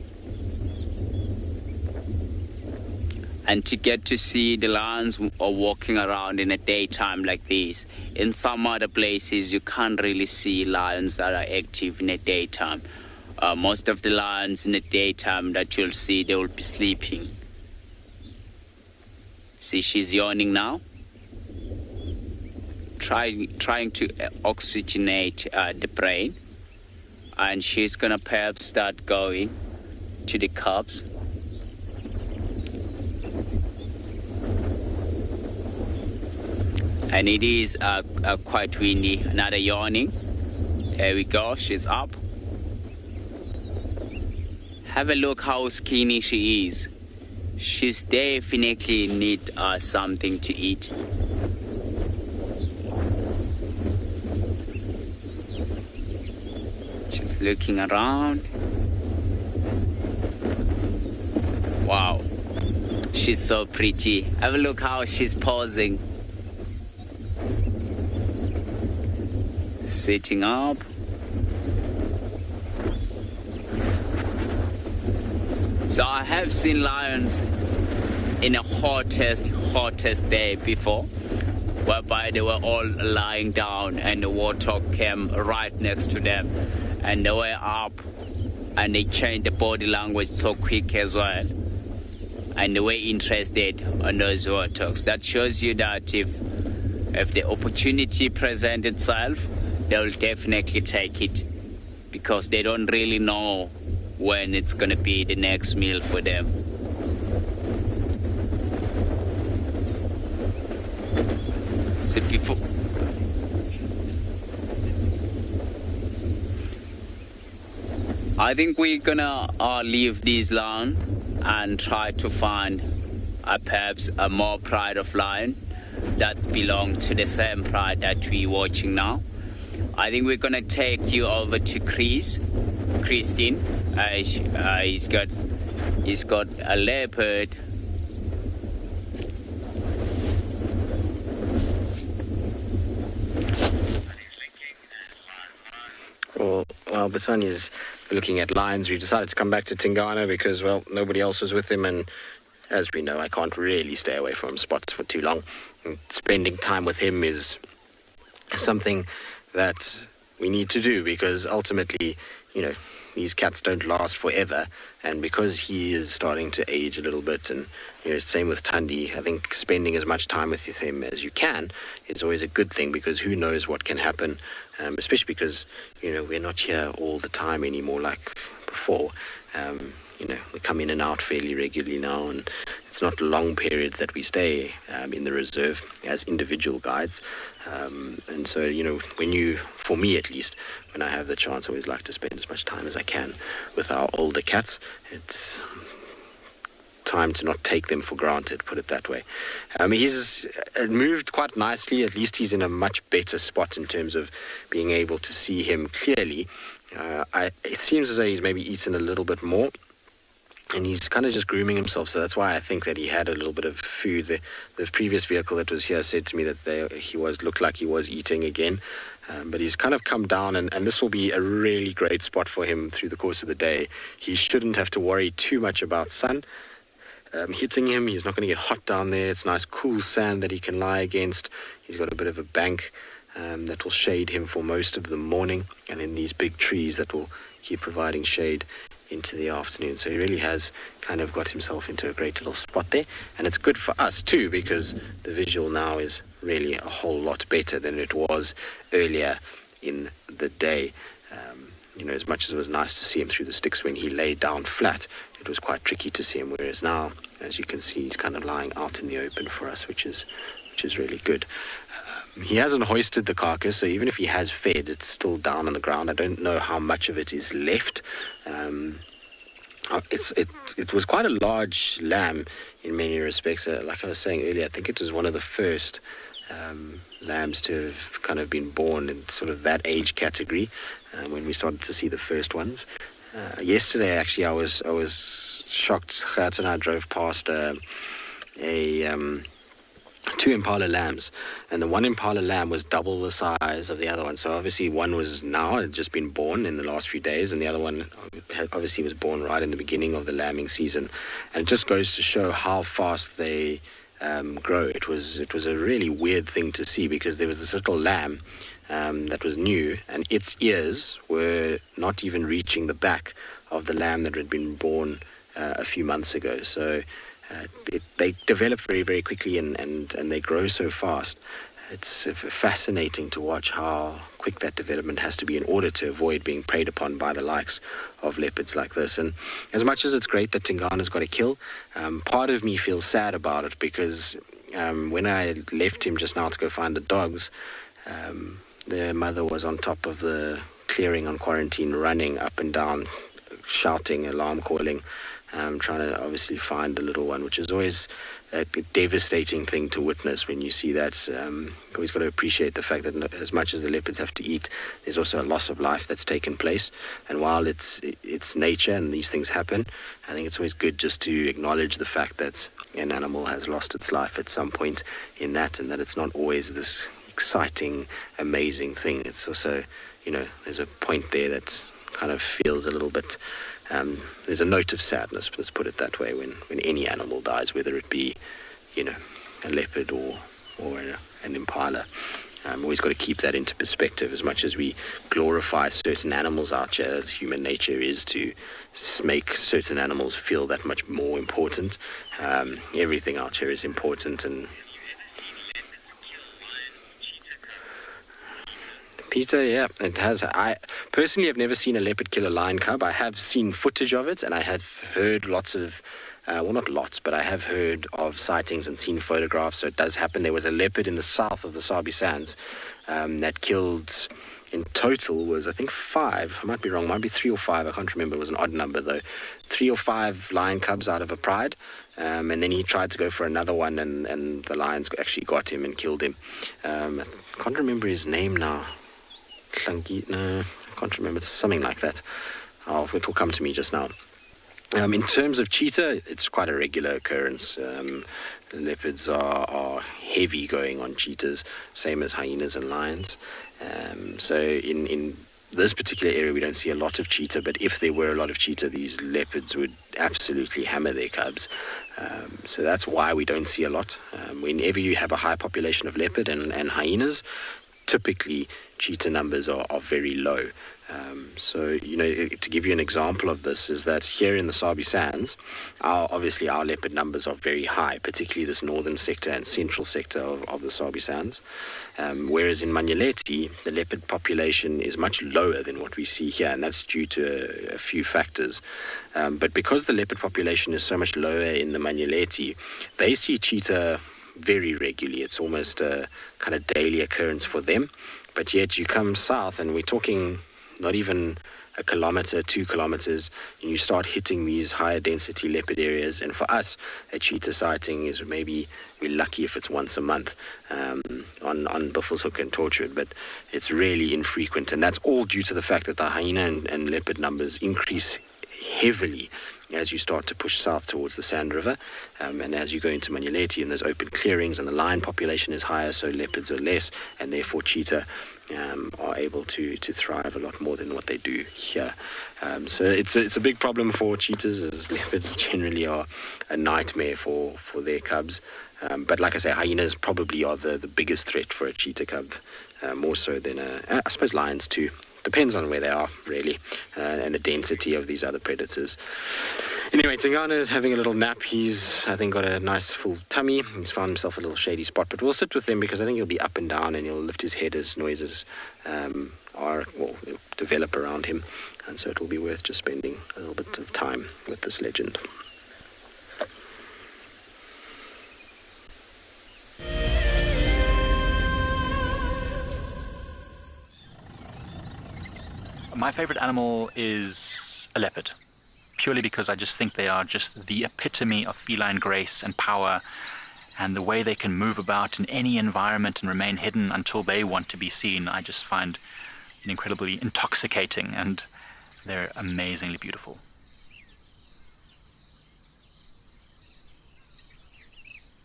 And to get to see the lions walking around in the daytime like this. In some other places, you can't really see lions that are active in the daytime. Most of the lions in the daytime that you'll see, they will be sleeping. See, she's yawning now. Trying to oxygenate the brain. And she's going to perhaps start going to the cubs. And it is quite windy. Another yawning. There we go, she's up. Have a look how skinny she is. She's definitely need something to eat. She's looking around. Wow, she's so pretty. Have a look how she's posing. Sitting up. So I have seen lions in a hottest day before, whereby they were all lying down and the warthog came right next to them, and they were up, and they changed the body language so quick as well, and they were interested on those warthogs. That shows you that if the opportunity presents itself, they'll definitely take it, because they don't really know when it's going to be the next meal for them. So before... I think we're going to leave these lions and try to find perhaps a more pride of lion that belongs to the same pride that we're watching now. I think we're going to take you over to Christine. He's got a leopard. Well, Batsani is looking at lions. We've decided to come back to Tingana because, well, nobody else was with him, and as we know, I can't really stay away from spots for too long. And spending time with him is something that we need to do, because ultimately, you know, these cats don't last forever, and because he is starting to age a little bit, and you know, same with Thandi, I think spending as much time with him as you can is always a good thing, because who knows what can happen, especially because, you know, we're not here all the time anymore like before. You know, we come in and out fairly regularly now, and it's not long periods that we stay in the reserve as individual guides. And so, you know, for me at least, when I have the chance, I always like to spend as much time as I can with our older cats. It's time to not take them for granted, put it that way. He's moved quite nicely. At least he's in a much better spot in terms of being able to see him clearly. It seems as though he's maybe eaten a little bit more, and he's kind of just grooming himself. So that's why I think that he had a little bit of food. The previous vehicle that was here said to me that he looked like he was eating again. But he's kind of come down, and this will be a really great spot for him through the course of the day. He shouldn't have to worry too much about sun hitting him. He's not going to get hot down there. It's nice cool sand that he can lie against. He's got a bit of a bank that will shade him for most of the morning, and then these big trees that will keep providing shade into the afternoon. So he really has kind of got himself into a great little spot there, and it's good for us too, because the visual now is really a whole lot better than it was earlier in the day. As much as it was nice to see him through the sticks when he laid down flat, it was quite tricky to see him, whereas now, as you can see, he's kind of lying out in the open for us, which is really good. He hasn't hoisted the carcass, so even if he has fed, it's still down on the ground. I don't know how much of it is left. It was quite a large lamb in many respects. Like I was saying earlier, I think it was one of the first lambs to have kind of been born in sort of that age category when we started to see the first ones. Yesterday, actually, I was shocked. Gert and I drove past two impala lambs, and the one impala lamb was double the size of the other one. So obviously one had just been born in the last few days, and the other one obviously was born right in the beginning of the lambing season. And it just goes to show how fast they grow. It was a really weird thing to see, because there was this little lamb that was new, and its ears were not even reaching the back of the lamb that had been born a few months ago. So they develop very, very quickly, and they grow so fast. It's fascinating to watch how quick that development has to be in order to avoid being preyed upon by the likes of leopards like this. And as much as it's great that Tingana's got a kill, part of me feels sad about it, because when I left him just now to go find the dogs, their mother was on top of the clearing on quarantine, running up and down, shouting, alarm calling, trying to obviously find the little one, which is always a devastating thing to witness when you see that. You always got to appreciate the fact that as much as the leopards have to eat, there's also a loss of life that's taken place. And while it's nature and these things happen, I think it's always good just to acknowledge the fact that an animal has lost its life at some point in that, and that it's not always this exciting, amazing thing. It's also, there's a point there that kind of feels a little bit, there's a note of sadness, let's put it that way, when any animal dies, whether it be, a leopard or an impala. Always got to keep that into perspective. As much as we glorify certain animals out here, human nature is to make certain animals feel that much more important. Everything out here is important, and Peter, yeah, it has. I personally have never seen a leopard kill a lion cub. I have seen footage of it, and I have heard lots of, well, not lots, but I have heard of sightings and seen photographs, so it does happen. There was a leopard in the south of the Sabi Sands that killed, in total, was, I think, 5. I might be wrong, might be 3 or 5. I can't remember. It was an odd number, though. 3 or 5 lion cubs out of a pride. And then he tried to go for another one, and the lions actually got him and killed him. I can't remember his name now. No, I can't remember. It's something like that. It will come to me just now. In terms of cheetah, it's quite a regular occurrence. Leopards are heavy going on cheetahs, same as hyenas and lions. So in this particular area, we don't see a lot of cheetah, but if there were a lot of cheetah, these leopards would absolutely hammer their cubs. So that's why we don't see a lot. Whenever you have a high population of leopard and hyenas, typically cheetah numbers are very low. So, to give you an example of this is that here in the Sabi Sands, obviously our leopard numbers are very high, particularly this northern sector and central sector of the Sabi Sands. Whereas in Manyeleti, the leopard population is much lower than what we see here, and that's due to a few factors. But because the leopard population is so much lower in the Manyeleti, they see cheetah very regularly. It's almost a kind of daily occurrence for them. But yet you come south, and we're talking not even a kilometer, 2 kilometers, and you start hitting these higher density leopard areas. And for us, a cheetah sighting is maybe, we're lucky if it's once a month on Buffelshoek and Tortoise, but it's really infrequent. And that's all due to the fact that the hyena and leopard numbers increase heavily as you start to push south towards the Sand River, and as you go into Manuleti and there's open clearings and the lion population is higher, so leopards are less, and therefore cheetah are able to thrive a lot more than what they do here. So it's a big problem for cheetahs, as leopards generally are a nightmare for their cubs. But like I say, hyenas probably are the biggest threat for a cheetah cub, more so than I suppose lions too. Depends on where they are, really, and the density of these other predators. Anyway, Tingana is having a little nap. He's, I think, got a nice full tummy. He's found himself a little shady spot, but we'll sit with him because I think he'll be up and down and he'll lift his head as noises develop around him. And so it will be worth just spending a little bit of time with this legend. My favorite animal is a leopard, purely because I just think they are just the epitome of feline grace and power, and the way they can move about in any environment and remain hidden until they want to be seen, I just find incredibly intoxicating, and they're amazingly beautiful.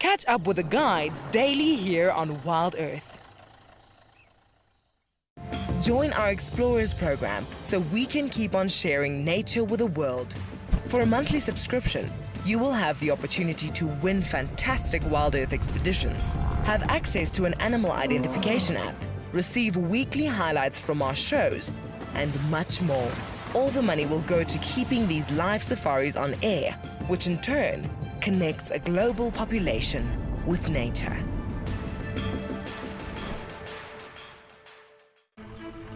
Catch up with the guides daily here on WildEarth. Join our Explorers program so we can keep on sharing nature with the world. For a monthly subscription, you will have the opportunity to win fantastic WildEarth expeditions, have access to an animal identification app, receive weekly highlights from our shows, and much more. All the money will go to keeping these live safaris on air, which in turn connects a global population with nature.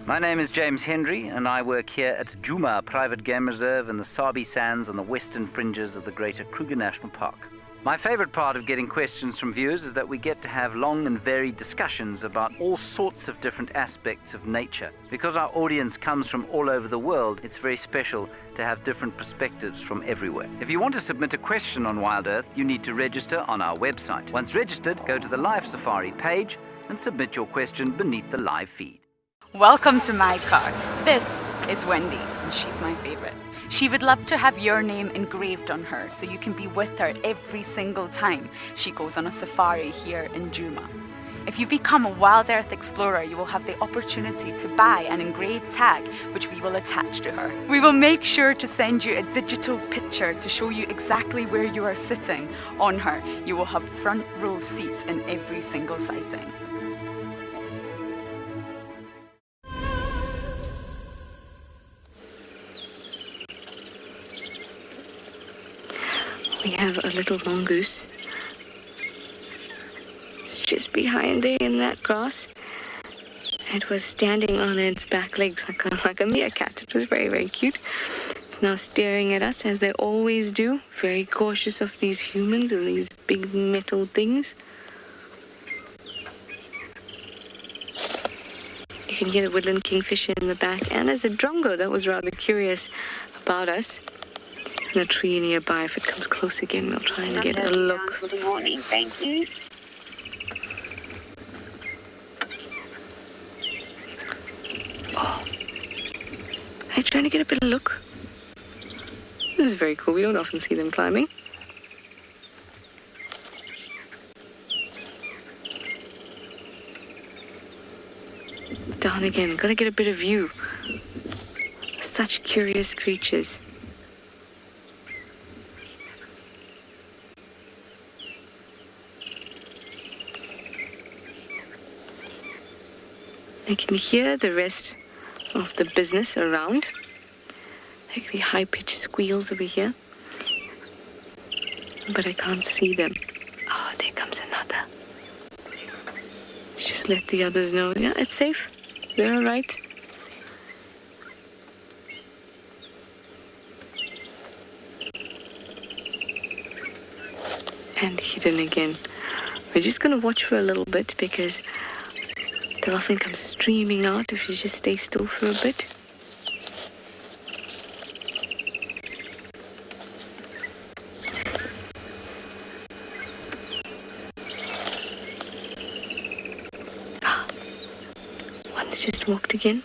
My name is James Hendry, and I work here at Djuma Private Game Reserve in the Sabi sands on the western fringes of the Greater Kruger National Park. My favorite part of getting questions from viewers is that we get to have long and varied discussions about all sorts of different aspects of nature. Because our audience comes from all over the world, it's very special to have different perspectives from everywhere. If you want to submit a question on WildEarth, you need to register on our website. Once registered, go to the Live Safari page and submit your question beneath the live feed. Welcome to my car. This is Wendy, and she's my favorite. She would love to have your name engraved on her so you can be with her every single time she goes on a safari here in Djuma. If you become a WildEarth explorer, you will have the opportunity to buy an engraved tag which we will attach to her. We will make sure to send you a digital picture to show you exactly where you are sitting on her. You will have front row seat in every single sighting. We have a little mongoose. It's just behind there in that grass. It was standing on its back legs like a meerkat. It was very, very cute. It's now staring at us as they always do, very cautious of these humans and these big metal things. You can hear the woodland kingfisher in the back, and there's a drongo that was rather curious about us. In a tree nearby. If it comes close again, we'll try and get a look. Good morning, thank you. Oh. Are you trying to get a bit of look? This is very cool. We don't often see them climbing. Down again. Gotta get a bit of view. Such curious creatures. I can hear the rest of the business around. Like the high-pitched squeals over here. But I can't see them. Oh, there comes another. Let's just let the others know. Yeah, it's safe. They're all right. And hidden again. We're just going to watch for a little bit because they'll often come streaming out if you just stay still for a bit. One's just walked again.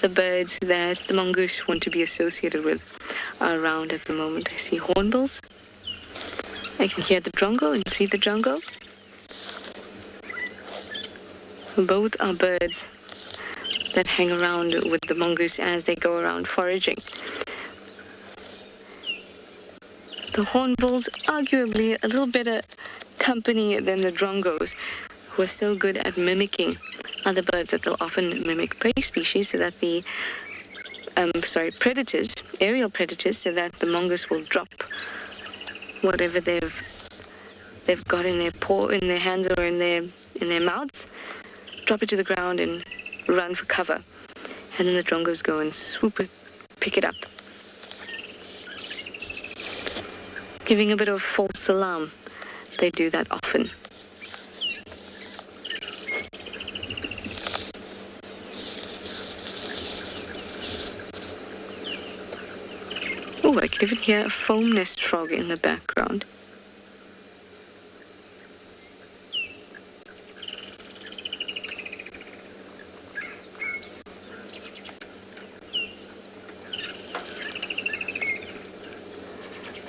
other birds that the mongoose want to be associated with are around at the moment. I see hornbills. I can hear the drongo and see the drongo. Both are birds that hang around with the mongoose as they go around foraging. The hornbills, arguably a little better company than the drongos, who are so good at mimicking other birds that they'll often mimic prey species so that the predators, aerial predators, so that the mongoose will drop whatever they've got in their paw, in their hands or in their mouths, drop it to the ground and run for cover. And then the drongos go and swoop it, pick it up. Giving a bit of false alarm. They do that often. Oh, I can even hear a foam nest frog in the background.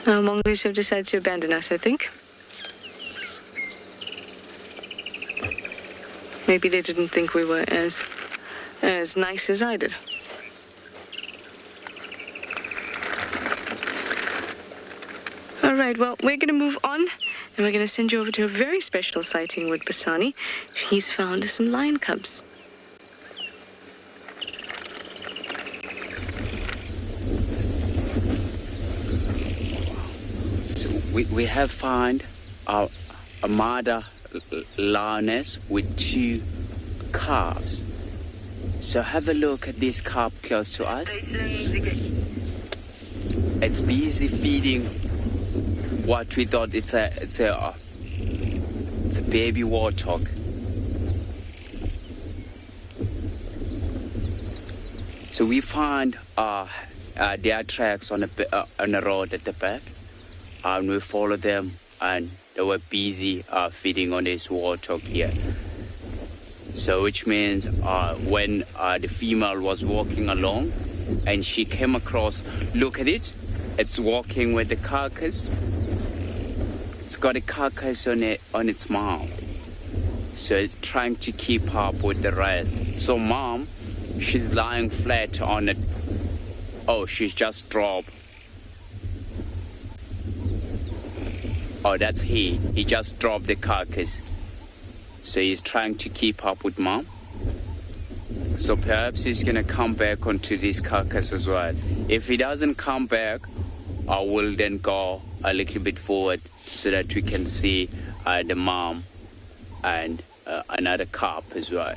Mongoose have decided to abandon us, I think. Maybe they didn't think we were as nice as I did. All right, well, we're going to move on, and we're going to send you over to a very special sighting with Basani. He's found some lion cubs. We have found a mother lioness with 2 calves. So have a look at this calf close to us. It's busy feeding what we thought it's a baby warthog. So we found their tracks on a road at the back. And we followed them, and they were busy feeding on this warthog here. So which means when the female was walking along and she came across, look at it, it's walking with the carcass. It's got a carcass on its mouth. So it's trying to keep up with the rest. So mom, she's lying flat on it. Oh, she's just dropped. Oh, that's he. He just dropped the carcass. So he's trying to keep up with mom. So perhaps he's going to come back onto this carcass as well. If he doesn't come back, I will then go a little bit forward so that we can see the mom and another calf as well.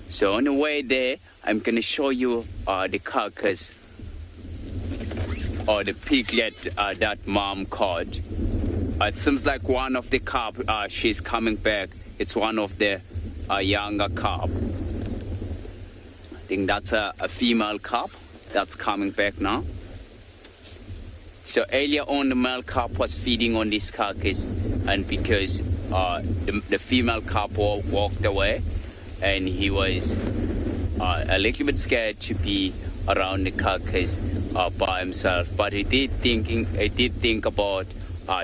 So on the way there, I'm going to show you the carcass or the piglet that mom caught. It seems like one of the calf, she's coming back. It's one of the younger calf. I think that's a female calf that's coming back now. So earlier on, the male calf was feeding on this carcass, and because the female calf walked away, and he was a little bit scared to be around the carcass by himself. But he did think about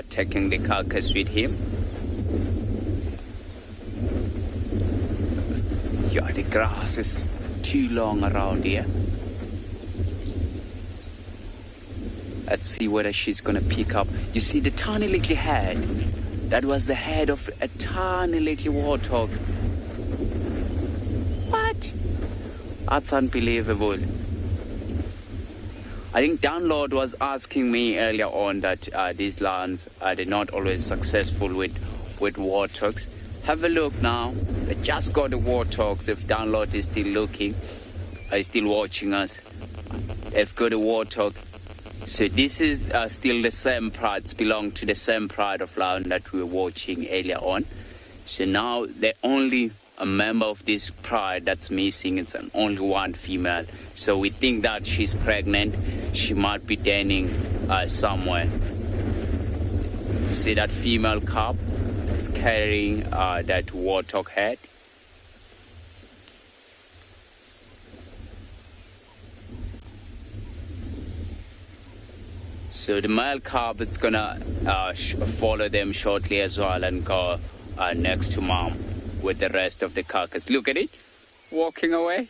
taking the carcass with him. Yeah, the grass is too long around here. Let's see whether she's gonna pick up. You see the tiny little head? That was the head of a tiny little warthog. What? That's unbelievable. I think Download was asking me earlier on that these lions they're not always successful with warthogs. Have a look now. They just got the warthogs. If Download is still looking, is still watching us, they've got a warthog. So this is still the same pride. It's belong to the same pride of lion that we were watching earlier on. So now the only a member of this pride that's missing. It's only one female. So we think that she's pregnant. She might be denning somewhere. See that female calf is carrying that warthog head. So the male calf is gonna follow them shortly as well and go next to mom with the rest of the carcass. Look at it, walking away.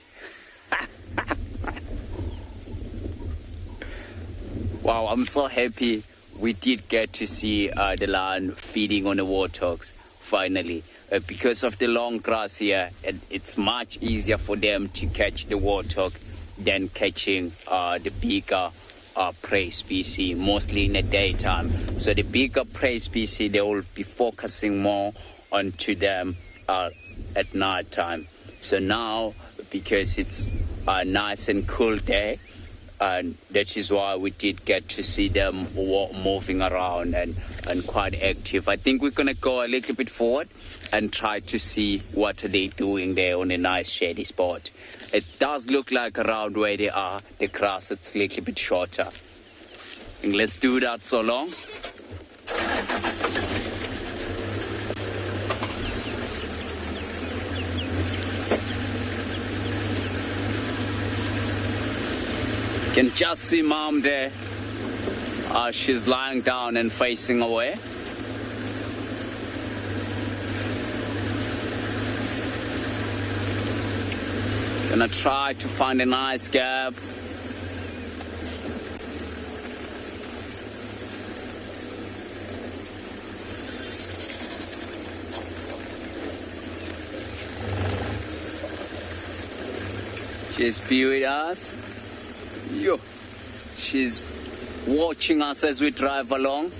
Wow, I'm so happy we did get to see the lion feeding on the warthogs finally. Because of the long grass here, it's much easier for them to catch the warthog than catching the bigger prey species, mostly in the daytime. So the bigger prey species, they will be focusing more onto them at night time. So now, because it's a nice and cool day, and that is why we did get to see them moving around and quite active. I think we're going to go a little bit forward and try to see what are they doing there on a nice shady spot. It does look like around where they are, the grass is a little bit shorter. And let's do that so long. You can just see mom there. She's lying down and facing away. Gonna try to find a nice gap. Just be with us. Yo, she's watching us as we drive along.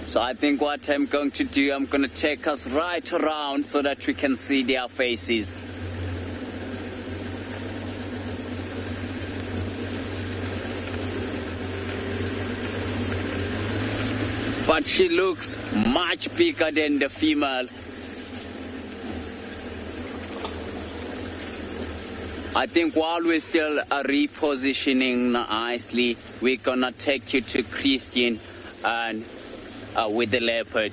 So I think what I'm going to do, I'm going to take us right around so that we can see their faces. But she looks much bigger than the female. I think while we're still repositioning nicely, we're gonna take you to Christian and with the leopard.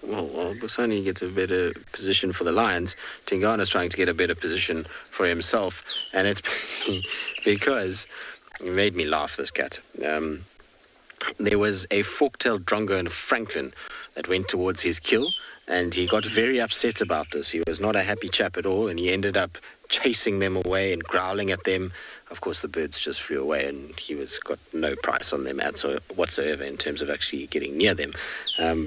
Well, Busani gets a better position for the lions. Tingana's trying to get a better position for himself, and it's because it made me laugh, this cat. There was a fork-tailed drongo in Franklin that went towards his kill, and he got very upset about this. He was not a happy chap at all, and he ended up chasing them away and growling at them. Of course, the birds just flew away, and he got no price on them whatsoever in terms of actually getting near them.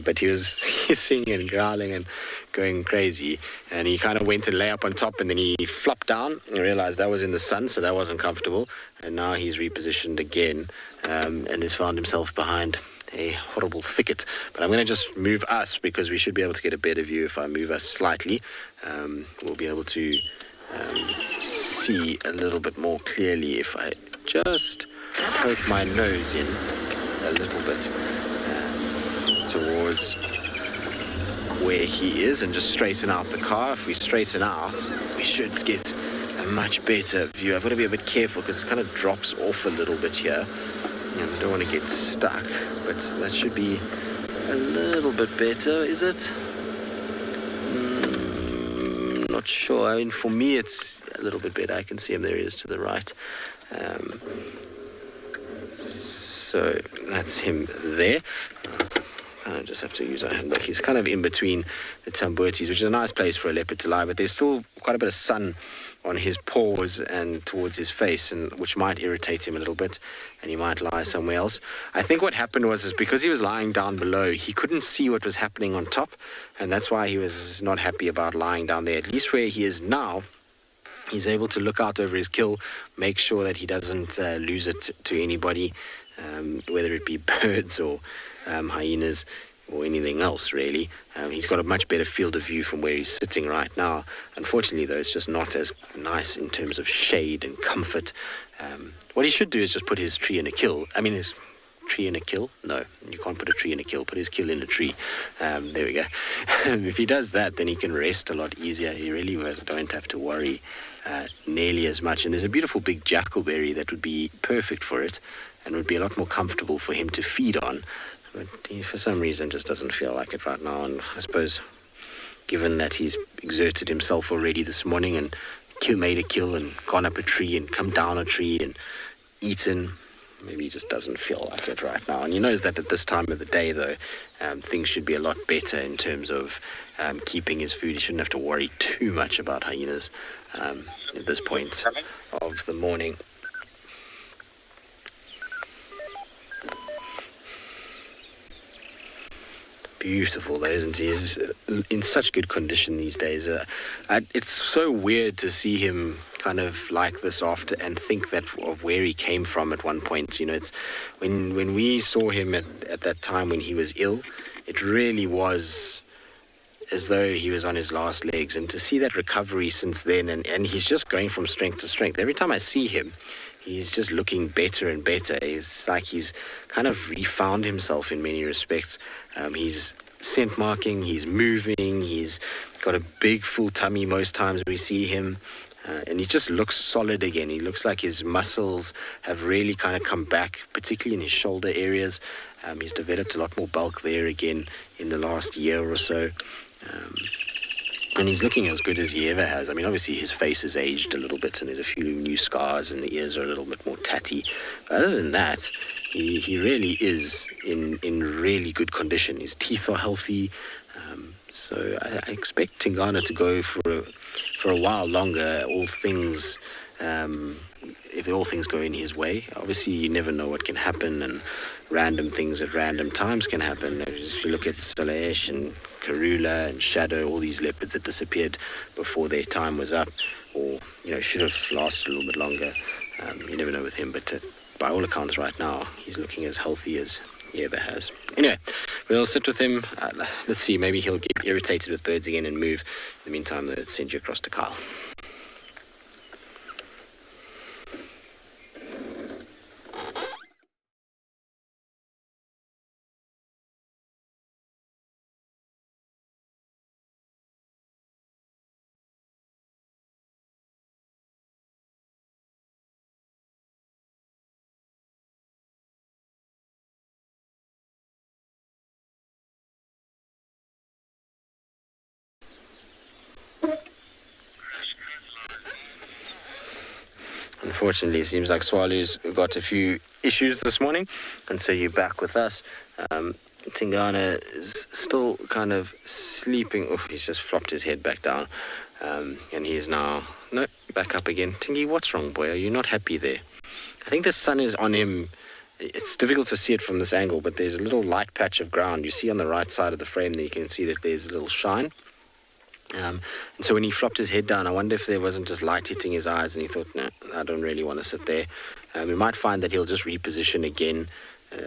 But he was hissing and growling and going crazy, and he kind of went to lay up on top, and then he flopped down and realized that was in the sun, so that wasn't comfortable, and now he's repositioned again and has found himself behind a horrible thicket. But I'm going to just move us, because we should be able to get a better view. If I move us slightly, we'll be able to see a little bit more clearly if I just poke my nose in a little bit towards where he is and just straighten out the car. If we straighten out, we should get a much better view. I've got to be a bit careful because it kind of drops off a little bit here, and I don't want to get stuck, but that should be a little bit better, is it? Not sure. I mean, for me, it's a little bit better. I can see him. There he is to the right. So that's him there. I just have to use our hand. He's kind of in between the Tambuetis, which is a nice place for a leopard to lie, but there's still quite a bit of sun on his paws and towards his face, and which might irritate him a little bit, and he might lie somewhere else. I think what happened was because he was lying down below, he couldn't see what was happening on top, and that's why he was not happy about lying down there. At least where he is now, he's able to look out over his kill, make sure that he doesn't lose it to anybody, whether it be birds or hyenas or anything else, really. He's got a much better field of view from where he's sitting right now. Unfortunately, though, it's just not as nice in terms of shade and comfort. What he should do is just put his tree in a kill. I mean, his tree in a kill? No, you can't put a tree in a kill. Put his kill in a tree. There we go. If he does that, then he can rest a lot easier. He really don't have to worry nearly as much. And there's a beautiful big jackalberry that would be perfect for it and would be a lot more comfortable for him to feed on. But he, for some reason, just doesn't feel like it right now. And I suppose given that he's exerted himself already this morning and made a kill and gone up a tree and come down a tree and eaten. Maybe he just doesn't feel like it right now. And he knows that at this time of the day, though, things should be a lot better in terms of keeping his food. He shouldn't have to worry too much about hyenas at this point of the morning. Beautiful, though, isn't he? He's in such good condition these days. It's so weird to see him kind of like this after and think that of where he came from at one point. You know, it's when we saw him at that time when he was ill, it really was as though he was on his last legs. And to see that recovery since then, and he's just going from strength to strength. Every time I see him, he's just looking better and better. It's like he's kind of refound himself in many respects. He's scent marking, he's moving, he's got a big full tummy most times we see him. And he just looks solid again. He looks like his muscles have really kind of come back, particularly in his shoulder areas. He's developed a lot more bulk there again in the last year or so. And he's looking as good as he ever has. I mean, obviously his face has aged a little bit and there's a few new scars and the ears are a little bit more tatty. But other than that, he really is in really good condition. His teeth are healthy. So I expect Tingana to go for a while longer, all things, if all things go in his way. Obviously, you never know what can happen, and random things at random times can happen. If you look at Salesh and Karula and Shadow, all these leopards that disappeared before their time was up, or, you know, should have lasted a little bit longer. You never know with him, but by all accounts right now, he's looking as healthy as he ever has. Anyway, we'll sit with him. Let's see, maybe he'll get irritated with birds again and move. In the meantime, let's send you across to Kyle. Unfortunately, it seems like Tswalu's got a few issues this morning, and so you're back with us. Tingana is still kind of sleeping. Oh, he's just flopped his head back down, and he is now back up again. Tingy, what's wrong, boy? Are you not happy there? I think the sun is on him. It's difficult to see it from this angle, but there's a little light patch of ground. You see on the right side of the frame there, you can see that there's a little shine. And so when he flopped his head down, I wonder if there wasn't just light hitting his eyes and he thought, no, I don't really want to sit there. We might find that he'll just reposition again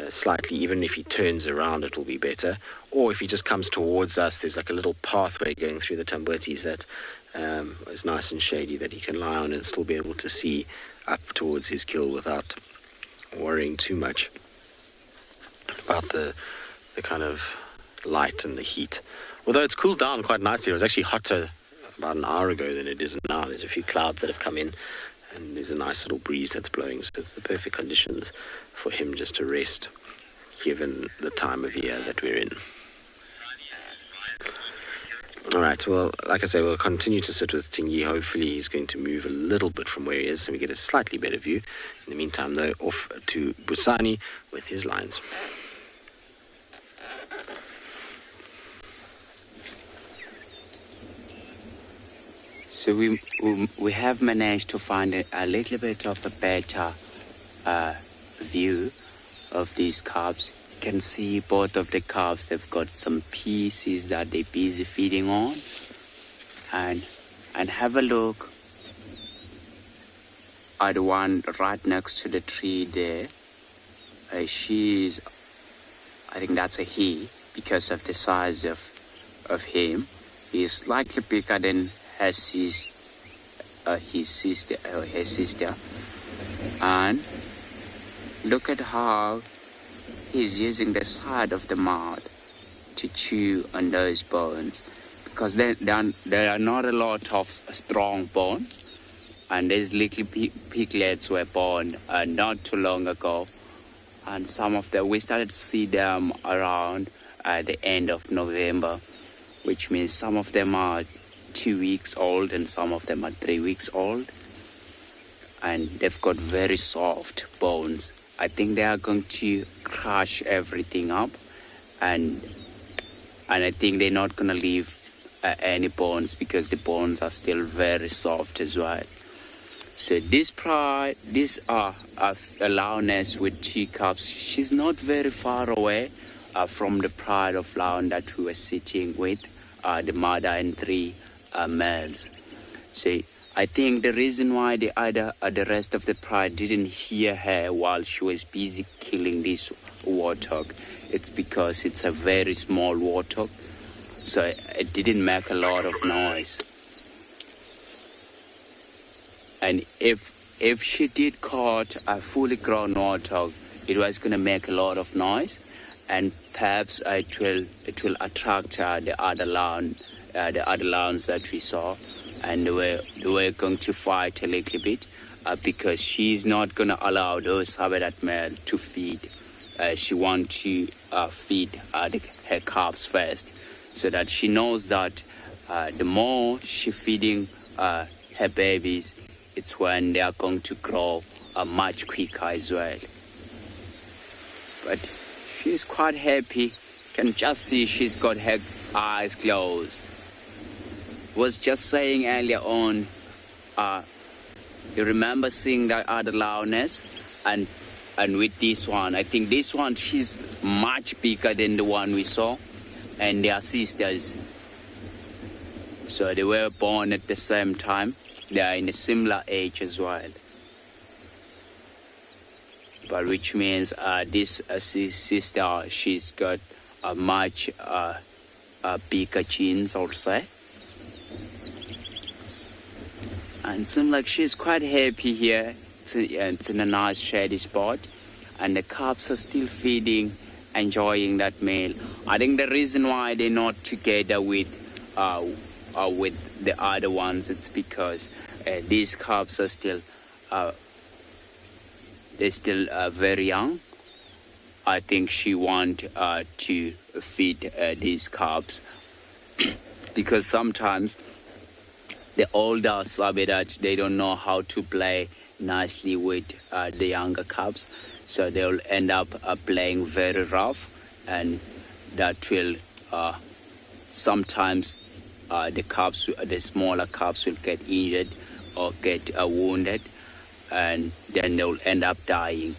slightly. Even if he turns around, it will be better. Or if he just comes towards us, there's like a little pathway going through the tambuetis that is nice and shady that he can lie on and still be able to see up towards his kill without worrying too much about the kind of light and the heat. Although it's cooled down quite nicely. It was actually hotter about an hour ago than it is now. There's a few clouds that have come in and there's a nice little breeze that's blowing, so it's the perfect conditions for him just to rest given the time of year that we're in. Alright, well, like I say, we'll continue to sit with Tingy. Hopefully he's going to move a little bit from where he is so we get a slightly better view. In the meantime, though, off to Busani with his lines. So we have managed to find a little bit of a better view of these calves. You can see both of the calves, they've got some pieces that they're busy feeding on. And have a look at the one right next to the tree there. I think that's a he because of the size of him. He's slightly bigger than his sister, and look at how he's using the side of the mouth to chew on those bones, because there are not a lot of strong bones, and these little piglets were born not too long ago, and some of them we started to see them around the end of November. which means some of them are 2 weeks old and some of them are 3 weeks old. And they've got very soft bones. I think they are going to crush everything up, and I think they're not going to leave any bones because the bones are still very soft as well. So these are a lioness with 2 cubs. She's not very far away from the pride of lion that we were sitting with, the mother and 3 males. So I think the reason why the rest of the pride didn't hear her while she was busy killing this warthog, it's because it's a very small warthog, so it didn't make a lot of noise. And if she did caught a fully grown warthog, it was going to make a lot of noise, and perhaps it will attract the other lions that we saw, and they were going to fight a little bit because she's not going to allow those habitat male to feed. She wants to feed her cubs first, so that she knows that the more she feeding her babies, it's when they are going to grow much quicker as well. But she's quite happy. Can just see she's got her eyes closed. Was just saying earlier on, you remember seeing the other lioness, and with this one, I think this one, she's much bigger than the one we saw, and they are sisters. So they were born at the same time. They are in a similar age as well. But which means this sister, she's got a much bigger genes also. And seems like she's quite happy here. It's in a nice shady spot. And the cubs are still feeding, enjoying that meal. I think the reason why they're not together with the other ones, it's because these cubs are still very young. I think she want to feed these cubs because sometimes the older Sabi that they don't know how to play nicely with the younger cubs, so they'll end up playing very rough, and that will sometimes the smaller cubs will get injured or get wounded, and then they'll end up dying.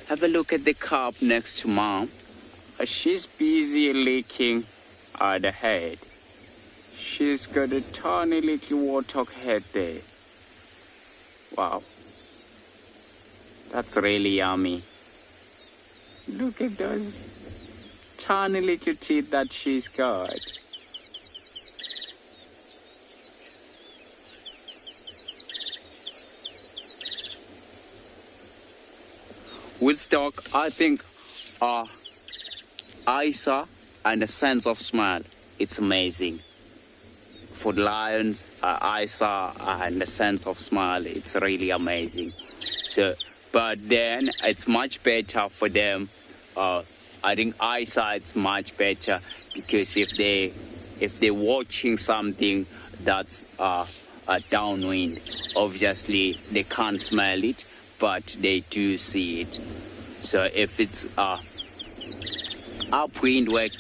Have a look at the cub next to Mom. She's busy licking the head. She's got a tiny little warthog head there. Wow. That's really yummy. Look at those tiny little teeth that she's got. With stock, I think eyesight and a sense of smell, it's amazing. For the lions, eyesight and a sense of smell, it's really amazing. So, but then it's much better for them. I think eyesight's much better because if they're watching something that's downwind, obviously they can't smell it, but they do see it. So if it's upwind where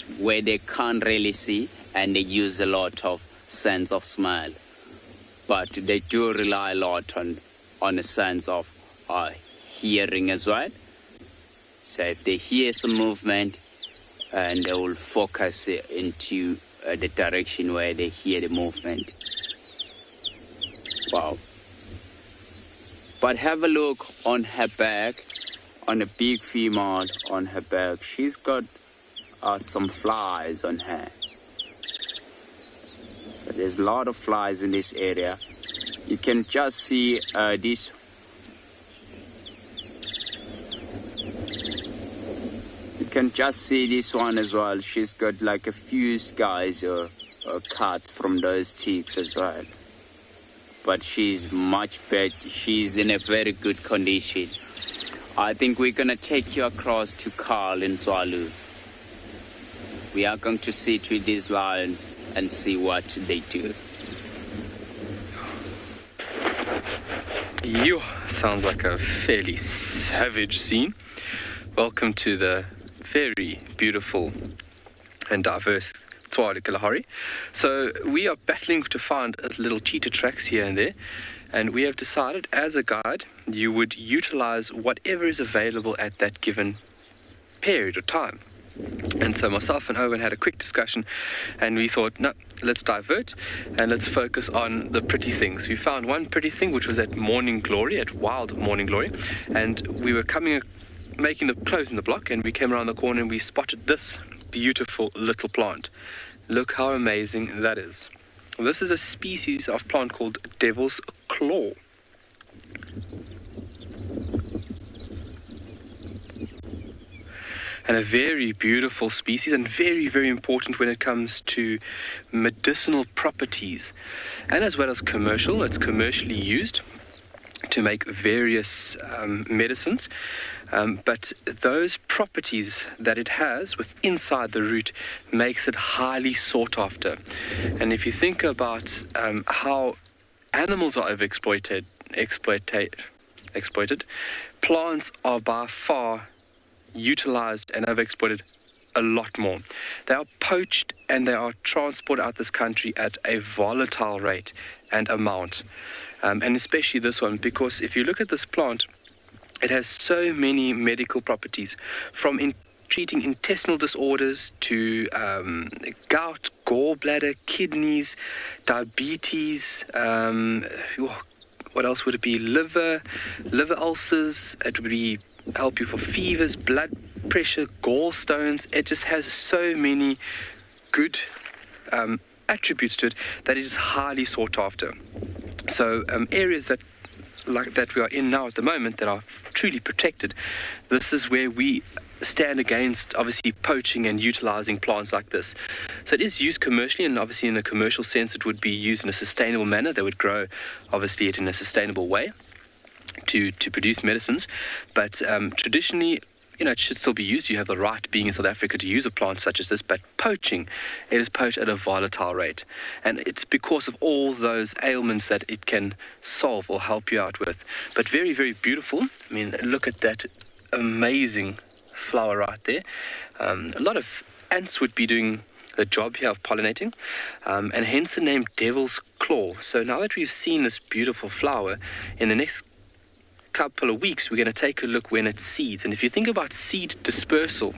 they can't really see, and they use a lot of sense of smell, but they do rely a lot on a sense of hearing as well. So if they hear some movement, and they will focus into the direction where they hear the movement. Wow. But have a look on her back, on a big female on her back. She's got some flies on her. So there's a lot of flies in this area. You can just see this. You can just see this one as well. She's got like a few scars or cuts from those cheeks as well. But she's much better. She's in a very good condition. I think we're going to take you across to Carl in Tswalu. We are going to sit with these lions and see what they do. You sounds like a fairly savage scene. Welcome to the very beautiful and diverse Tswalu Kalahari. So we are battling to find little cheetah tracks here and there, and we have decided as a guide you would utilize whatever is available at that given period of time. And so myself and Owen had a quick discussion, and we thought, no, let's divert and let's focus on the pretty things. We found one pretty thing, which was at Morning Glory, at Wild Morning Glory, and we were closing the block, and we came around the corner and we spotted this beautiful little plant. Look how amazing that is. This is a species of plant called Devil's Claw. And a very beautiful species, and very, very important when it comes to medicinal properties. And as well as commercial, it's commercially used to make various medicines. But those properties that it has inside the root makes it highly sought after. And if you think about how animals are exploited, plants are by far utilized and overexploited a lot more. They are poached and they are transported out this country at a volatile rate and amount. And especially this one, because if you look at this plant, it has so many medical properties, from treating intestinal disorders to gout, gallbladder, kidneys, diabetes, what else would it be? Liver ulcers. It would be help you for fevers, blood pressure, gallstones. It just has so many good attributes to it that it is highly sought after. So areas that we are in now at the moment that are truly protected, this is where we stand against obviously poaching and utilizing plants like this. So it is used commercially, and obviously in a commercial sense it would be used in a sustainable manner. They would grow obviously it in a sustainable way to produce medicines, but traditionally, it should still be used. You have the right, being in South Africa, to use a plant such as this, but poaching, it is poached at a volatile rate. And it's because of all those ailments that it can solve or help you out with. But very, very beautiful. I mean, look at that amazing flower right there. A lot of ants would be doing the job here of pollinating, and hence the name Devil's Claw. So now that we've seen this beautiful flower, in the next couple of weeks we're going to take a look when it seeds. And if you think about seed dispersal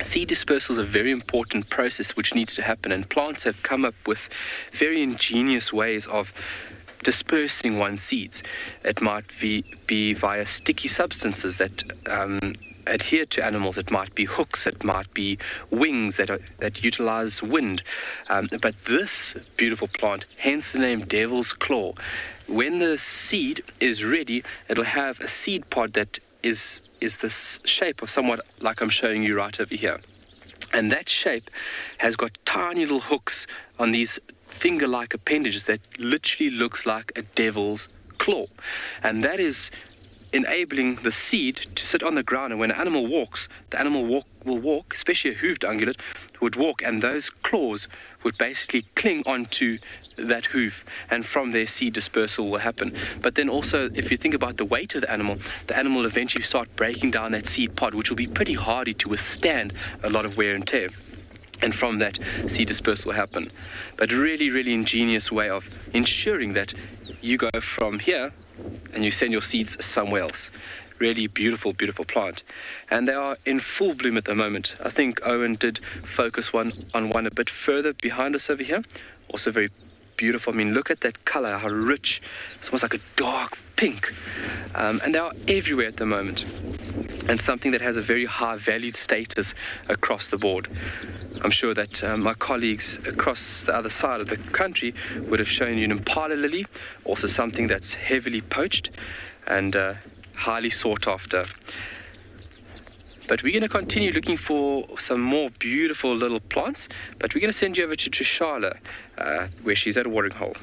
is a very important process which needs to happen, and plants have come up with very ingenious ways of dispersing one's seeds. It might be via sticky substances that adhere to animals. It might be hooks, it might be wings that utilize wind. But this beautiful plant, hence the name Devil's Claw, when the seed is ready, it'll have a seed pod that is this shape of somewhat like I'm showing you right over here. And that shape has got tiny little hooks on these finger-like appendages that literally looks like a devil's claw. And that is enabling the seed to sit on the ground, and when an animal walks, the animal will walk, especially a hooved ungulate, would walk, and those claws would basically cling onto that hoof, and from there seed dispersal will happen. But then also, if you think about the weight of the animal will eventually start breaking down that seed pod, which will be pretty hardy to withstand a lot of wear and tear. And from that, seed dispersal will happen. But really, really ingenious way of ensuring that you go from here and you send your seeds somewhere else. Really beautiful, beautiful plant. And they are in full bloom at the moment. I think Owen did focus on one a bit further behind us over here. Also very beautiful. I mean, look at that color, how rich. It's almost like a dark pink. And they are everywhere at the moment. And something that has a very high valued status across the board. I'm sure that my colleagues across the other side of the country would have shown you an impala lily, also something that's heavily poached and highly sought after. But we're going to continue looking for some more beautiful little plants, but we're going to send you over to Trishala, where she's at a watering hole.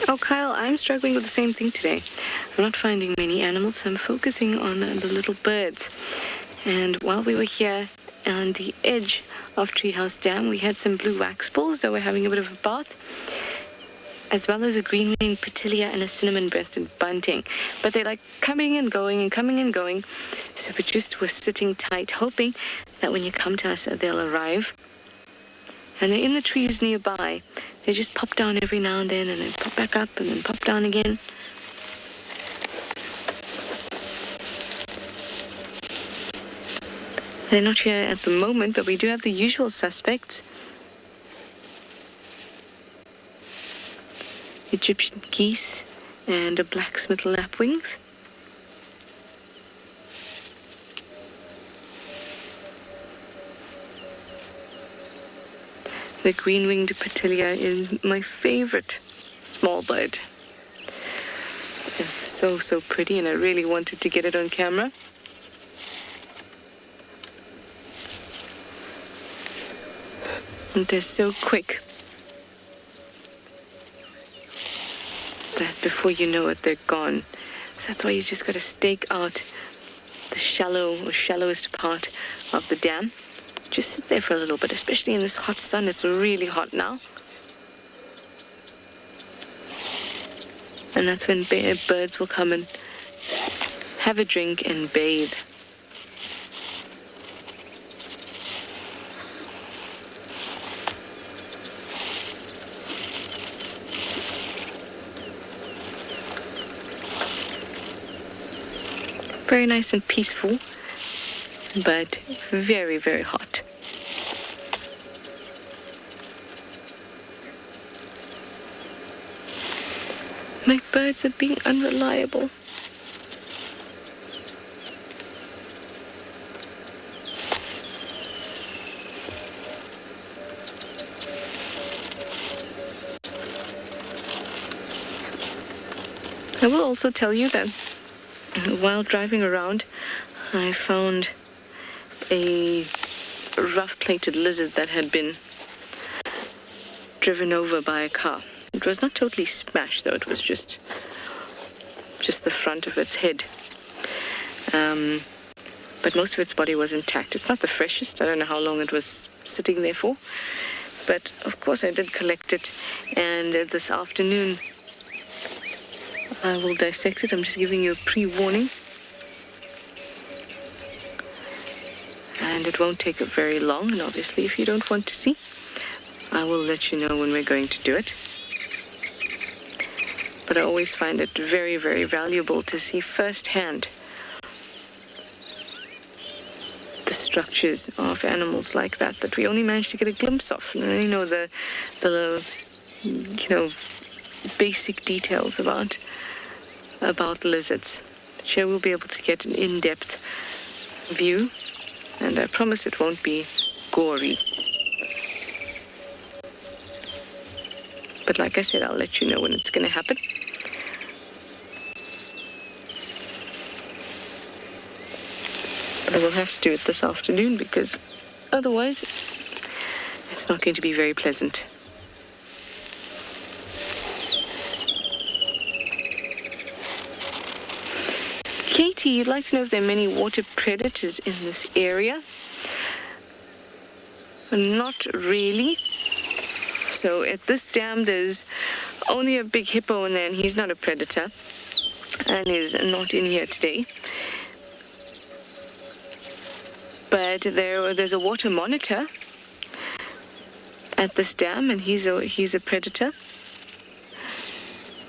Oh, Kyle, I'm struggling with the same thing today. I'm not finding many animals, so I'm focusing on the little birds. And while we were here on the edge of Treehouse Dam, we had some blue wax bulls that were having a bit of a bath, as well as a green-winged petilia and a cinnamon-breasted bunting. But they're like coming and going and coming and going. So we just were sitting tight, hoping that when you come to us, they'll arrive. And they're in the trees nearby. They just pop down every now and then pop back up and then pop down again. They're not here at the moment, but we do have the usual suspects. Egyptian geese and a blacksmith lapwings. The green-winged petilia is my favorite small bird. It's so, so pretty, and I really wanted to get it on camera. And they're so quick that before you know it, they're gone. So that's why you just got to stake out the shallow or shallowest part of the dam. Just sit there for a little bit, especially in this hot sun. It's really hot now. And that's when birds will come and have a drink and bathe. Very nice and peaceful, but very, very hot. My birds are being unreliable. I will also tell you that while driving around, I found a rough-plated lizard that had been driven over by a car. It was not totally smashed, though. It was just the front of its head. But most of its body was intact. It's not the freshest. I don't know how long it was sitting there for. But, of course, I did collect it. And this afternoon, I will dissect it. I'm just giving you a pre-warning. And it won't take very long. And obviously, if you don't want to see, I will let you know when we're going to do it. But I always find it very, very valuable to see firsthand the structures of animals like that we only manage to get a glimpse of. And only know the basic details about lizards. But here we'll be able to get an in-depth view, and I promise it won't be gory. But like I said, I'll let you know when it's going to happen. But I will have to do it this afternoon because otherwise it's not going to be very pleasant. Katie, you'd like to know if there are many water predators in this area? Not really. So at this dam, there's only a big hippo in there, and he's not a predator, and is not in here today. But there's a water monitor at this dam, and he's a predator.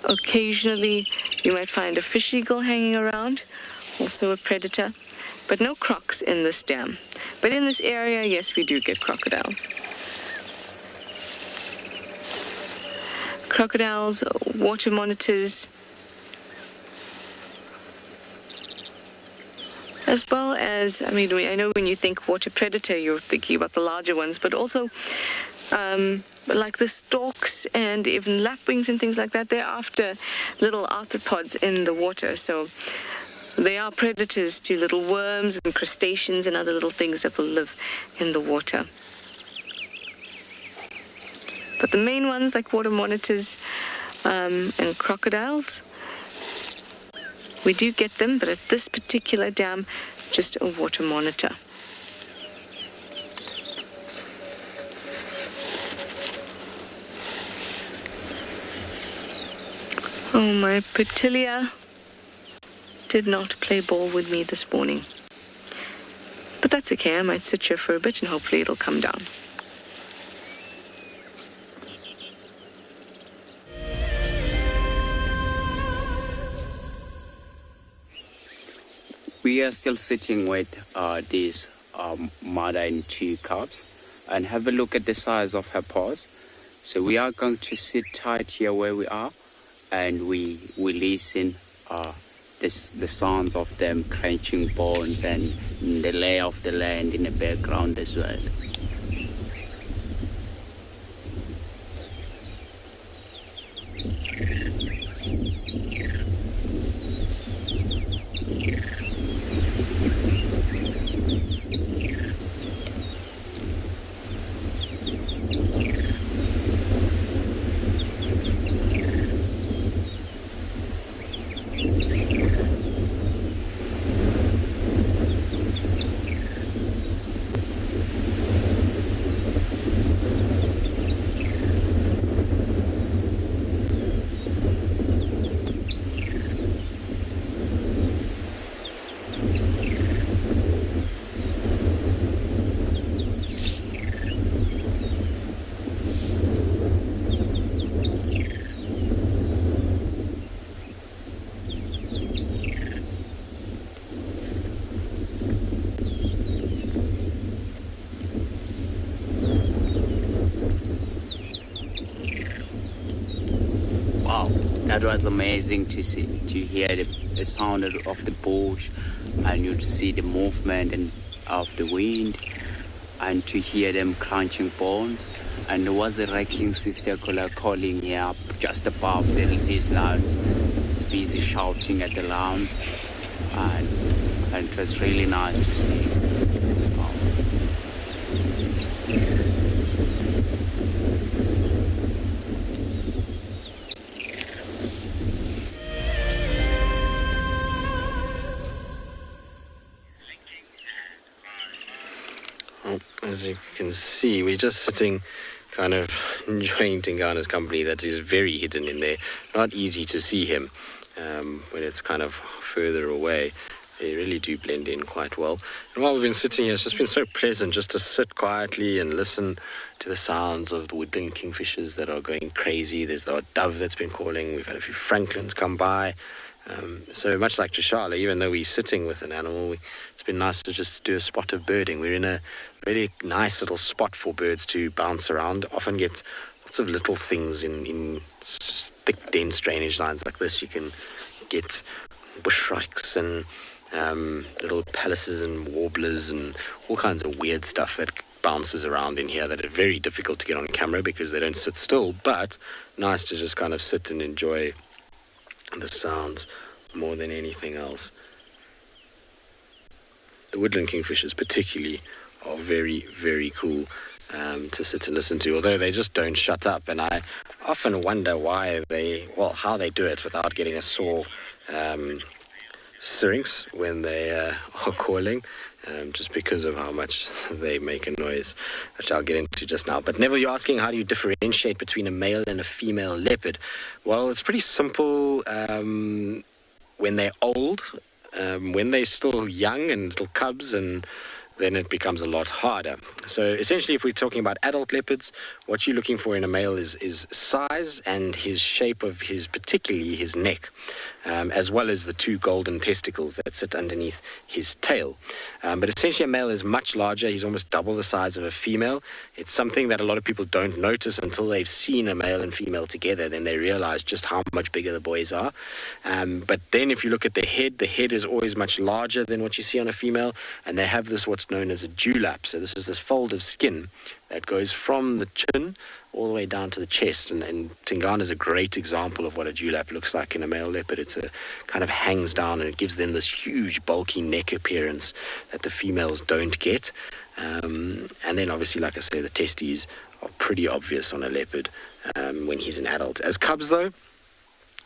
Occasionally, you might find a fish eagle hanging around, also a predator, but no crocs in this dam. But in this area, yes, we do get crocodiles. Crocodiles, water monitors, as well as, I know when you think water predator, you're thinking about the larger ones, but also like the storks and even lapwings and things like that, they're after little arthropods in the water. So they are predators to little worms and crustaceans and other little things that will live in the water. But the main ones, like water monitors and crocodiles, we do get them, but at this particular dam, just a water monitor. Oh, my Petilia did not play ball with me this morning. But that's okay, I might sit here for a bit and hopefully it'll come down. We are still sitting with these mother and 2 cubs, and have a look at the size of her paws. So we are going to sit tight here where we are, and we listen the sounds of them crunching bones and the lay of the land in the background as well. That was amazing to see, to hear the sound of the bush, and you'd see the movement of the wind, and to hear them crunching bones. And there was a wrecking sister calling here just above these lawns. It's busy shouting at the lawns, and it was really nice to see. As you can see, we're just sitting kind of enjoying Tingana's company. That is very hidden in there. Not easy to see him when it's kind of further away. They really do blend in quite well. And while we've been sitting here, it's just been so pleasant just to sit quietly and listen to the sounds of the woodland kingfishers that are going crazy. There's the odd dove that's been calling. We've had a few francolins come by. So much like Tshala, even though we're sitting with an animal, it's been nice to just do a spot of birding. We're in a really nice little spot for birds to bounce around. Often get lots of little things in thick, dense drainage lines like this. You can get bushshrikes and little palaces and warblers and all kinds of weird stuff that bounces around in here that are very difficult to get on camera because they don't sit still, but nice to just kind of sit and enjoy the sounds more than anything else. The woodland kingfishers particularly are very, very cool to sit and listen to, although they just don't shut up, and I often wonder how they do it without getting a sore syrinx when they are calling, just because of how much they make a noise, which I'll get into just now. But Neville, you're asking how do you differentiate between a male and a female leopard? Well, it's pretty simple when they're old. When they're still young and little cubs, and then it becomes a lot harder. So essentially, if we're talking about adult leopards, what you're looking for in a male is size and his shape of particularly his neck, as well as the 2 golden testicles that sit underneath his tail. But essentially a male is much larger. He's almost double the size of a female. It's something that a lot of people don't notice until they've seen a male and female together. Then they realize just how much bigger the boys are. But then if you look at the head is always much larger than what you see on a female, and they have this what's known as a dewlap. So this is this fold of skin that goes from the chin all the way down to the chest, and Tingana is a great example of what a dewlap looks like in a male leopard. It's a kind of hangs down, and it gives them this huge bulky neck appearance that the females don't get. And then obviously, like I say, the testes are pretty obvious on a leopard when he's an adult. As cubs though,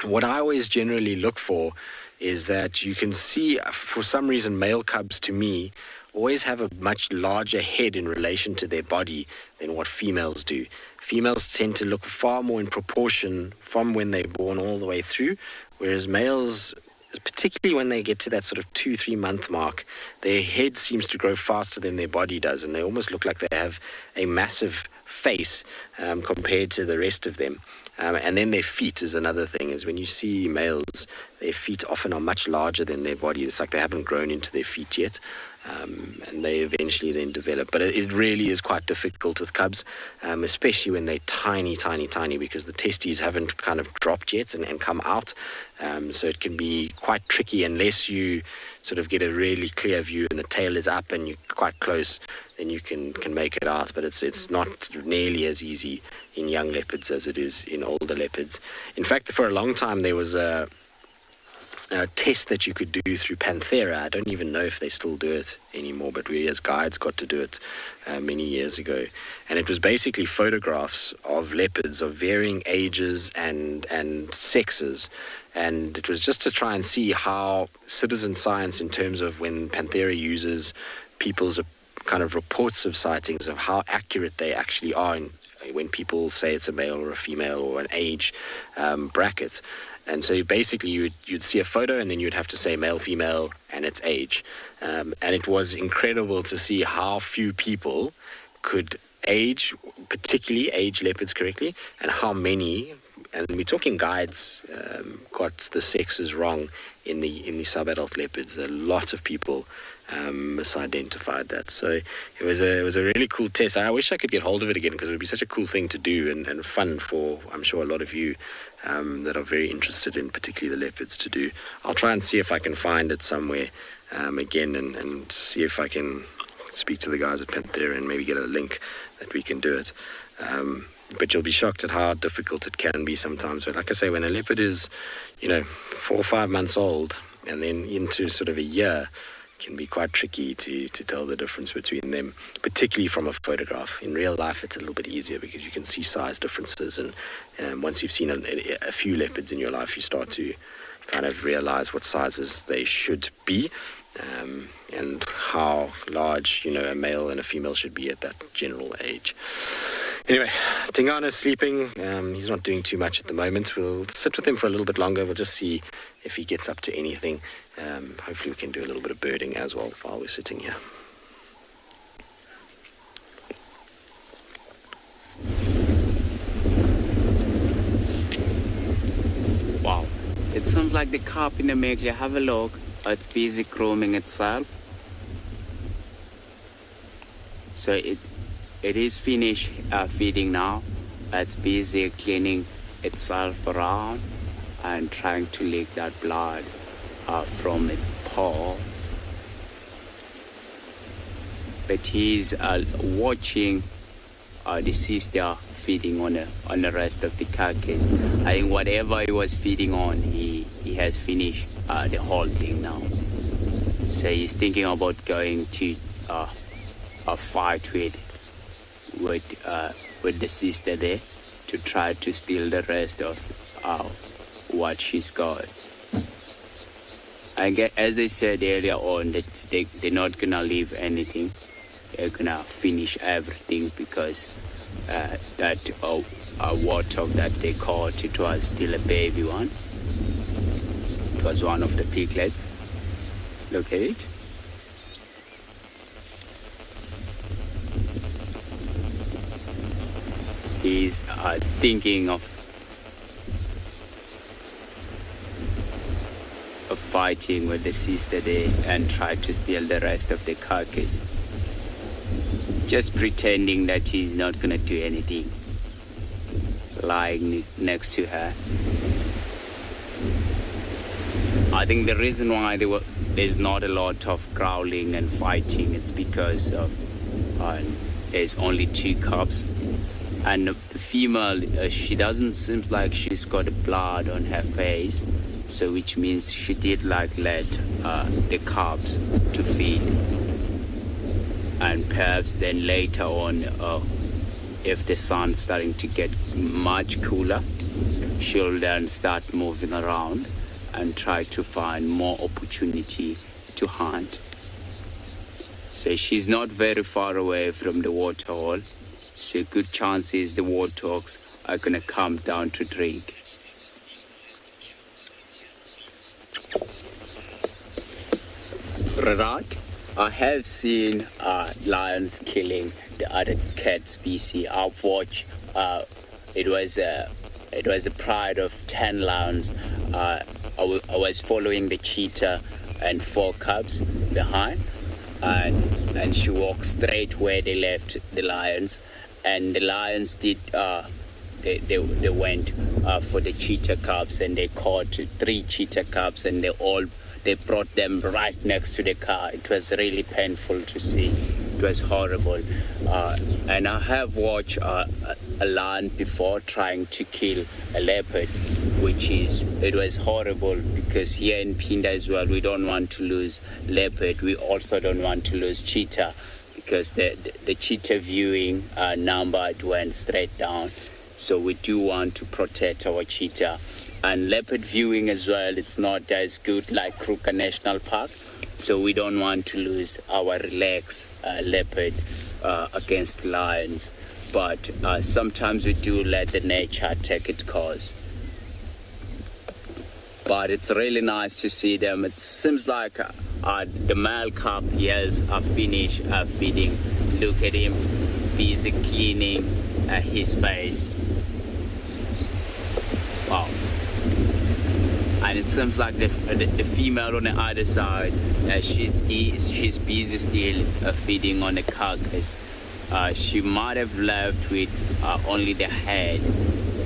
what I always generally look for is that you can see, for some reason, male cubs to me always have a much larger head in relation to their body than what females do. Females tend to look far more in proportion from when they're born all the way through, whereas males, particularly when they get to that sort of 2-3 month mark, their head seems to grow faster than their body does, and they almost look like they have a massive face compared to the rest of them. And then their feet is another thing, is when you see males, their feet often are much larger than their body. It's like they haven't grown into their feet yet, and they eventually then develop. But it really is quite difficult with cubs, especially when they're tiny, because the testes haven't kind of dropped yet and come out. So it can be quite tricky unless you sort of get a really clear view and the tail is up and you're quite close, then you can make it out. But it's not nearly as easy in young leopards as it is in older leopards. In fact, for a long time there was a test that you could do through Panthera. I don't even know if they still do it anymore, but we as guides got to do it many years ago. And it was basically photographs of leopards of varying ages and sexes. And it was just to try and see how citizen science, in terms of when Panthera uses people's kind of reports of sightings, of how accurate they actually are when people say it's a male or a female or an age bracket. And so basically you'd see a photo and then you'd have to say male, female, and its age. And it was incredible to see how few people could particularly age leopards correctly, and how many, and we're talking guides, got the sexes wrong in the sub-adult leopards. A lot of people misidentified that. So it was a really cool test. I wish I could get hold of it again, because it would be such a cool thing to do and fun for, I'm sure, a lot of you that are very interested in particularly the leopards to do. I'll try and see if I can find it somewhere again and see if I can speak to the guys at Panthera and maybe get a link that we can do it. But you'll be shocked at how difficult it can be sometimes. But like I say, when a leopard is, 4 or 5 months old and then into sort of a year, it can be quite tricky to tell the difference between them, particularly from a photograph. In real life, it's a little bit easier because you can see size differences. And once you've seen a few leopards in your life, you start to kind of realize what sizes they should be, and how large, a male and a female should be at that general age. Anyway, Tingana's sleeping. He's not doing too much at the moment. We'll sit with him for a little bit longer. We'll just see if he gets up to anything. Hopefully we can do a little bit of birding as well while we're sitting here. Wow. It sounds like the carp in the Meglia. Have a look. It's busy grooming itself. So it is finished feeding now. It's busy cleaning itself around and trying to lick that blood from its paw. But he's watching the sister feeding on the rest of the carcass. I think whatever he was feeding on, he has finished the whole thing now. So he's thinking about going to a fight with the sister there to try to steal the rest of what she's got. As I said earlier on, that they're not gonna leave anything. They're gonna finish everything, because that warthog that they caught, it was still a baby one. It was one of the piglets. Look at it. He's thinking of fighting with the sister there and try to steal the rest of the carcass. Just pretending that he's not gonna do anything. Lying next to her. I think the reason why there's not a lot of growling and fighting, it's because of there's only 2 cubs. And the female, she doesn't seem like she's got blood on her face, so which means she did let the cubs to feed, and perhaps then later on if the sun's starting to get much cooler, she'll then start moving around and try to find more opportunity to hunt. So she's not very far away from the water hole, so good chances the warthogs are gonna come down to drink. Right, I have seen lions killing the other cat species. I've watched. It was a pride of 10 lions. I was following the cheetah and 4 cubs behind, and she walked straight where they left the lions, and the lions did. They went for the cheetah cubs, and they caught 3 cheetah cubs, and they brought them right next to the car. It was really painful to see. It was horrible. And I have watched a lion before trying to kill a leopard, it was horrible, because here in Phinda as well, we don't want to lose leopard. We also don't want to lose cheetah, because the cheetah viewing number went straight down. So we do want to protect our cheetah. And leopard viewing as well, it's not as good like Kruger National Park. So we don't want to lose our relaxed leopard against lions. But sometimes we do let the nature take its course. But it's really nice to see them. It seems like the male cub, yes, are finished feeding. Look at him, busy cleaning his face. Wow. And it seems like the female on the other side, she's busy still feeding on the carcass. She might have left with only the head.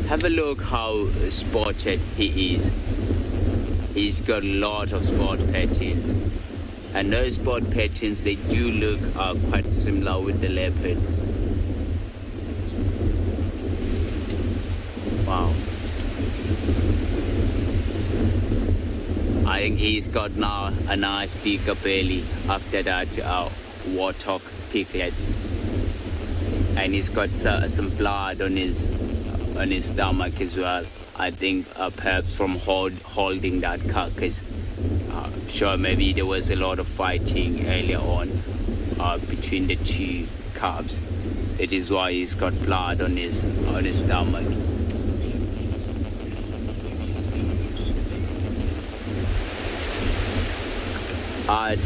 Have a look how spotted he is. He's got a lot of spot patterns. And those spot patterns, they do look quite similar with the leopard. Wow. I think he's got now a nice bigger belly after that warthog piglet, and he's got some blood on his stomach as well. I think perhaps from holding that carcass. Sure, maybe there was a lot of fighting earlier on between the 2 cubs. That is why he's got blood on his stomach.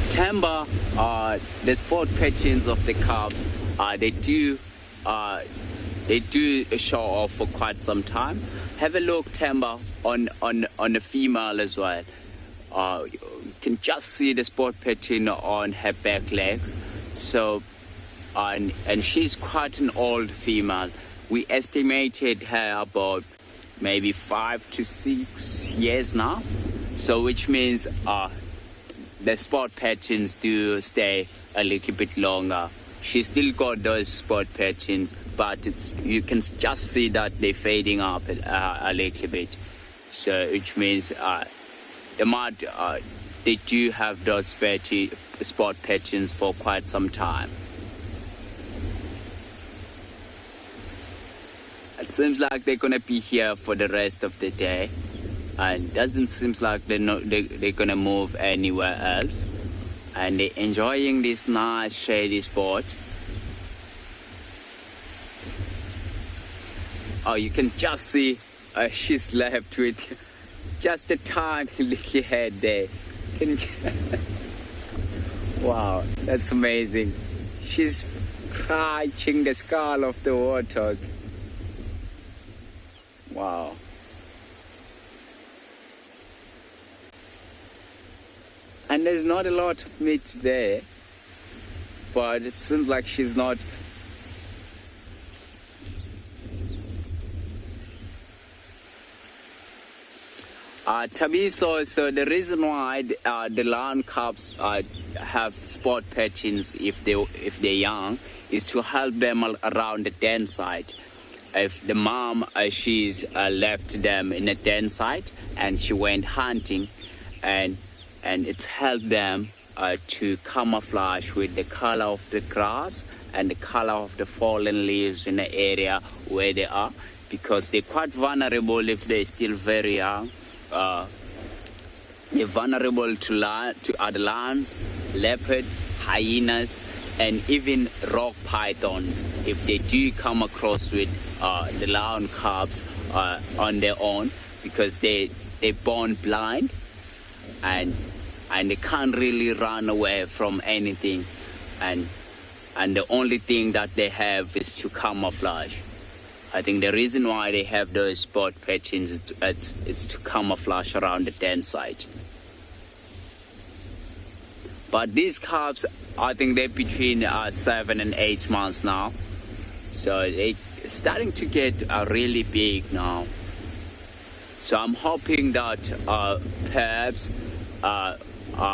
Timber, the spot patterns of the cubs, they do show off for quite some time. Have a look, Timber, on the female as well. You can just see the spot pattern on her back legs. So, and she's quite an old female. We estimated her about maybe 5 to 6 years now. So, which means the spot patterns do stay a little bit longer. She still got those spot patterns, but you can just see that they're fading up a little bit. So which means they do have those spot patterns for quite some time. It seems like they're gonna be here for the rest of the day. And doesn't seem like they're gonna move anywhere else, and they're enjoying this nice shady spot. Oh, you can just see she's left with just a tiny little head there. Wow, that's amazing. She's scratching the skull of the warthog. Wow. And there's not a lot of meat there, but it seems like she's not. Tabiso, so the reason why the lion cubs have spot patterns if they're young is to help them around the den site. If the mom she's left them in a den site and she went hunting, and it's helped them to camouflage with the color of the grass and the color of the fallen leaves in the area where they are, because they're quite vulnerable if they're still very young. They're vulnerable to other lions, leopard, hyenas, and even rock pythons if they do come across with the lion cubs on their own, because they're born blind and they can't really run away from anything, and the only thing that they have is to camouflage. I think the reason why they have those spot patterns it's to camouflage around the den site. But these cubs, I think they're between 7 and 8 months now, so they're starting to get really big now. So I'm hoping that perhaps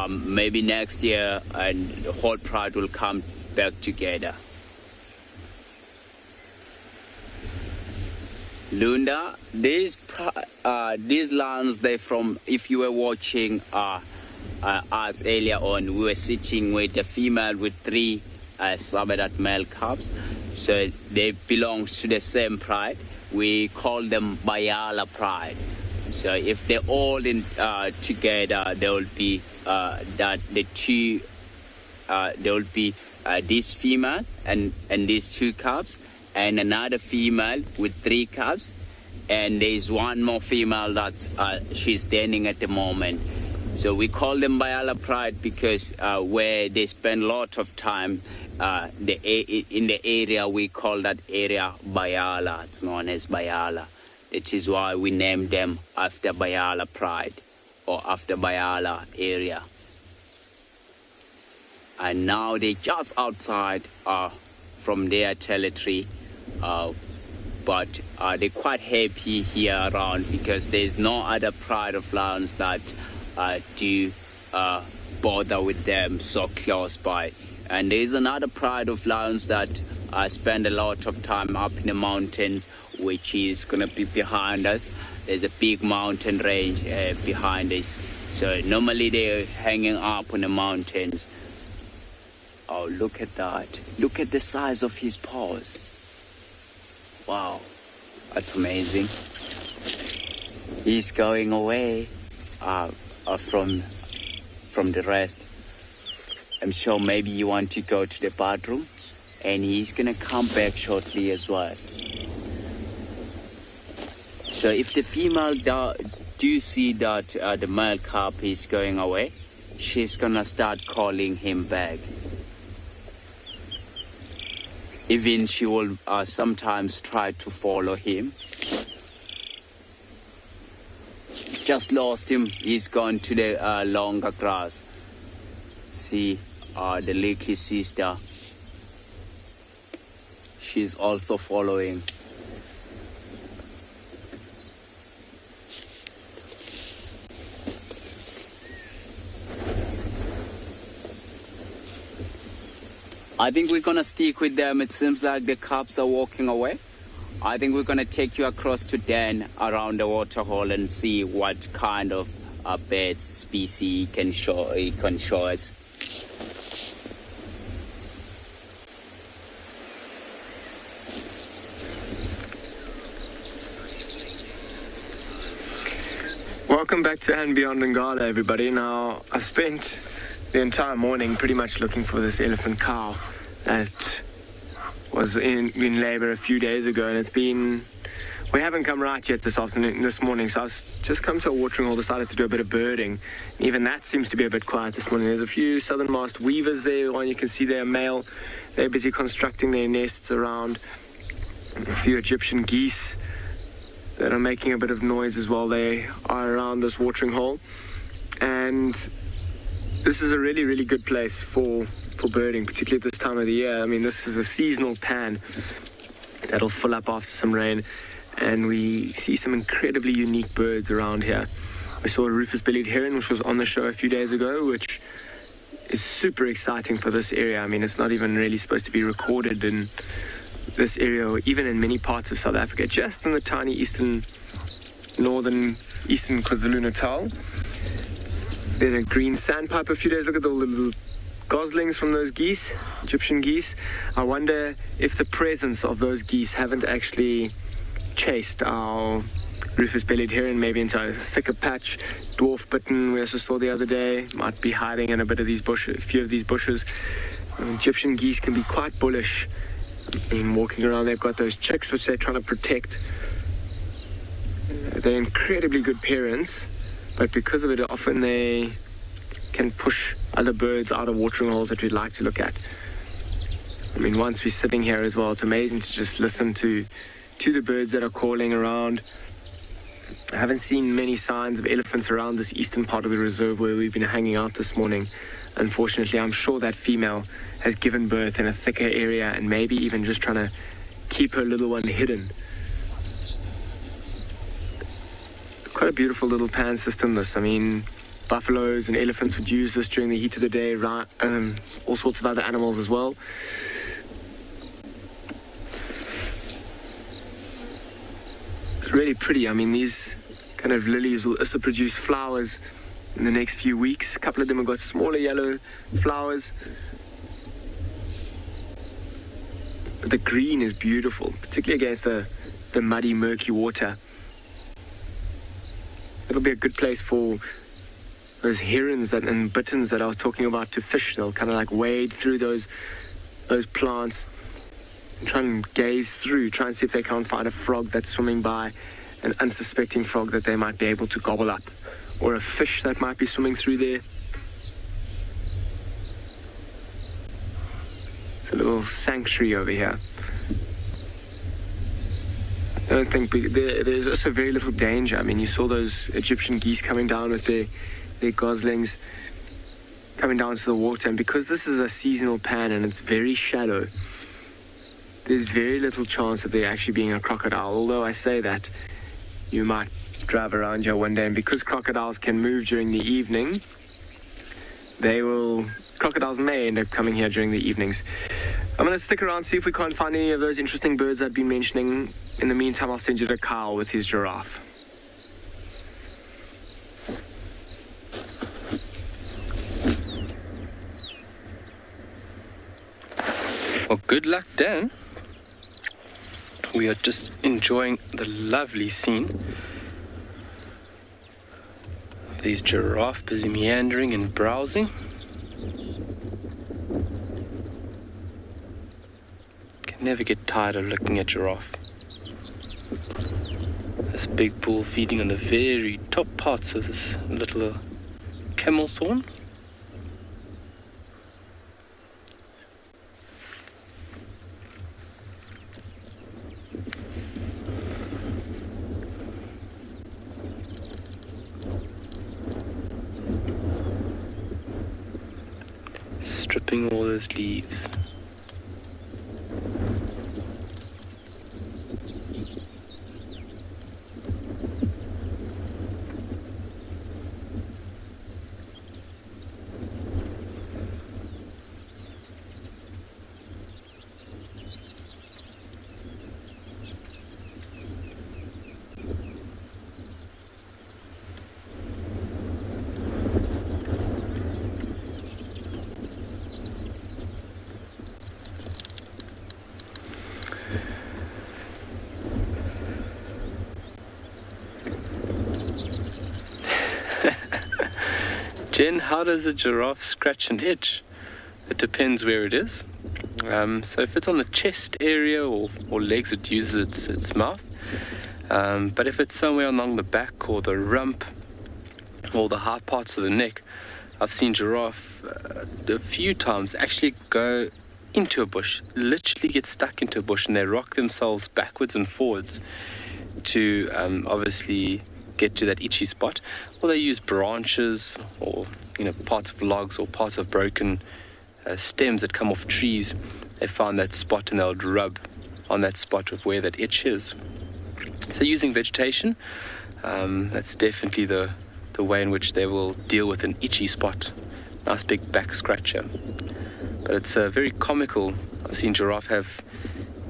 maybe next year and the whole pride will come back together. Lunda, these lions, they're from, if you were watching us earlier on, we were sitting with the female with 3 Sabi male cubs. So they belong to the same pride. We call them Bayala pride. So if they're all in together, there will be this female and these 2 cubs, and another female with 3 cubs, and there's one more female that she's standing at the moment. So we call them Bayala pride because where they spend a lot of time in the area, we call that area Bayala. It's known as Bayala. It is why we named them after Bayala pride, or after Bayala area. And now they're just outside from their territory, but they're quite happy here around because there's no other pride of lions that do bother with them so close by. And there's another pride of lions that spend a lot of time up in the mountains, which is going to be behind us. There's a big mountain range behind us. So normally they're hanging up on the mountains. Oh, look at that. Look at the size of his paws. Wow, that's amazing. He's going away from the rest. I'm sure maybe you want to go to the bathroom, and he's gonna come back shortly as well. So if the female do see that the male cub is going away, she's gonna start calling him back. Even she will sometimes try to follow him. Just lost him. He's gone to the longer grass. See, the leaky sister. She's also following. I think we're going to stick with them. It seems like the cubs are walking away. I think we're going to take you across to den around the waterhole and see what kind of birds species he can show us. Welcome back to andBeyond Ngala, everybody. Now, I've spent the entire morning pretty much looking for this elephant cow that was in labor a few days ago, and we haven't come right yet this morning, so I've just come to a watering hole, decided to do a bit of birding. Even that seems to be a bit quiet this morning. There's a few southern-masked weavers there. One you can see there, male. They're busy constructing their nests around. A few Egyptian geese that are making a bit of noise as well. They are around this watering hole, and this is a really, really good place for birding, particularly at this time of the year. I mean, this is a seasonal pan that'll fill up after some rain, and we see some incredibly unique birds around here. We saw a rufous-bellied heron, which was on the show a few days ago, which is super exciting for this area. I mean, it's not even really supposed to be recorded in this area, or even in many parts of South Africa, just in the tiny eastern KwaZulu-Natal. Then a green sandpiper a few days. Look at all the little goslings from those geese, Egyptian geese. I wonder if the presence of those geese haven't actually chased our rufous-bellied heron maybe into a thicker patch. Dwarf bittern we also saw the other day, might be hiding in a few of these bushes. Egyptian geese can be quite bullish. I mean, walking around, they've got those chicks which they're trying to protect. They're incredibly good parents, but because of it, often they can push other birds out of watering holes that we'd like to look at. I mean, once we're sitting here as well, it's amazing to just listen to the birds that are calling around. I haven't seen many signs of elephants around this eastern part of the reserve where we've been hanging out this morning. Unfortunately, I'm sure that female has given birth in a thicker area and maybe even just trying to keep her little one hidden. Quite a beautiful little pan system, this. I mean, buffaloes and elephants would use this during the heat of the day, all sorts of other animals as well. It's really pretty. I mean, these kind of lilies will also produce flowers in the next few weeks. A couple of them have got smaller yellow flowers. But the green is beautiful, particularly against the muddy, murky water. It'll be a good place for those herons and bitterns that I was talking about to fish. They'll kind of like wade through those plants and try and gaze through, try and see if they can't find a frog that's swimming by, an unsuspecting frog that they might be able to gobble up, or a fish that might be swimming through there. It's a little sanctuary over here. I don't think there's also very little danger. I mean, you saw those Egyptian geese coming down with their goslings coming down to the water, and because this is a seasonal pan and it's very shallow, there's very little chance of there actually being a crocodile. Although I say that, you might drive around here one day, and because crocodiles can move during the evening, crocodiles may end up coming here during the evenings. I'm going to stick around, see if we can't find any of those interesting birds I've been mentioning. In the meantime, I'll send you to Kyle with his giraffe. Well, good luck, Dan. We are just enjoying the lovely scene. These giraffe busy meandering and browsing. Can never get tired of looking at giraffe. This big bull feeding on the very top parts of this little camel thorn. Stripping all those leaves. Jen, how does a giraffe scratch and itch? It depends where it is. So if it's on the chest area or legs, it uses its mouth. But if it's somewhere along the back or the rump or the high parts of the neck, I've seen giraffe a few times actually go into a bush, literally get stuck into a bush, and they rock themselves backwards and forwards to obviously get to that itchy spot. Or they use branches or parts of logs or parts of broken stems that come off trees. They find that spot and they'll rub on that spot of where that itch is. So using vegetation, that's definitely the way in which they will deal with an itchy spot. Nice big back scratcher. But it's very comical. I've seen giraffe have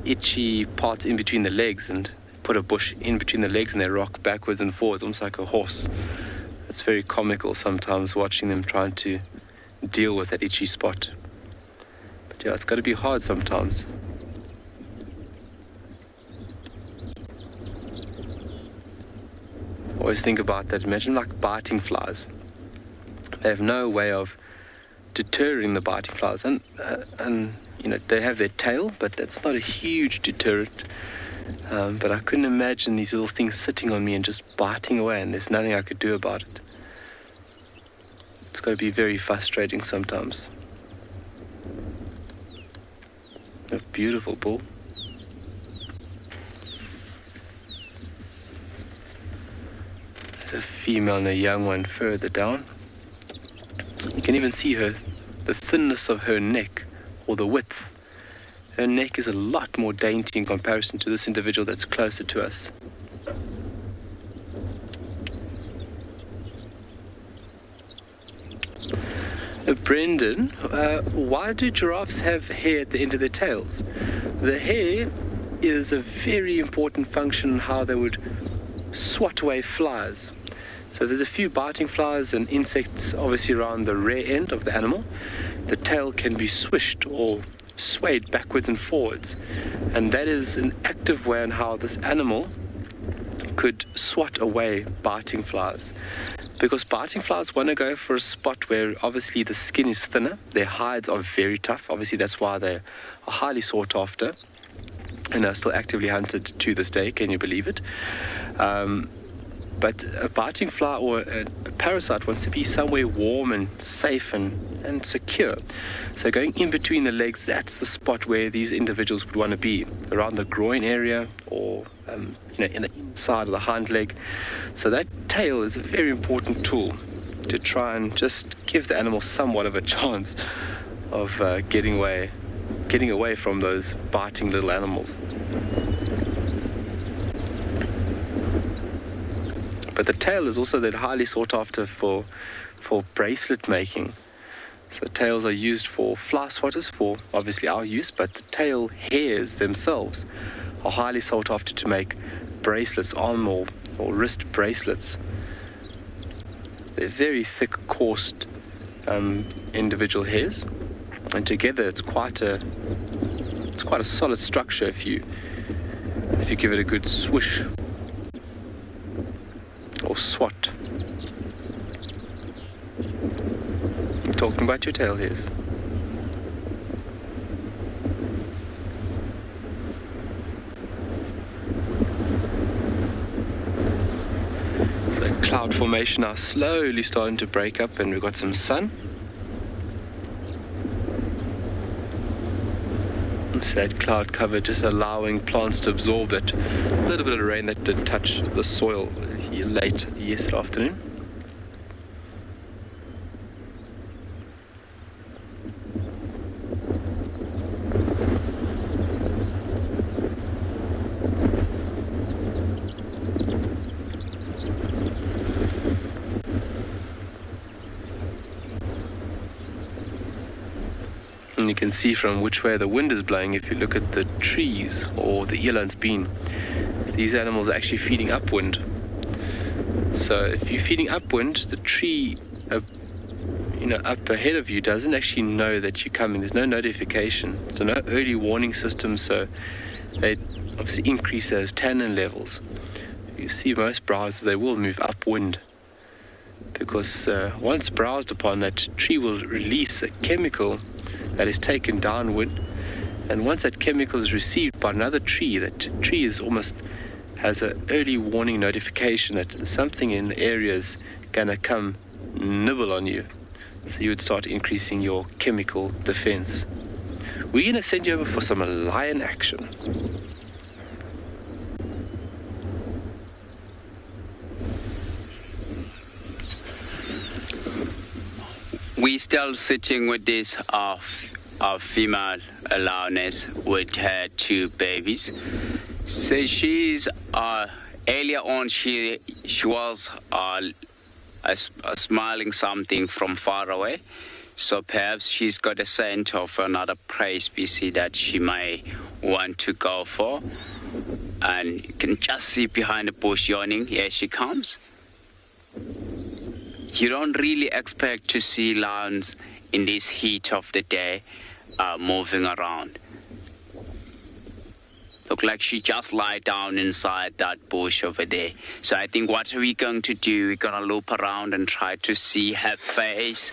itchy parts in between the legs and put a bush in between the legs and they rock backwards and forwards, almost like a horse. It's very comical sometimes watching them trying to deal with that itchy spot. But yeah, it's got to be hard sometimes. Always think about that. Imagine like biting flies. They have no way of deterring the biting flies, and you know, they have their tail, but that's not a huge deterrent. But I couldn't imagine these little things sitting on me and just biting away, and there's nothing I could do about it. It's got to be very frustrating sometimes. A beautiful bull. There's a female and a young one further down. You can even see the thinness of her neck, or the width. Her neck is a lot more dainty in comparison to this individual that's closer to us. Brendan, why do giraffes have hair at the end of their tails? The hair is a very important function in how they would swat away flies. So there's a few biting flies and insects obviously around the rear end of the animal. The tail can be swished or swayed backwards and forwards, and that is an active way on how this animal could swat away biting flies, because biting flies want to go for a spot where obviously the skin is thinner, their hides are very tough. Obviously that's why they are highly sought after and are still actively hunted to this day. Can you believe it? But a biting fly or a parasite wants to be somewhere warm and safe and secure. So going in between the legs, that's the spot where these individuals would want to be, around the groin area, or in the inside of the hind leg. So that tail is a very important tool to try and just give the animal somewhat of a chance of getting away from those biting little animals. But the tail is also then highly sought after for bracelet making. So tails are used for fly swatters, for obviously our use, but the tail hairs themselves are highly sought after to make bracelets, arm or wrist bracelets. They're very thick, coursed individual hairs, and together it's quite a solid structure if you give it a good swish or swat. I'm talking about your tail hairs. The cloud formation now slowly starting to break up, and we've got some sun. So that cloud cover just allowing plants to absorb that little bit of rain that did touch the soil late yesterday afternoon. And you can see from which way the wind is blowing if you look at the trees or the eland's bean. These animals are actually feeding upwind. So if you're feeding upwind, the tree up ahead of you doesn't actually know that you're coming. There's no notification, so no early warning system, so they obviously increase those tannin levels. You see most browsers, they will move upwind, because once browsed upon, that tree will release a chemical that is taken downwind, and once that chemical is received by another tree, that tree is almost has an early warning notification that something in the area is going to come nibble on you. So you would start increasing your chemical defense. We're going to send you over for some lion action. We still sitting with this female lioness with her two babies. So she's earlier on she was smiling something from far away. So perhaps she's got a scent of another prey species that she may want to go for. And you can just see behind the bush yawning. Here she comes. You don't really expect to see lions in this heat of the day, moving around. Look like she just lied down inside that bush over there. So I think what are we going to do? We're going to loop around and try to see her face.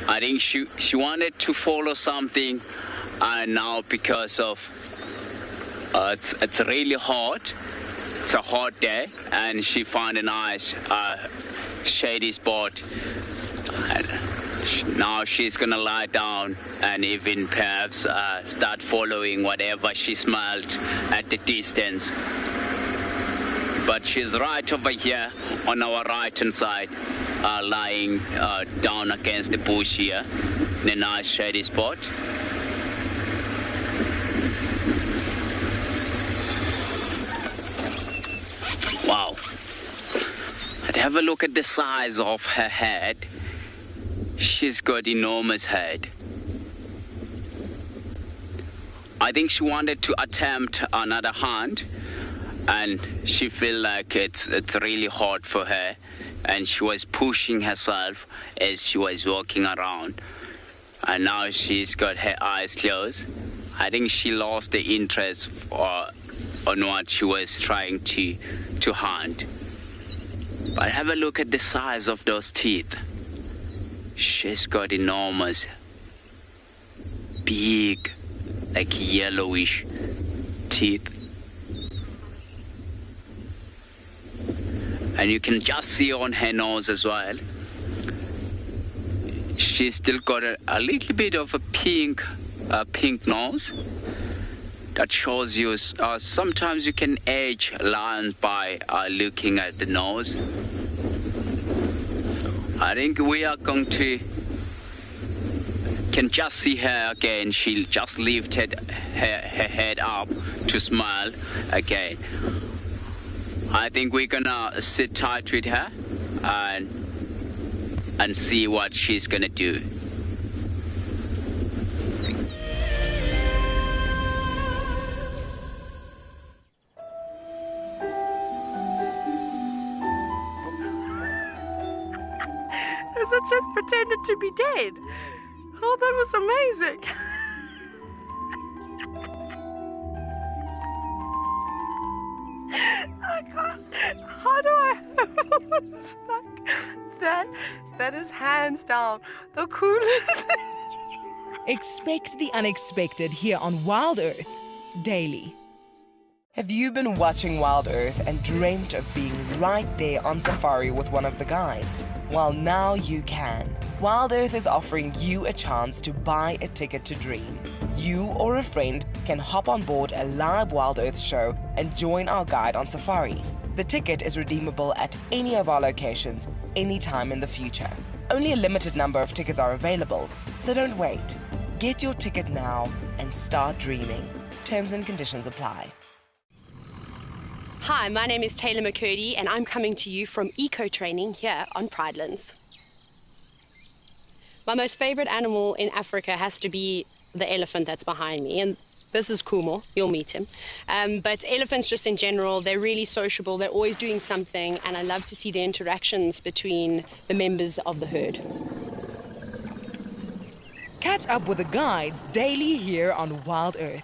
I think she wanted to follow something, and now because of it's really hot. It's a hot day, and she found a nice shady spot. And now she's gonna lie down and even perhaps start following whatever she smelled at the distance. But she's right over here on our right hand side, lying down against the bush here in a nice shady spot. Wow. And have a look at the size of her head. She's got enormous head. I think she wanted to attempt another hunt, and she felt like it's really hard for her, and she was pushing herself as she was walking around, and now she's got her eyes closed. I think she lost the interest on what she was trying to hunt. But have a look at the size of those teeth. She's got enormous, big, like yellowish teeth. And you can just see on her nose as well. She's still got a little bit of a pink nose. That shows you sometimes you can age lions by looking at the nose. I think we are going to can just see her again. She just lifted her head up to smile again. I think we're gonna sit tight with her and see what she's gonna do. It just pretended to be dead. Oh, that was amazing. I can't. How do I it's like that is hands down the coolest. Expect the unexpected here on WildEarth daily. Have you been watching WildEarth and dreamt of being right there on safari with one of the guides? Well, now you can. WildEarth is offering you a chance to buy a ticket to dream. You or a friend can hop on board a live WildEarth show and join our guide on safari. The ticket is redeemable at any of our locations, anytime in the future. Only a limited number of tickets are available, so don't wait. Get your ticket now and start dreaming. Terms and conditions apply. Hi, my name is Taylor McCurdy and I'm coming to you from Eco Training here on Pridelands. My most favorite animal in Africa has to be the elephant that's behind me, and this is Kumo, you'll meet him. But elephants just in general, they're really sociable, they're always doing something, and I love to see the interactions between the members of the herd. Catch up with the guides daily here on WildEarth.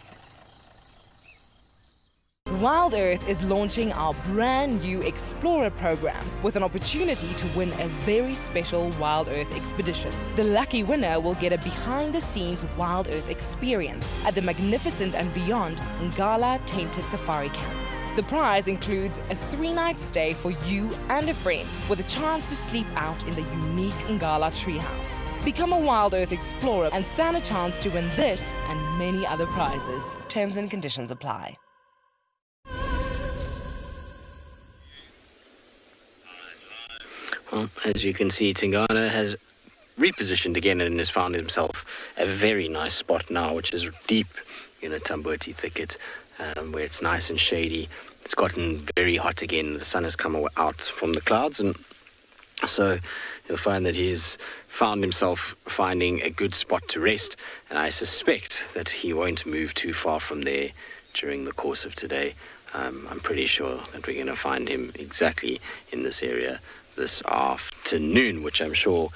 WildEarth is launching our brand new Explorer program with an opportunity to win a very special WildEarth expedition. The lucky winner will get a behind-the-scenes WildEarth experience at the magnificent and beyond Ngala Tainted Safari Camp. The prize includes a 3-night stay for you and a friend with a chance to sleep out in the unique Ngala treehouse. Become a WildEarth Explorer and stand a chance to win this and many other prizes. Terms and conditions apply. Well, as you can see, Tingana has repositioned again and has found himself a very nice spot now, which is deep in a Tambuti thicket, where it's nice and shady. It's gotten very hot again. The sun has come out from the clouds, and so you'll find that he's found himself finding a good spot to rest, and I suspect that he won't move too far from there during the course of today. I'm pretty sure that we're going to find him exactly in this area this afternoon, which I'm sure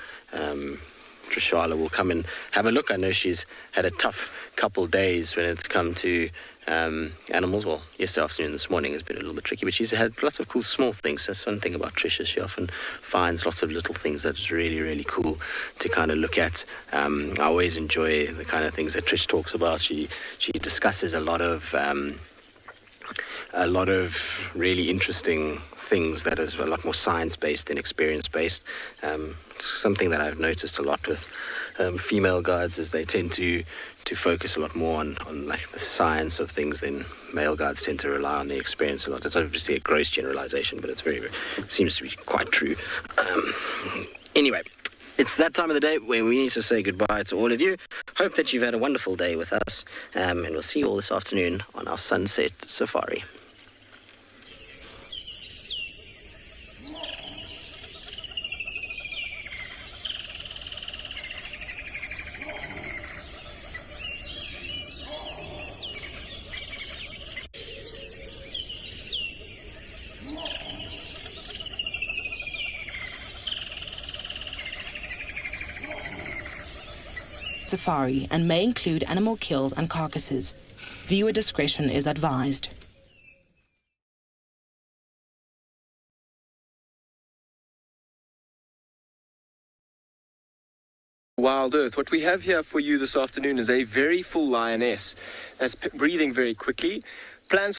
Trishala will come and have a look. I know she's had a tough couple days when it's come to animals. Well, yesterday afternoon, this morning has been a little bit tricky, but she's had lots of cool small things. That's one thing about Trisha. She often finds lots of little things that is really, really cool to kind of look at. I always enjoy the kind of things that Trish talks about. She discusses a lot of really interesting things that is a lot more science-based than experience-based. Something that I've noticed a lot with female guides is they tend to focus a lot more on like the science of things than male guides tend to rely on the experience a lot. It's obviously a gross generalization, but it's seems to be quite true. Anyway, it's that time of the day where we need to say goodbye to all of you. Hope that you've had a wonderful day with us, and we'll see you all this afternoon on our sunset safari. Safari and may include animal kills and carcasses. Viewer discretion is advised. WildEarth. What we have here for you this afternoon is a very full lioness that's breathing very quickly. Plans